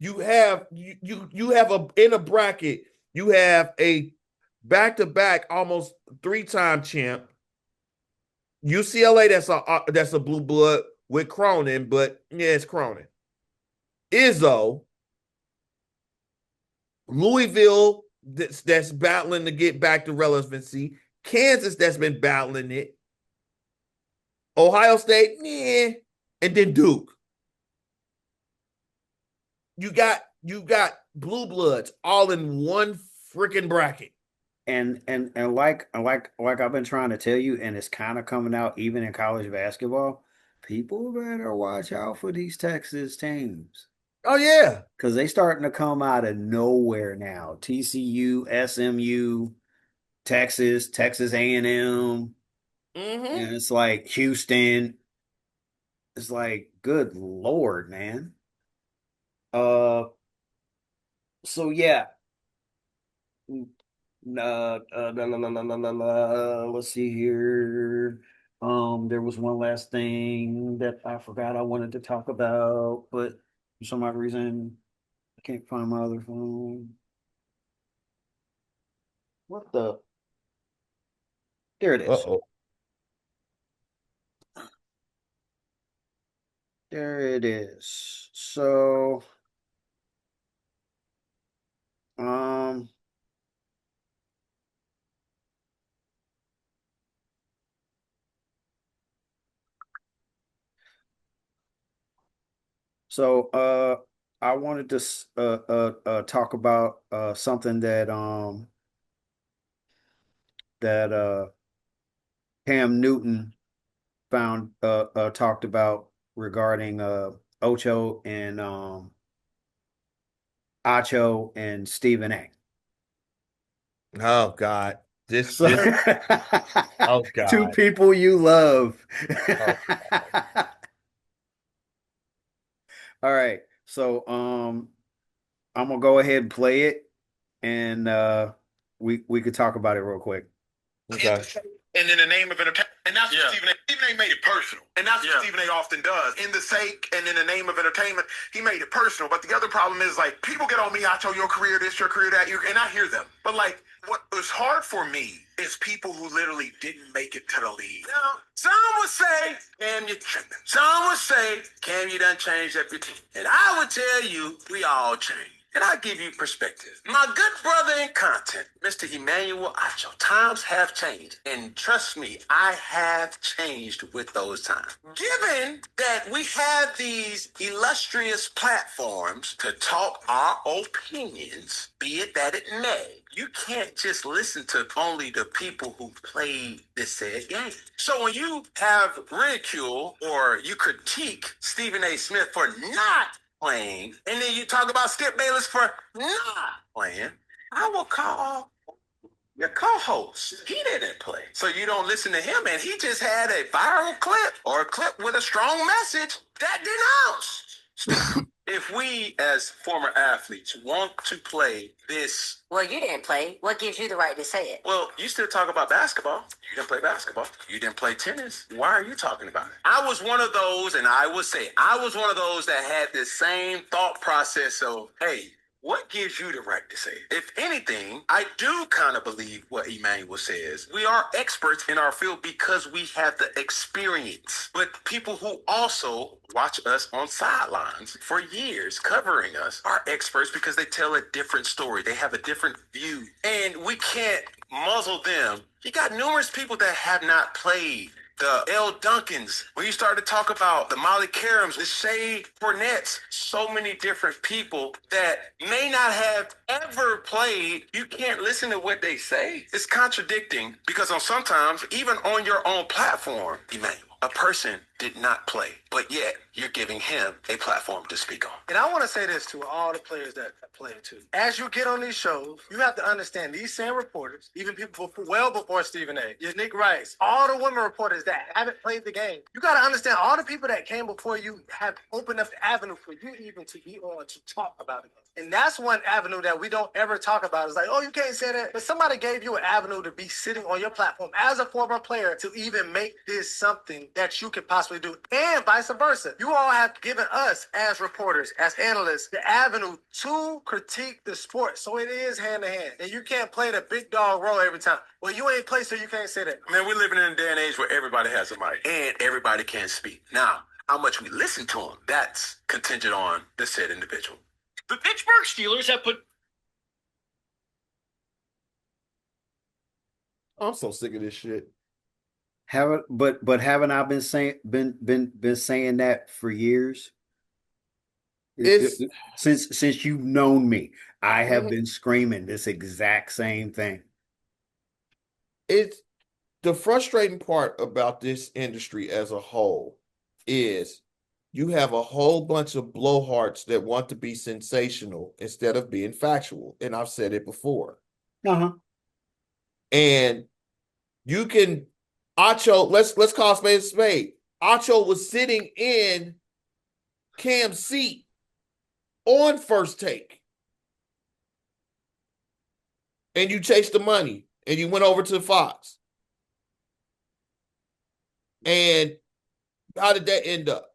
You have in a bracket, you have a back-to-back almost 3-time champ. UCLA that's a blue blood with Cronin, but yeah, it's Cronin. Izzo, Louisville that's battling to get back to relevancy. Kansas that's been battling it. Ohio State, yeah, and then Duke. You got blue bloods all in one freaking bracket. And like I've been trying to tell you, and it's kind of coming out even in college basketball. People better watch out for these Texas teams. Oh yeah, because they starting to come out of nowhere now. TCU, SMU, Texas A&M, and it's like Houston. It's like, good Lord, man. So yeah. Let's see here. There was one last thing that I forgot I wanted to talk about, but for some odd reason, I can't find my other phone. What the? There it is. Uh-oh. There it is. So, um, I wanted to talk about something that Cam Newton talked about regarding Ocho and Acho and Stephen A. Oh God. This So, oh God. two people you love. Oh, All right. So I'm gonna go ahead and play it, and we could talk about it real quick. Okay. And in the name of entertainment, and that's what Stephen A made it personal. And that's what Stephen A often does. In the sake and in the name of entertainment, he made it personal. But the other problem is, like, people get on me, I told your career this, your career that, and I hear them. But, like, what was hard for me is people who literally didn't make it to the league. Now, some would say, Cam, you're tripping. Some would say, Cam, you done changed everything. And I would tell you, we all changed. And I give you perspective. My good brother in content, Mr. Emmanuel Acho, times have changed. And trust me, I have changed with those times. Given that we have these illustrious platforms to talk our opinions, be it that it may, you can't just listen to only the people who played this said game. So when you have ridicule or you critique Stephen A. Smith for not playing, and then you talk about Skip Bayless for not playing, I will call your co-host. He didn't play. So you don't listen to him, and he just had a viral clip or a clip with a strong message that denounced. If we, as former athletes, want to play this... Well, you didn't play. What gives you the right to say it? Well, you still talk about basketball. You didn't play basketball. You didn't play tennis. Why are you talking about it? I was one of those, and I would say, I was one of those that had this same thought process of, hey, what gives you the right to say it? If anything, I do kind of believe what Emmanuel says. We are experts in our field because we have the experience. But people who also watch us on sidelines for years covering us are experts because they tell a different story. They have a different view. And we can't muzzle them. You got numerous people that have not played the L. Duncans, when you start to talk about the Molly Karams, the Shay Cornettes, so many different people that may not have ever played, you can't listen to what they say. It's contradicting because sometimes, even on your own platform, Emmanuel, a person did not play, but yet you're giving him a platform to speak on. And I want to say this to all the players that play too. As you get on these shows, you have to understand these same reporters, even people well before Stephen A. Your Nick Rice, all the women reporters that haven't played the game. You got to understand all the people that came before you have opened up the avenue for you even to be on to talk about it. And that's one avenue that we don't ever talk about. It's like, oh, you can't say that. But somebody gave you an avenue to be sitting on your platform as a former player to even make this something that you could possibly do. And vice versa. You all have given us as reporters, as analysts, the avenue to critique the sport. So it is hand to hand. And you can't play the big dog role every time. Well, you ain't played, so you can't say that. Man, we're living in a day and age where everybody has a mic and everybody can speak. Now, how much we listen to them, that's contingent on the said individual. The Pittsburgh Steelers have put I'm so sick of this shit. But haven't I been saying that for years? It's Since you've known me, I have been screaming this exact same thing. it's the frustrating part about this industry as a whole is you have a whole bunch of blowhards that want to be sensational instead of being factual. And I've said it before. Uh-huh. And you can Acho, let's call a spade a spade. Acho was sitting in Cam's seat on First Take. And you chased the money and you went over to Fox. And how did that end up?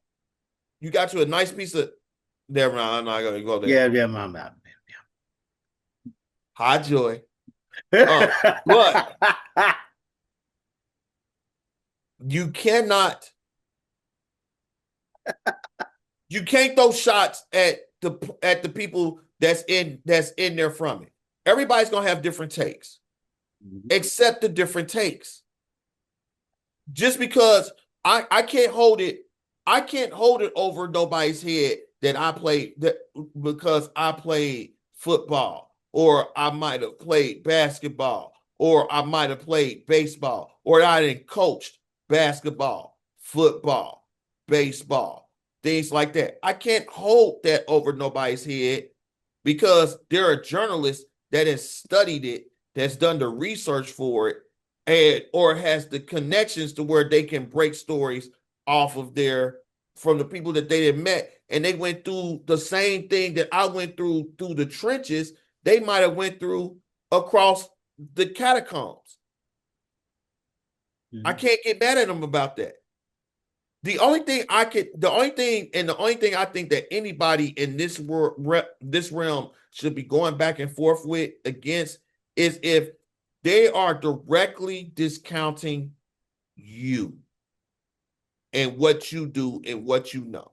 You got you a nice piece of there. I'm not gonna go there. Yeah, my bad. Hi, Joy. But you can't throw shots at the people that's in there from it. Everybody's gonna have different takes. Accept the different takes. Just because I can't hold it over nobody's head that I played that because I played football, or I might have played basketball, or I might have played baseball, or I didn't coached basketball, football, baseball, things like that. I can't hold that over nobody's head because there are journalists that has studied it, that's done the research for it, and or has the connections to where they can break stories off of from the people that they had met, and they went through the same thing that I went through the trenches. They might have went through across the catacombs. I can't get mad at them about that. The only thing I think that anybody in this realm should be going back and forth with against is if they are directly discounting you and what you do and what you know.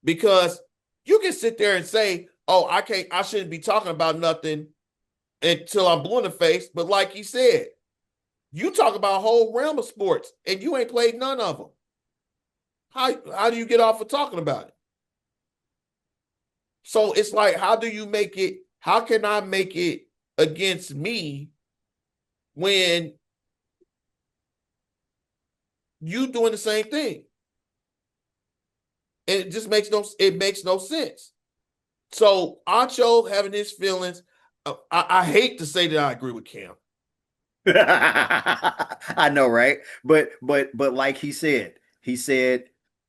Because you can sit there and say, oh, I shouldn't be talking about nothing until I'm blue in the face. But like he said, you talk about a whole realm of sports and you ain't played none of them. How do you get off of talking about it? So it's like, how can I make it against me when you doing the same thing? And it just makes no sense. So Acho having his feelings, I hate to say that I agree with Cam. I know, right? But like he said,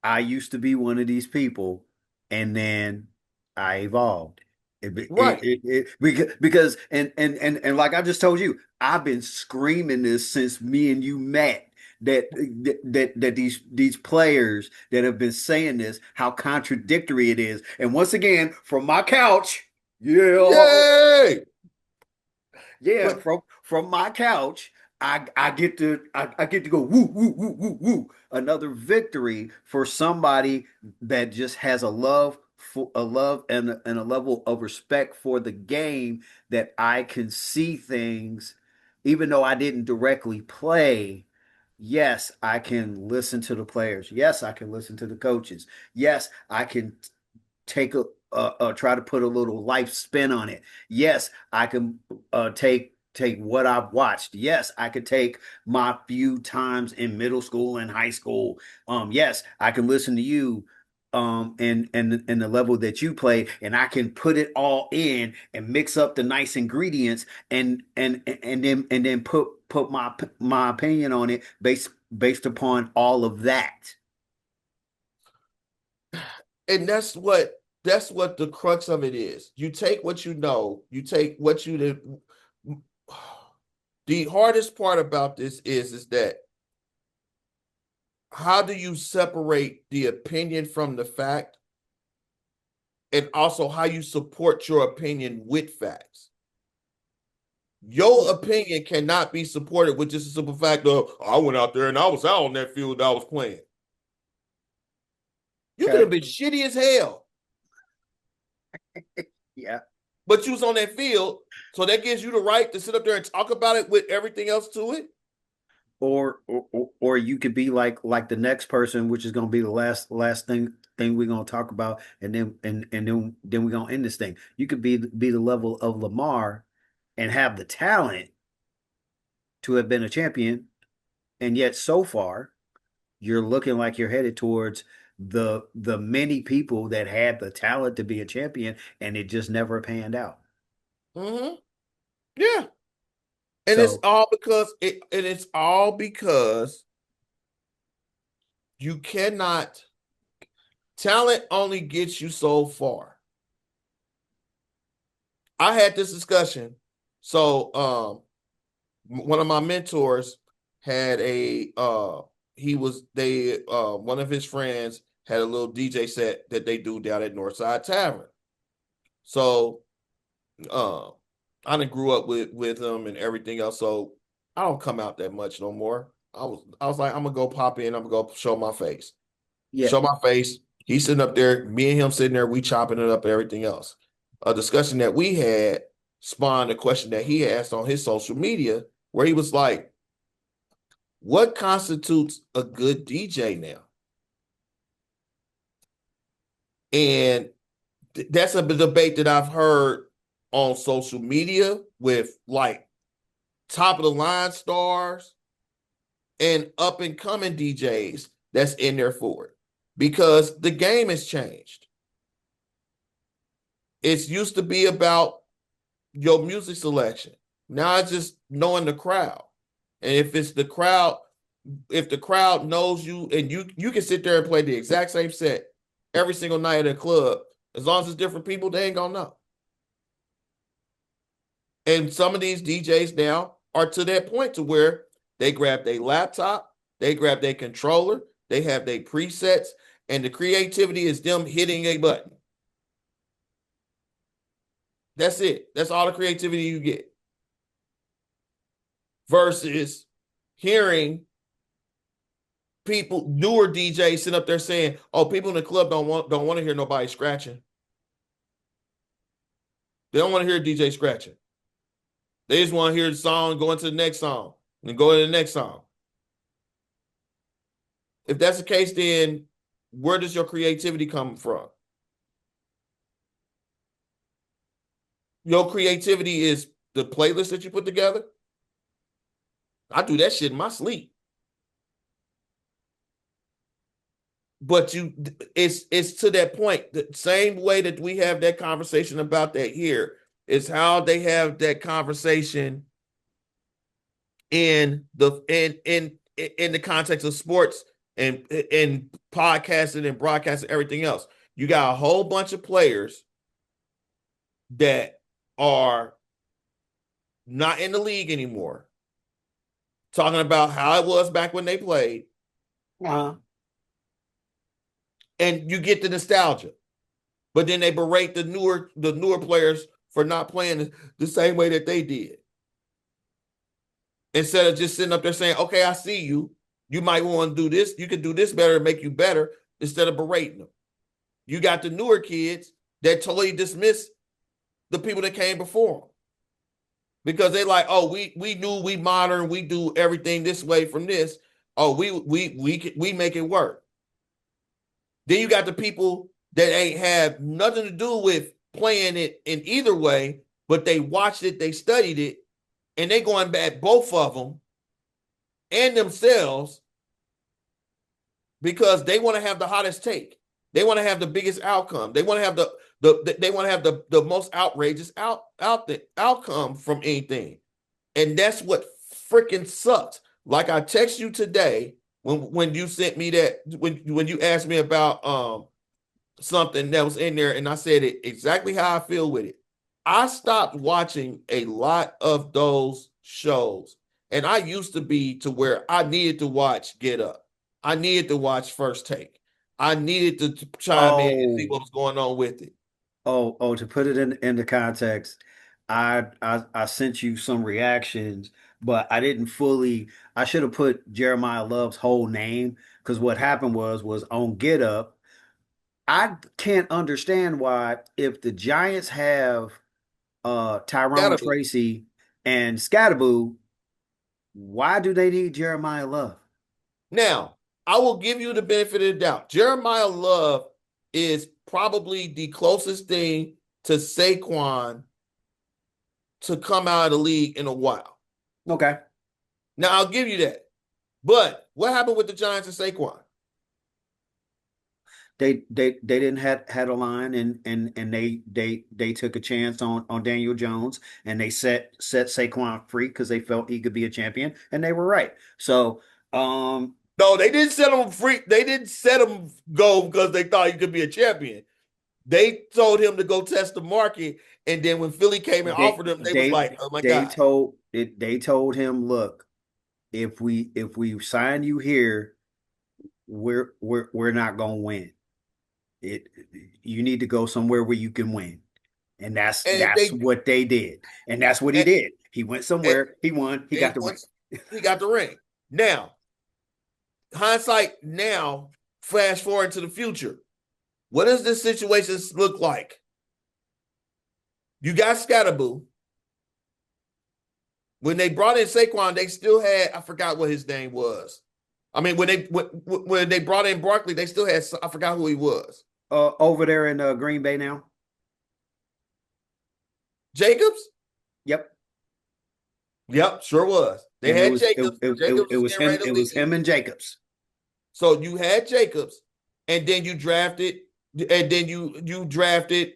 I used to be one of these people, and then I evolved. Because like I just told you, I've been screaming this since me and you met. That these players that have been saying this, how contradictory it is. And once again, from my couch, Yay! Yeah, from my couch, I get to go woo woo woo woo woo. Another victory for somebody that just has a love and a level of respect for the game, that I can see things, even though I didn't directly play. Yes, I can listen to the players. Yes, I can listen to the coaches. Yes, I can take try to put a little life spin on it. Yes, I can take what I've watched. Yes, I could take my few times in middle school and high school. Yes, I can listen to you and the level that you play, and I can put it all in and mix up the nice ingredients and then put my opinion on it based upon all of that. And that's what the crux of it is. You take what you know, you take what you did. The hardest part about this is that how do you separate the opinion from the fact, and also how you support your opinion with facts? Your opinion cannot be supported with just a simple fact of, I went out there and I was out on that field I was playing. You could have been shitty as hell. Yeah. But you was on that field, so that gives you the right to sit up there and talk about it with everything else to it. Or you could be like the next person, which is going to be the last thing we're going to talk about, and then we're going to end this thing. You could be the level of Lamar and have the talent to have been a champion, and yet so far you're looking like you're headed towards the many people that had the talent to be a champion, and it just never panned out. Mm-hmm. Yeah. And So it's all because you cannot, talent only gets you so far. I had this discussion. So one of my mentors had one of his friends had a little DJ set that they do down at Northside Tavern. So I done grew up with him and everything else, so I don't come out that much no more. I was like, I'm gonna go pop in, I'm gonna go show my face. yeah, Show my face. He's sitting up there, me and him sitting there, we chopping it up and everything else. A discussion that we had spawned a question that he asked on his social media, where he was like, what constitutes a good DJ now? And that's a debate that I've heard on social media with like top of the line stars and up and coming DJs that's in there for it, because the game has changed. It's used to be about your music selection. Now it's just knowing the crowd. And if the crowd knows you, and you can sit there and play the exact same set every single night at a club, as long as it's different people, they ain't gonna know. And some of these DJs now are to that point to where they grab their laptop, they grab their controller, they have their presets, and the creativity is them hitting a button. That's it. That's all the creativity you get. Versus hearing people, newer DJs sitting up there saying, oh, people in the club don't want to hear nobody scratching. They don't want to hear a DJ scratching. They just want to hear the song, go into the next song, and go to the next song. If that's the case, then where does your creativity come from? Your creativity is the playlist that you put together. I do that shit in my sleep. But it's to that point. The same way that we have that conversation about that here is how they have that conversation in the context of sports and in podcasting and broadcasting, everything else. You got a whole bunch of players that are not in the league anymore, talking about how it was back when they played. And you get the nostalgia, but then they berate the newer players for not playing the same way that they did. Instead of just sitting up there saying, okay, I see you. You might want to do this. You can do this better and make you better, instead of berating them. You got the newer kids that totally dismiss the people that came before them, because they like, oh, we knew, we modern, we do everything this way from this. Oh, we make it work. Then you got the people that ain't have nothing to do with playing it in either way, but they watched it, they studied it, and they going back both of them and themselves because they want to have the hottest take. They want to have the biggest outcome. They want to have the most outrageous outcome from anything. And that's what freaking sucks. Like I text you today when you sent me that when you asked me about something that was in there, and I said it exactly how I feel with it. I stopped watching a lot of those shows, and I used to be to where I needed to watch Get Up. I needed to watch First Take. I needed to chime in and see what was going on with it. To put it into context, I sent you some reactions, but I didn't fully. I should have put Jeremiah Love's whole name because what happened was on Get Up. I can't understand why if the Giants have Tyrone Gotta be. Tracy and Scatterboo, why do they need Jeremiah Love? Now, I will give you the benefit of the doubt. Jeremiah Love is probably the closest thing to Saquon to come out of the league in a while. Okay. Now, I'll give you that. But what happened with the Giants and Saquon? They didn't had a line and they took a chance on Daniel Jones and they set Saquon free because they felt he could be a champion and they were right. So no, they didn't set him free. They didn't set him go because they thought he could be a champion. They told him to go test the market, and then when Philly came and offered him, they was like, "Oh my god!" They told him, "Look, if we sign you here, we're not gonna win. You need to go somewhere where you can win." And that's what they did. And that's what he did. He went somewhere, he won, he got the ring. He got the ring. Now, hindsight now, fast forward to the future. What does this situation look like? You got Scatterboo. When they brought in Saquon, they still had, I forgot what his name was. I mean, when they brought in Barkley, they still had, I forgot who he was. Over there in Green Bay now. Jacobs? Yep, sure was. They had Jacobs. It was him and Jacobs. So you had Jacobs, and then you drafted, you drafted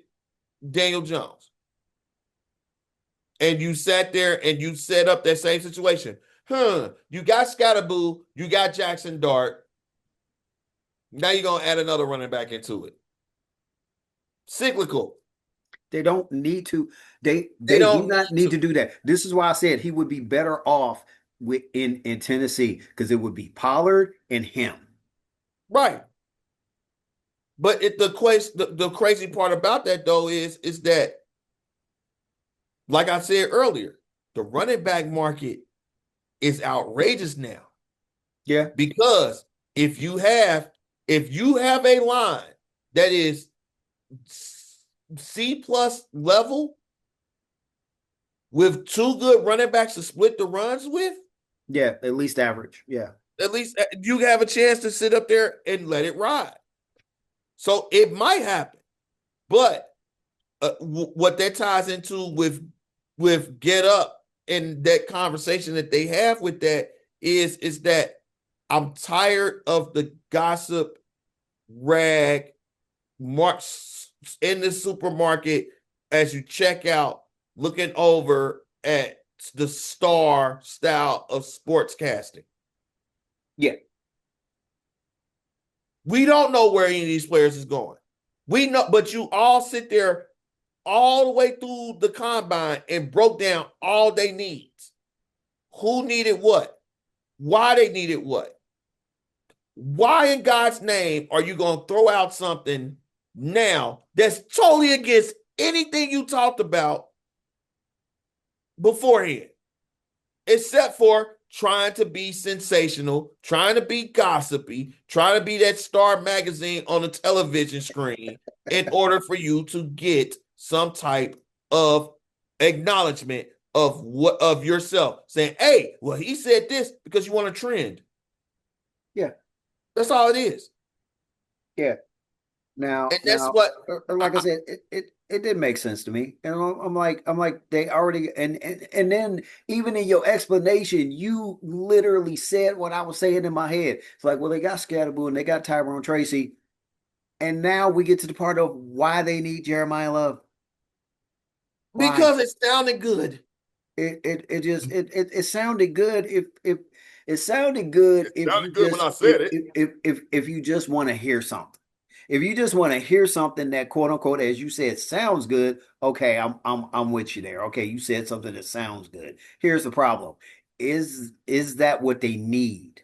Daniel Jones. And you sat there and you set up that same situation. You got Scatterboo, you got Jackson Dart. Now you're going to add another running back into it. Cyclical. They don't need to. They do not need to do that. This is why I said he would be better off in Tennessee because it would be Pollard and him. Right. But the crazy part about that though is that, like I said earlier, the running back market is outrageous now. Yeah. Because if you have a line that is C+ level with two good running backs to split the runs with, yeah, at least average. Yeah. At least you have a chance to sit up there and let it ride. So it might happen. But what that ties into with Get Up and that conversation that they have with that is that I'm tired of the gossip rag marks in the supermarket as you check out, looking over at the star style of sportscasting. Yeah. We don't know where any of these players is going. We know, but you all sit there all the way through the combine and broke down all they needs. Who needed what? Why they needed what? Why in God's name are you going to throw out something now that's totally against anything you talked about beforehand? Except for trying to be sensational, trying to be gossipy, trying to be that Star magazine on the television screen in order for you to get some type of acknowledgement of yourself. Saying, hey, well, he said this because you want a trend. Yeah, That's all it is. yeah. And that's Now, what like I said, it did make sense to me. And I'm like, they already, and then even in your explanation, you literally said what I was saying in my head. It's like, well, they got Scatterboo and they got Tyrone Tracy, and now we get to the part of why they need Jeremiah Love. Why? because it sounded good. It just it sounded good if it sounded good It sounded good when I said it. if you just want to hear something. If you just want to hear something that quote unquote, as you said, sounds good, okay, I'm with you there. Okay, you said something that sounds good. Here's the problem. Is that what they need?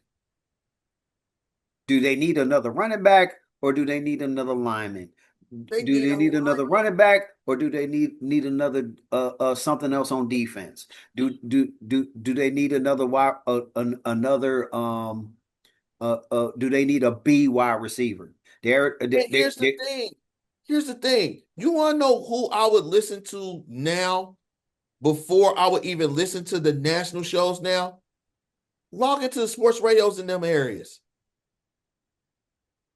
Do they need another running back or do they need another lineman? They Do need they a need line. another running back or do they need another something else on defense? Do they need another wide another do they need a B wide receiver? And here's the thing. Here's the thing. You want to know who I would listen to now before I would even listen to the national shows now? Log into the sports radios in them areas.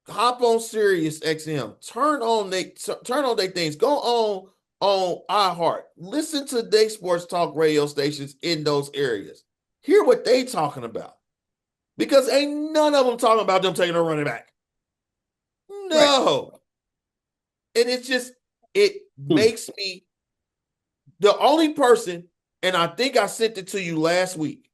Hop on Sirius XM. Turn on they things. Go on iHeart. Listen to their sports talk radio stations in those areas. Hear what they talking about. Because ain't none of them talking about them taking a running back. Right. No. And it's just, it Hmm. makes me the only person, and I think I sent it to you last week.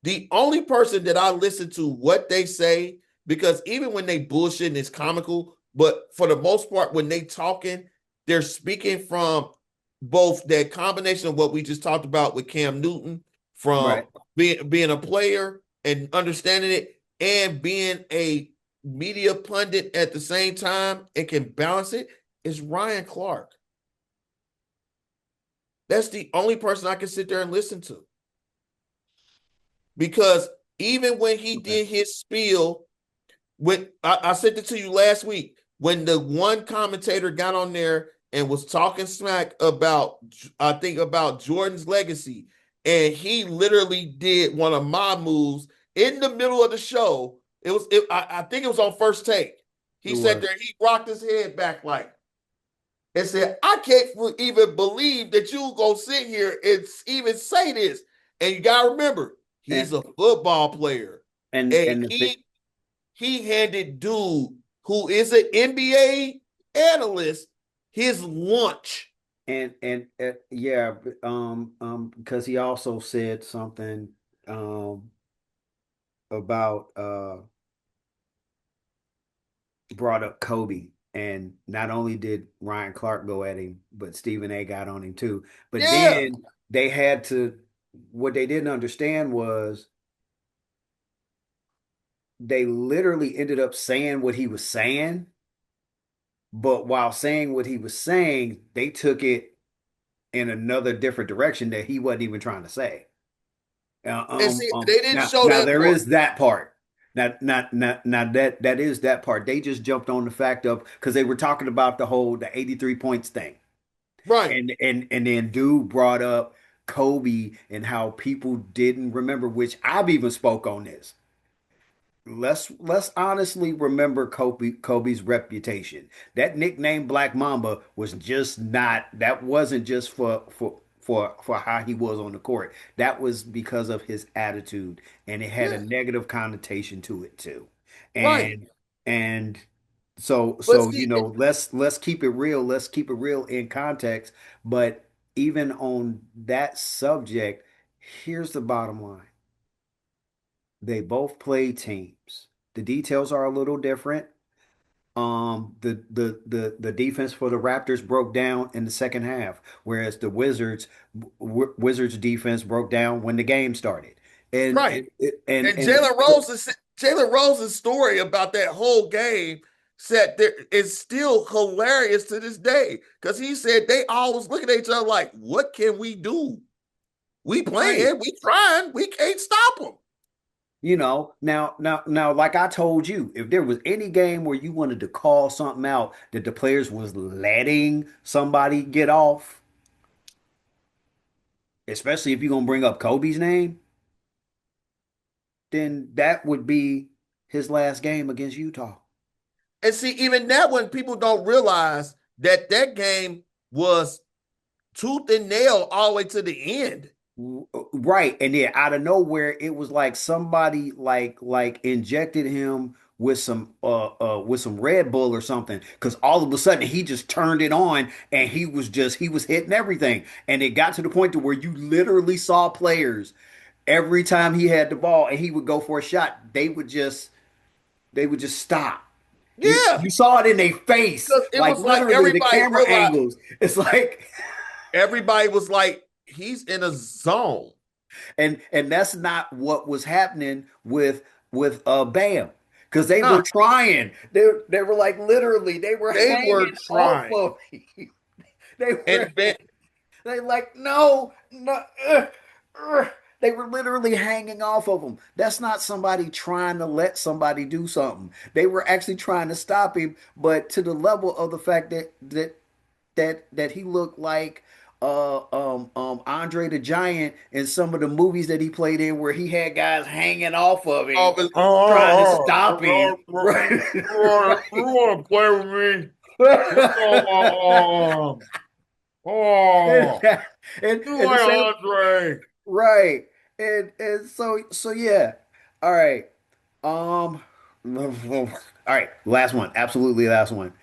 The only person that I listen to what they say, because even when they bullshit, it's comical, but for the most part, when they talking, they're speaking from both that combination of what we just talked about with Cam Newton, from Right. being a player and understanding it, and being a media pundit at the same time and can balance it, is Ryan Clark. That's the only person I can sit there and listen to. Because even when he Okay. did his spiel, when I sent it to you last week, when the one commentator got on there and was talking smack about, I think, about Jordan's legacy, and he literally did one of my moves in the middle of the show. I think it was on First Take. It He sat was. there, he rocked his head back like, and said, I can't even believe that you gonna sit here and even say this. And you gotta remember, he's And a football player. And and the thing he handed dude who is an NBA analyst his lunch. and yeah, because he also said something about brought up Kobe, and not only did Ryan Clark go at him, but Stephen A got on him too. But Yeah, then they had to, what they didn't understand was they literally ended up saying what he was saying, but while saying what he was saying, they took it in another different direction that he wasn't even trying to say. and see, they didn't show Now that there part. is that part. Now that is that part. They just jumped on the fact of because they were talking about the 83 points thing. Right. And then dude brought up Kobe and how people didn't remember, which I've even spoke on this. Let's honestly remember Kobe's reputation. That nickname Black Mamba was just not that wasn't just for how he was on the court. That was because of his attitude and it had a Yeah. negative connotation to it too. Right. And But so see, let's keep it real. Let's keep it real in context, but even on that subject, here's the bottom line. They both play teams. The details are a little different. The defense for the Raptors broke down in the second half, whereas the Wizards defense broke down when the game started. And right. And Jalen Rose's story about that whole game set there is still hilarious to this day. Because he said they always look at each other like, what can we do? We right. playing, we trying, we can't stop them. Now, like I told you, if there was any game where you wanted to call something out that the players was letting somebody get off, especially if you're gonna bring up Kobe's name, then that would be his last game against Utah. And see, even that one, people don't realize that game was tooth and nail all the way to the end. Right. And then out of nowhere, it was like somebody like injected him with some Red Bull or something. Cause all of a sudden he just turned it on and he was hitting everything. And it got to the point to where you literally saw players every time he had the ball and he would go for a shot, they would just stop. Yeah. You saw it in their face. It Like was like literally the everybody camera realized, angles. It's like everybody was like, he's in a zone. and that's not what was happening with Bam. Because they were trying. They were like literally, they were hanging trying. off of him. They were And they like, no. They were literally hanging off of him. That's not somebody trying to let somebody do something. They were actually trying to stop him, but to the level of the fact that he looked like Andre the Giant in some of the movies that he played in, where he had guys hanging off of him, trying to stop him. Right? You want to play with me? And Andre. right. And so yeah. All right. All right. Last one. Absolutely last one.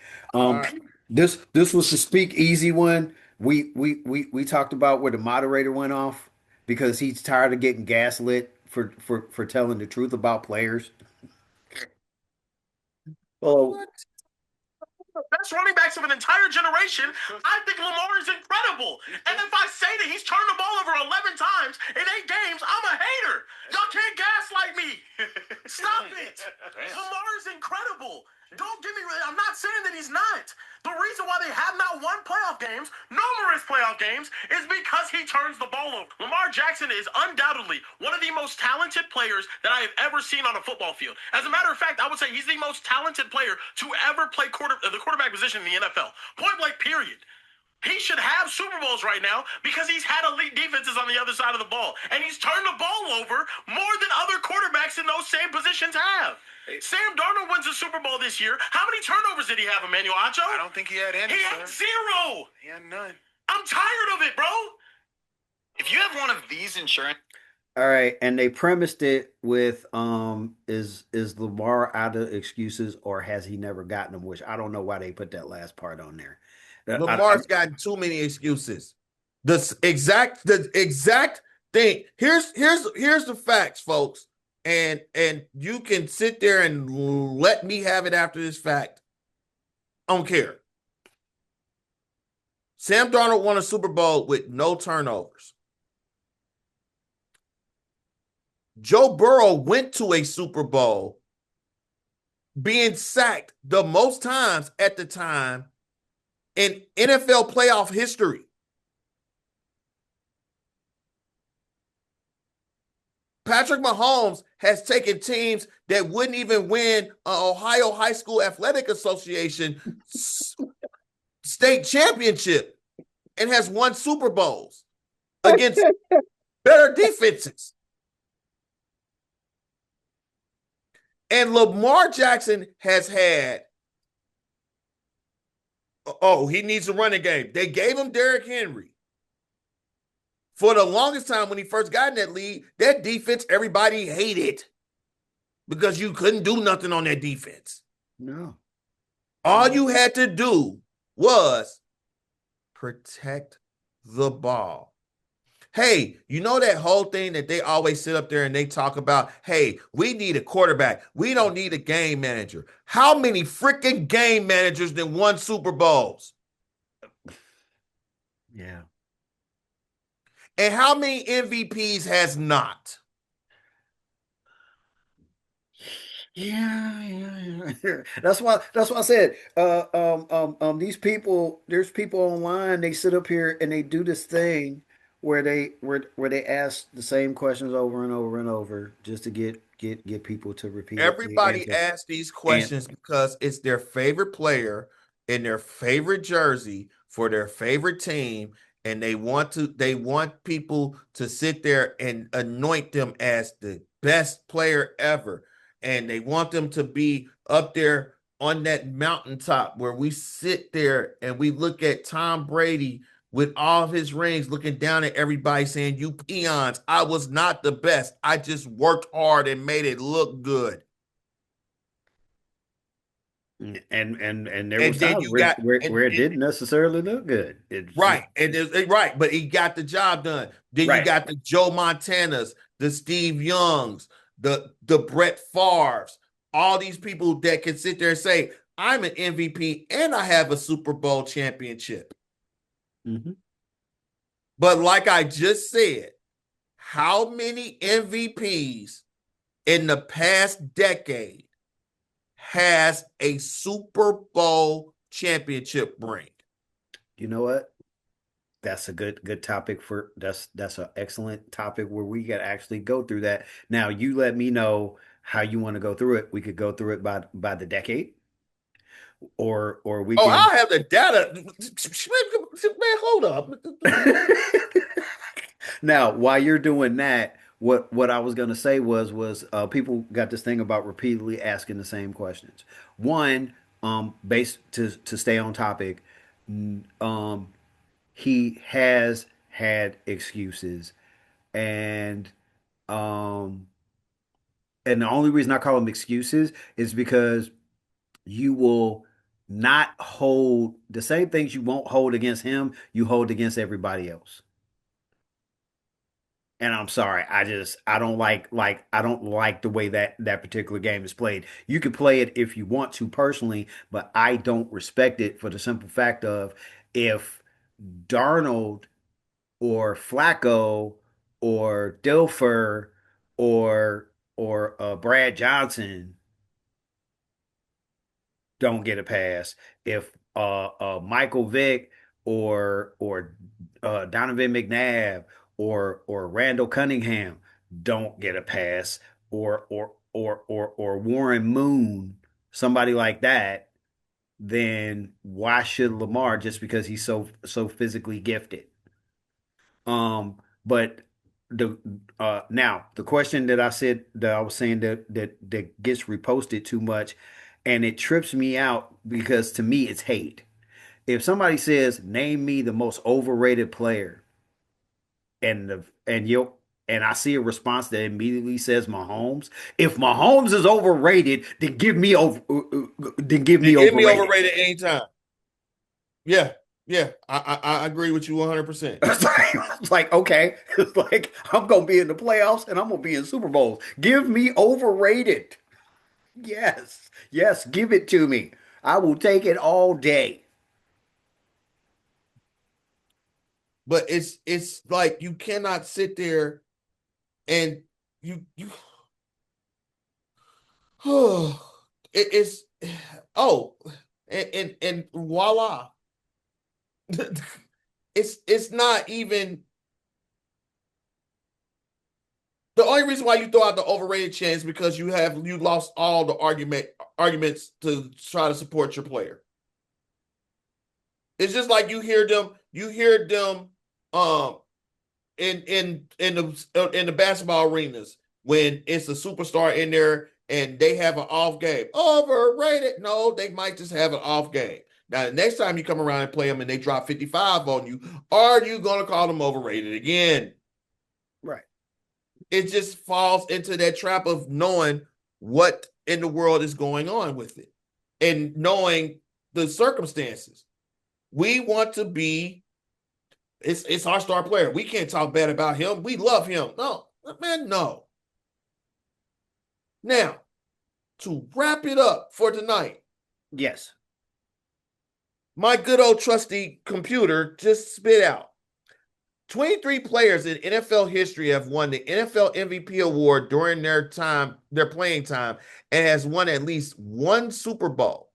This was the speak easy one. We talked about where the moderator went off because he's tired of getting gaslit for telling the truth about players. Oh, Best running backs of an entire generation. I think Lamar is incredible. And if I say that he's turned the ball over 11 times in 8 games, I'm a hater. Y'all can't gaslight me. Stop it. Lamar is incredible. Don't get me wrong. I'm not saying that he's not. The reason why they have not won playoff games, numerous playoff games, is because he turns the ball over. Lamar Jackson is undoubtedly one of the most talented players that I have ever seen on a football field. As a matter of fact, I would say he's the most talented player to ever play the quarterback position in the NFL. Point blank, period. He should have Super Bowls right now because he's had elite defenses on the other side of the ball. And he's turned the ball over more than other quarterbacks in those same positions have. Sam Darnold wins a Super Bowl this year. How many turnovers did he have, Emmanuel Acho? I don't think he had any. He had 0. He had none. I'm tired of it, bro. If you have one of these insurance. all right, and they premised it with is Lamar out of excuses or has he never gotten them? Which I don't know why they put that last part on there. Lamar's gotten too many excuses. The exact thing. Here's the facts, folks. And you can sit there and let me have it after this fact. I don't care. Sam Darnold won a Super Bowl with no turnovers. Joe Burrow went to a Super Bowl being sacked the most times at the time in NFL playoff history. Patrick Mahomes has taken teams that wouldn't even win an Ohio High School Athletic Association state championship and has won Super Bowls against better defenses. And Lamar Jackson has had, he needs a running game. They gave him Derrick Henry. For the longest time when he first got in that league, that defense, everybody hated because you couldn't do nothing on that defense. No. All you had to do was protect the ball. Hey, you know that whole thing that they always sit up there and they talk about, hey, we need a quarterback. We don't need a game manager. How many freaking game managers that won Super Bowls? Yeah. And how many MVPs has not? Yeah. That's why I said, these people, there's people online, they sit up here and they do this thing where they ask the same questions over and over and over just to get people to repeat. Everybody asks these questions because it's their favorite player in their favorite jersey for their favorite team. And they want people to sit there and anoint them as the best player ever. and they want them to be up there on that mountaintop where we sit there and we look at Tom Brady with all of his rings, looking down at everybody saying, "You peons, I was not the best. I just worked hard and made it look good." And there was And then times you got where it didn't necessarily look good. right, right, but he got the job done. Then you Right. got the Joe Montanas, the Steve Youngs, the Brett Favres, all these people that can sit there and say, "I'm an MVP and I have a Super Bowl championship." Mm-hmm. But like I just said, how many MVPs in the past decade has a Super Bowl championship ring? You know what? That's a good topic for that's an excellent topic where we could actually go through that. Now you let me know how you want to go through it. We could go through it by the decade, or we Oh, can. I'll have the data. Man, hold up. Now, while you're doing that, what I was gonna say was people got this thing about repeatedly asking the same questions. One, based to stay on topic, um, he has had excuses, and um, and the only reason I call them excuses is because you will not hold the same things you won't hold against him, you hold against everybody else. And I'm sorry, I don't I don't like the way that particular game is played. You can play it if you want to personally, but I don't respect it for the simple fact of if Darnold or Flacco or Dilfer or Brad Johnson don't get a pass. If Michael Vick or Donovan McNabb or Randall Cunningham don't get a pass, or Warren Moon, somebody like that, then why should Lamar just because he's so physically gifted? But the now the question that I said that I was saying that gets reposted too much, and it trips me out because to me it's hate. If somebody says, "Name me the most overrated player," and the and you and I see a response that immediately says Mahomes. If Mahomes is overrated, then give me Give me overrated. overrated anytime. Yeah, yeah, I agree with you 100%. It's like, okay, it's like I'm gonna be in the playoffs and I'm gonna be in Super Bowls. Give me overrated. Yes, yes, give it to me. I will take it all day. But it's like you cannot sit there and you it's oh and voila. It's not even the only reason why you throw out the overrated chance because you lost all the arguments to try to support your player. It's just like you hear them in the basketball arenas when it's a superstar in there and they have an off game. Overrated. No, they might just have an off game. Now, the next time you come around and play them and they drop 55 on you, are you going to call them overrated again? Right. It just falls into that trap of knowing what in the world is going on with it and knowing the circumstances. We want to be, it's our star player. We can't talk bad about him. We love him. No, man, no. Now, to wrap it up for tonight. Yes. My good old trusty computer just spit out 23 players in NFL history have won the NFL MVP award during their playing time, and has won at least one Super Bowl.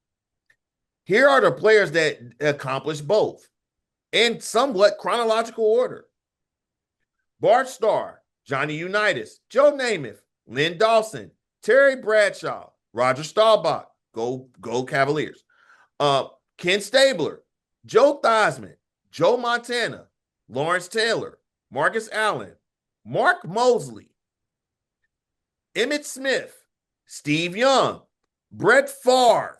Here are the players that accomplished both in somewhat chronological order. Bart Starr, Johnny Unitas, Joe Namath, Lynn Dawson, Terry Bradshaw, Roger Staubach, go Cavaliers, Ken Stabler, Joe Theismann, Joe Montana, Lawrence Taylor, Marcus Allen, Mark Mosley, Emmitt Smith, Steve Young, Brett Favre,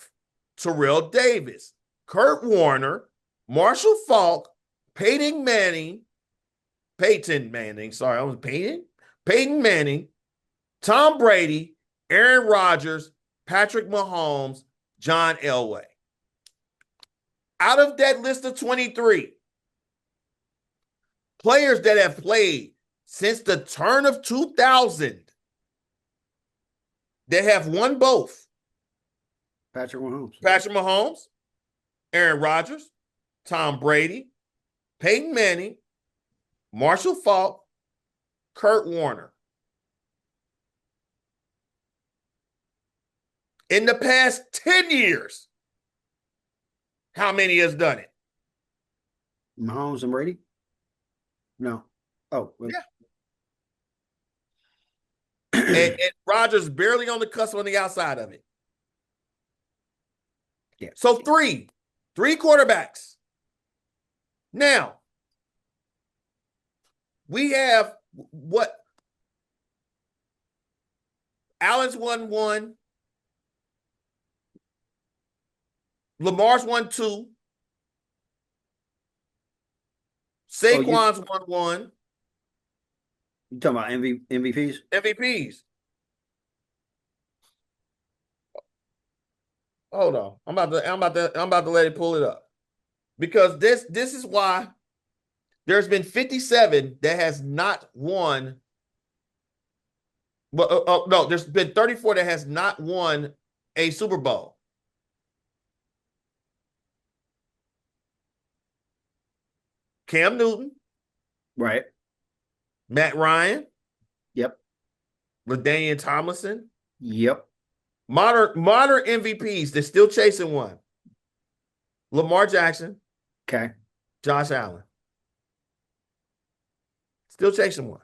Terrell Davis, Kurt Warner, Marshall Faulk, Peyton Manning, Peyton Manning, Tom Brady, Aaron Rodgers, Patrick Mahomes, John Elway. Out of that list of 23, players that have played since the turn of 2000 that have won both. Patrick Mahomes, Aaron Rodgers, Tom Brady, Peyton Manning, Marshall Faulk, Kurt Warner. In the past 10 years, how many has done it? Mahomes and Brady? No. Oh, yeah. and Rodgers barely on the cusp on the outside of it. Yeah. So three quarterbacks. Now, we have what? Allen's won 1. Lamar's won 2. Saquon's won 1. You talking about MVPs? MVPs. Hold on. I'm about to let it pull it up. Because this is why there's been 57 that has not won. Well, no, there's been 34 that has not won a Super Bowl. Cam Newton. Right. Matt Ryan. Yep. LaDainian Tomlinson. Yep. Modern MVPs, they're still chasing one. Lamar Jackson. Okay. Josh Allen. Still chasing one.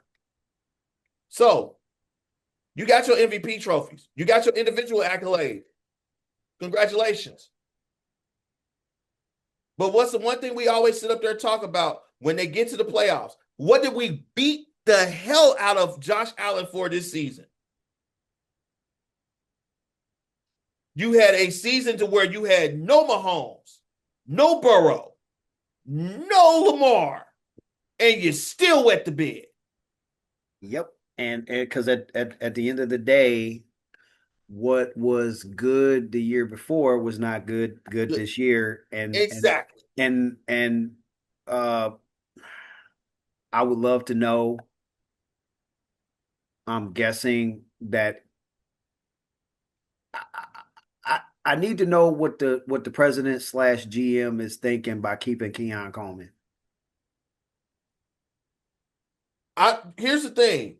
So, you got your MVP trophies. You got your individual accolade. Congratulations. But what's the one thing we always sit up there and talk about when they get to the playoffs? What did we beat the hell out of Josh Allen for this season? You had a season to where you had no Mahomes, no Burrow, no Lamar, and you still wet the bed. Yep. And because at the end of the day, what was good the year before was not good this year. And exactly. And I would love to know. I'm guessing that I need to know what the president / GM is thinking by keeping Keon Coleman. Here's the thing.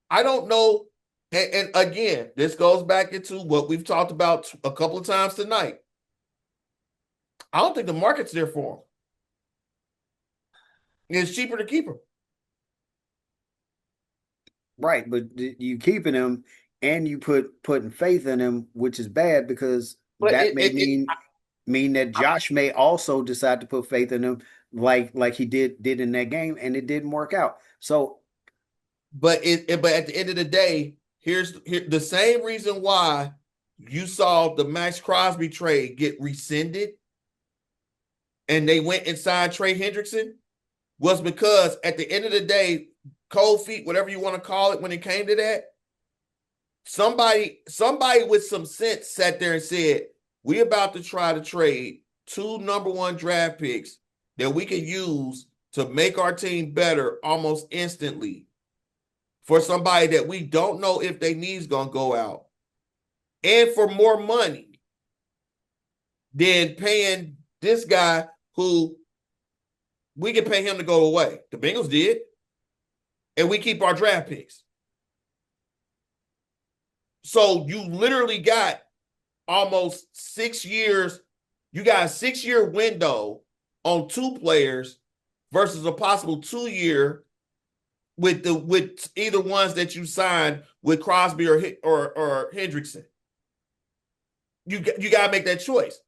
I don't know. And again, this goes back into what we've talked about a couple of times tonight. I don't think the market's there for him. It's cheaper to keep him. Right, but you keeping him and you putting faith in him, which is bad because that may mean that Josh may also decide to put faith in him like he did in that game, and it didn't work out. So, but at the end of the day, here's the same reason why you saw the Max Crosby trade get rescinded, and they went inside Trey Hendrickson, was because at the end of the day, cold feet, whatever you want to call it, when it came to that, somebody with some sense sat there and said, we about to try to trade 2 number 1 draft picks that we can use to make our team better almost instantly for somebody that we don't know if their knee's going to go out, and for more money than paying this guy who we can pay him to go away. The Bengals did. And we keep our draft picks. So you literally got almost 6 years. You got a 6-year window on 2 players versus a possible 2-year with either ones that you signed with Crosby or Hendrickson. You got to make that choice.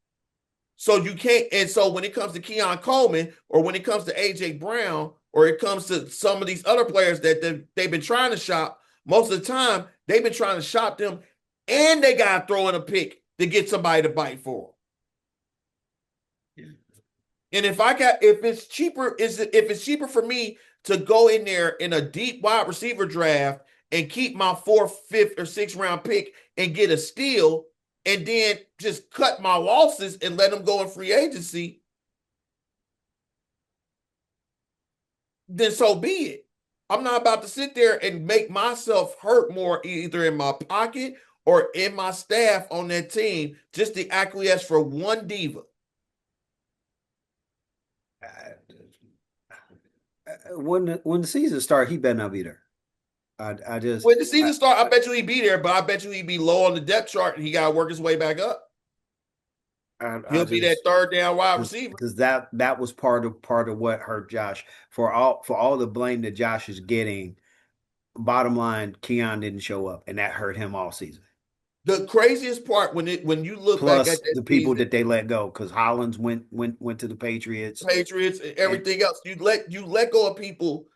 So you can't. And so when it comes to Keon Coleman, or when it comes to AJ Brown, or it comes to some of these other players that they've been trying to shop, most of the time they've been trying to shop them and they got to throw in a pick to get somebody to bite for them. And if it's cheaper for me to go in there in a deep wide receiver draft and keep my 4th, 5th, or 6th round pick and get a steal, and then just cut my losses and let them go in free agency, then so be it. I'm not about to sit there and make myself hurt more either in my pocket or in my staff on that team just to acquiesce for one diva. When the season started, he better not be there. I just When the season starts, I bet you he'd be there, but I bet you he'd be low on the depth chart and he got to work his way back up. He'll be that third down wide receiver because that was part of what hurt Josh. For all the blame that Josh is getting, bottom line, Keon didn't show up, and that hurt him all season. The craziest part when you look Plus back at that the people season, that they let go, because Hollins went to the Patriots, and everything else. You let go of people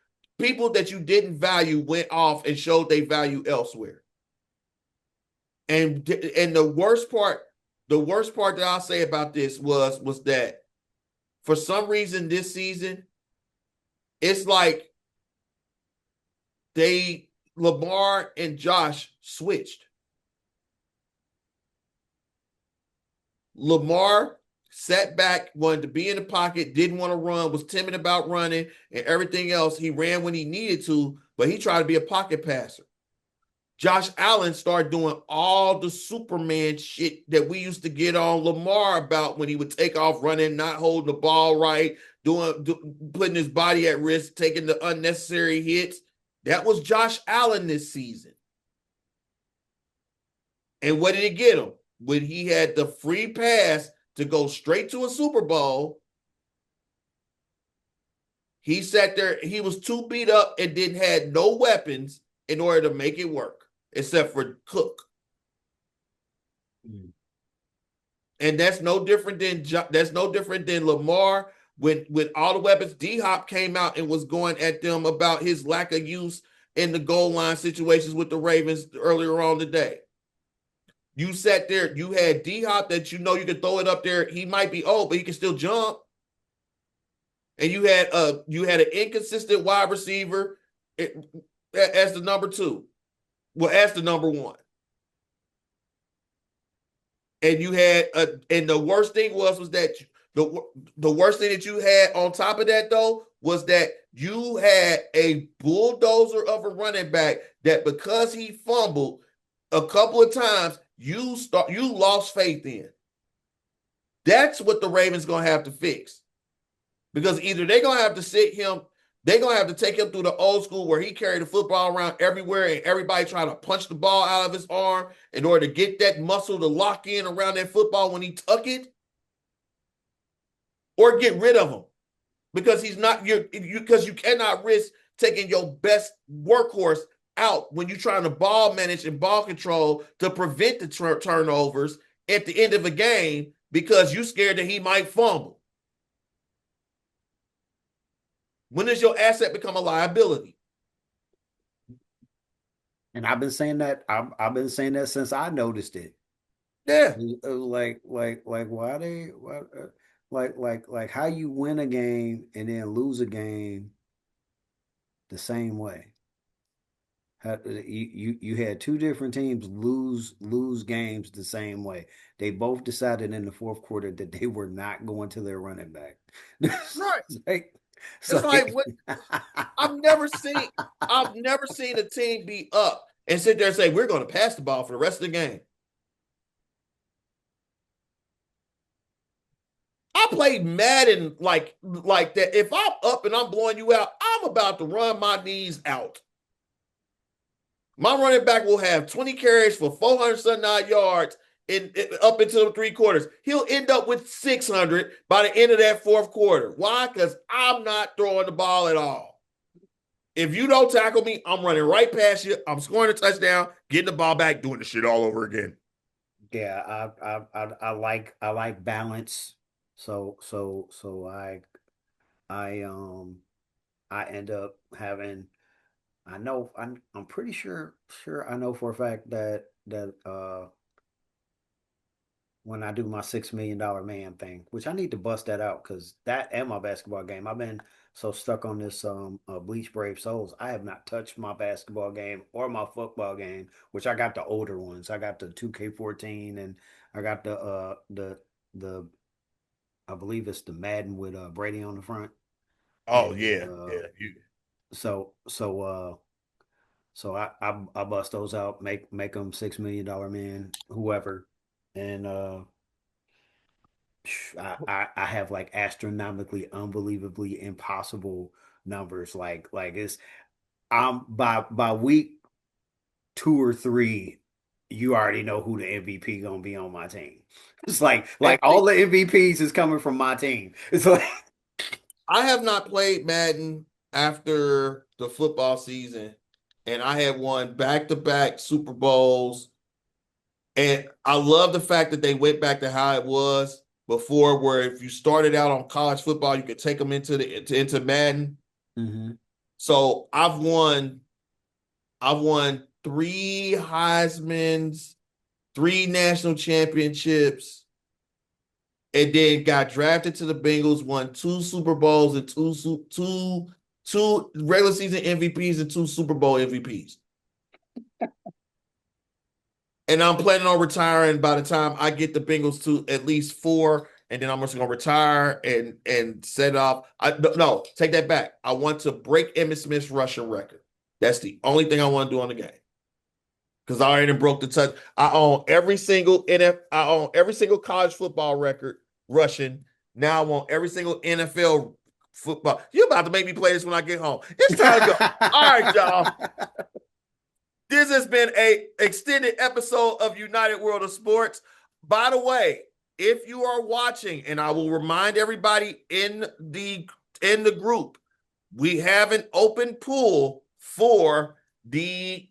that you didn't value went off and showed they value elsewhere. And the worst part that I'll say about this was that for some reason this season, it's like Lamar and Josh switched. Lamar sat back, wanted to be in the pocket, didn't want to run, was timid about running and everything else. He ran when he needed to, but he tried to be a pocket passer. Josh Allen started doing all the Superman shit that we used to get on Lamar about when he would take off running, not holding the ball right, putting his body at risk, taking the unnecessary hits. That was Josh Allen this season. And what did it get him? When he had the free pass to go straight to a Super Bowl, he sat there, he was too beat up and had no weapons in order to make it work, except for Cook. And that's no different than Lamar when all the weapons. D-Hop came out and was going at them about his lack of use in the goal line situations with the Ravens earlier on today. You sat there, you had D-Hop that you could throw it up there. He might be old, but he can still jump. And you had an inconsistent wide receiver as the number 2. Well, as the number 1. And you had and the worst thing was that the worst thing that you had on top of that though was that you had a bulldozer of a running back that because he fumbled a couple of times, you lost faith in. That's what the Ravens gonna have to fix. Because either they're gonna have to sit him, they're gonna have to take him through the old school where he carried the football around everywhere and everybody trying to punch the ball out of his arm in order to get that muscle to lock in around that football when he tuck it, or get rid of him. Because he's not because you cannot risk taking your best workhorse out when you're trying to ball manage and ball control to prevent the turnovers at the end of a game because you're scared that he might fumble. When does your asset become a liability? And I've been saying that. I've been saying that since I noticed it. Yeah. Like how you win a game and then lose a game the same way. You had 2 different teams lose games the same way. They both decided in the 4th quarter that they were not going to their running back. Right. It's like what I've never seen a team be up and sit there and say we're going to pass the ball for the rest of the game. I played Madden like that. If I'm up and I'm blowing you out, I'm about to run my knees out. My running back will have 20 carries for 400-some-odd yards up into the 3 quarters. He'll end up with 600 by the end of that 4th quarter. Why? Because I'm not throwing the ball at all. If you don't tackle me, I'm running right past you. I'm scoring a touchdown, getting the ball back, doing the shit all over again. Yeah, I like balance. So I end up having I know I'm pretty sure I know for a fact that when I do my $6 million man thing, which I need to bust that out because that and my basketball game. I've been so stuck on this Bleach Brave Souls. I have not touched my basketball game or my football game, which I got the older ones. I got the 2K14 and I got the I believe it's the Madden with Brady on the front. Oh And yeah, yeah. so so so I bust those out, make them $6 million man, whoever, and I have like astronomically, unbelievably impossible numbers. Like it's I'm by week 2 or 3, you already know who the MVP gonna be on my team. It's like all the MVPs is coming from my team. It's like I have not played Madden after the football season, and I had won back-to-back Super Bowls. And I love the fact that they went back to how it was before, where if you started out on college football, you could take them into Madden. Mhm. So I've won 3 Heisman's, 3 national championships, and then got drafted to the Bengals, won 2 Super Bowls and two regular season MVPs and 2 Super Bowl MVPs. And I'm planning on retiring by the time I get the Bengals to at least 4, and then I'm just gonna retire and set off. No, take that back. I want to break Emmitt Smith's rushing record. That's the only thing I want to do on the game. Because I already broke the touch. I own every single I own every single college football record rushing. Now I want every single NFL football. You're about to make me play this when I get home. It's time to go. All right, y'all. This has been a extended episode of United World of Sports. By the way, if you are watching, and I will remind everybody in the group, we have an open pool for the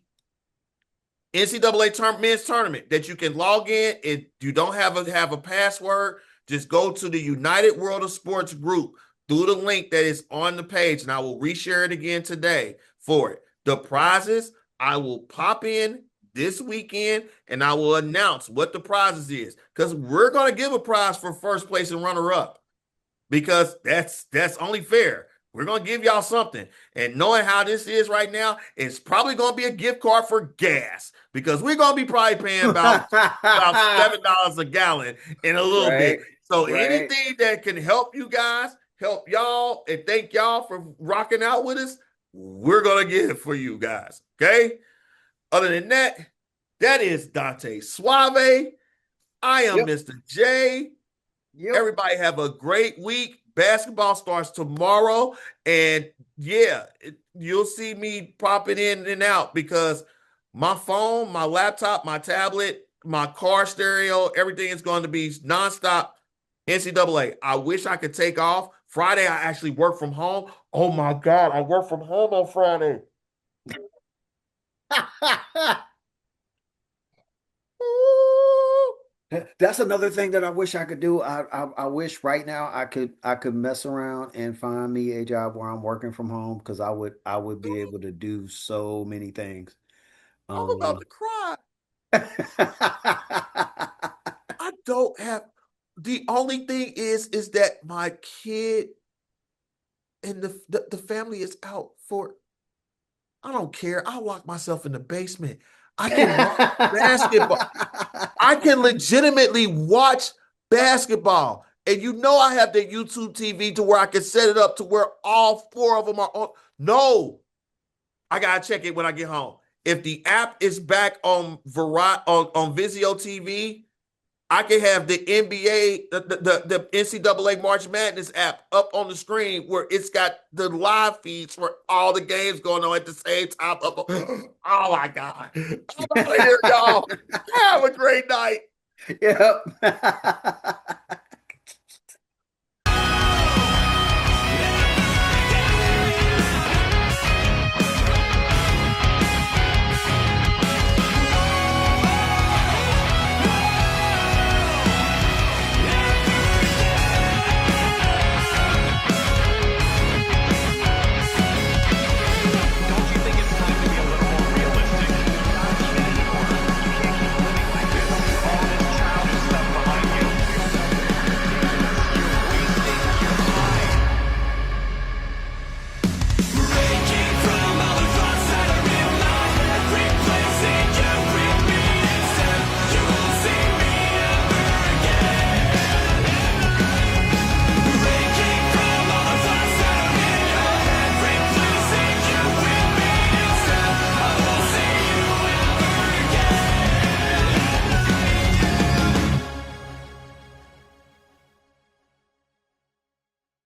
NCAA men's tournament that you can log in. If you don't have a password, just go to the United World of Sports group through the link that is on the page, and I will reshare it again today for it. The prizes, I will pop in this weekend and I will announce what the prizes is, because we're going to give a prize for first place and runner up, because that's only fair. We're going to give y'all something. And knowing how this is right now, it's probably going to be a gift card for gas, because we're going to be probably paying about $7 a gallon in a little bit. So anything that can help you guys, help y'all, and thank y'all for rocking out with us, we're going to get it for you guys. Okay? Other than that, that is Dante Suave. I am Mystah Jay. Everybody have a great week. Basketball starts tomorrow. And yeah, you'll see me popping in and out, because my phone, my laptop, my tablet, my car stereo, everything is going to be nonstop NCAA. I wish I could take off. Friday, I actually work from home. Oh my God, I work from home on Friday. That's another thing that I wish I could do. I wish right now I could mess around and find me a job where I'm working from home, because I would be able to do so many things. I'm about to cry. I don't have. The only thing is that my kid and the family is out for. I don't care. I'll lock myself in the basement. I can watch basketball. I can legitimately watch basketball. And you know I have the YouTube TV to where I can set it up to where all 4 of them are on. No. I gotta check it when I get home. If the app is back on on Vizio TV, I can have the NBA, the NCAA March Madness app up on the screen, where it's got the live feeds for all the games going on at the same time. Oh my God. I'm out of here, y'all. Have a great night. Yep.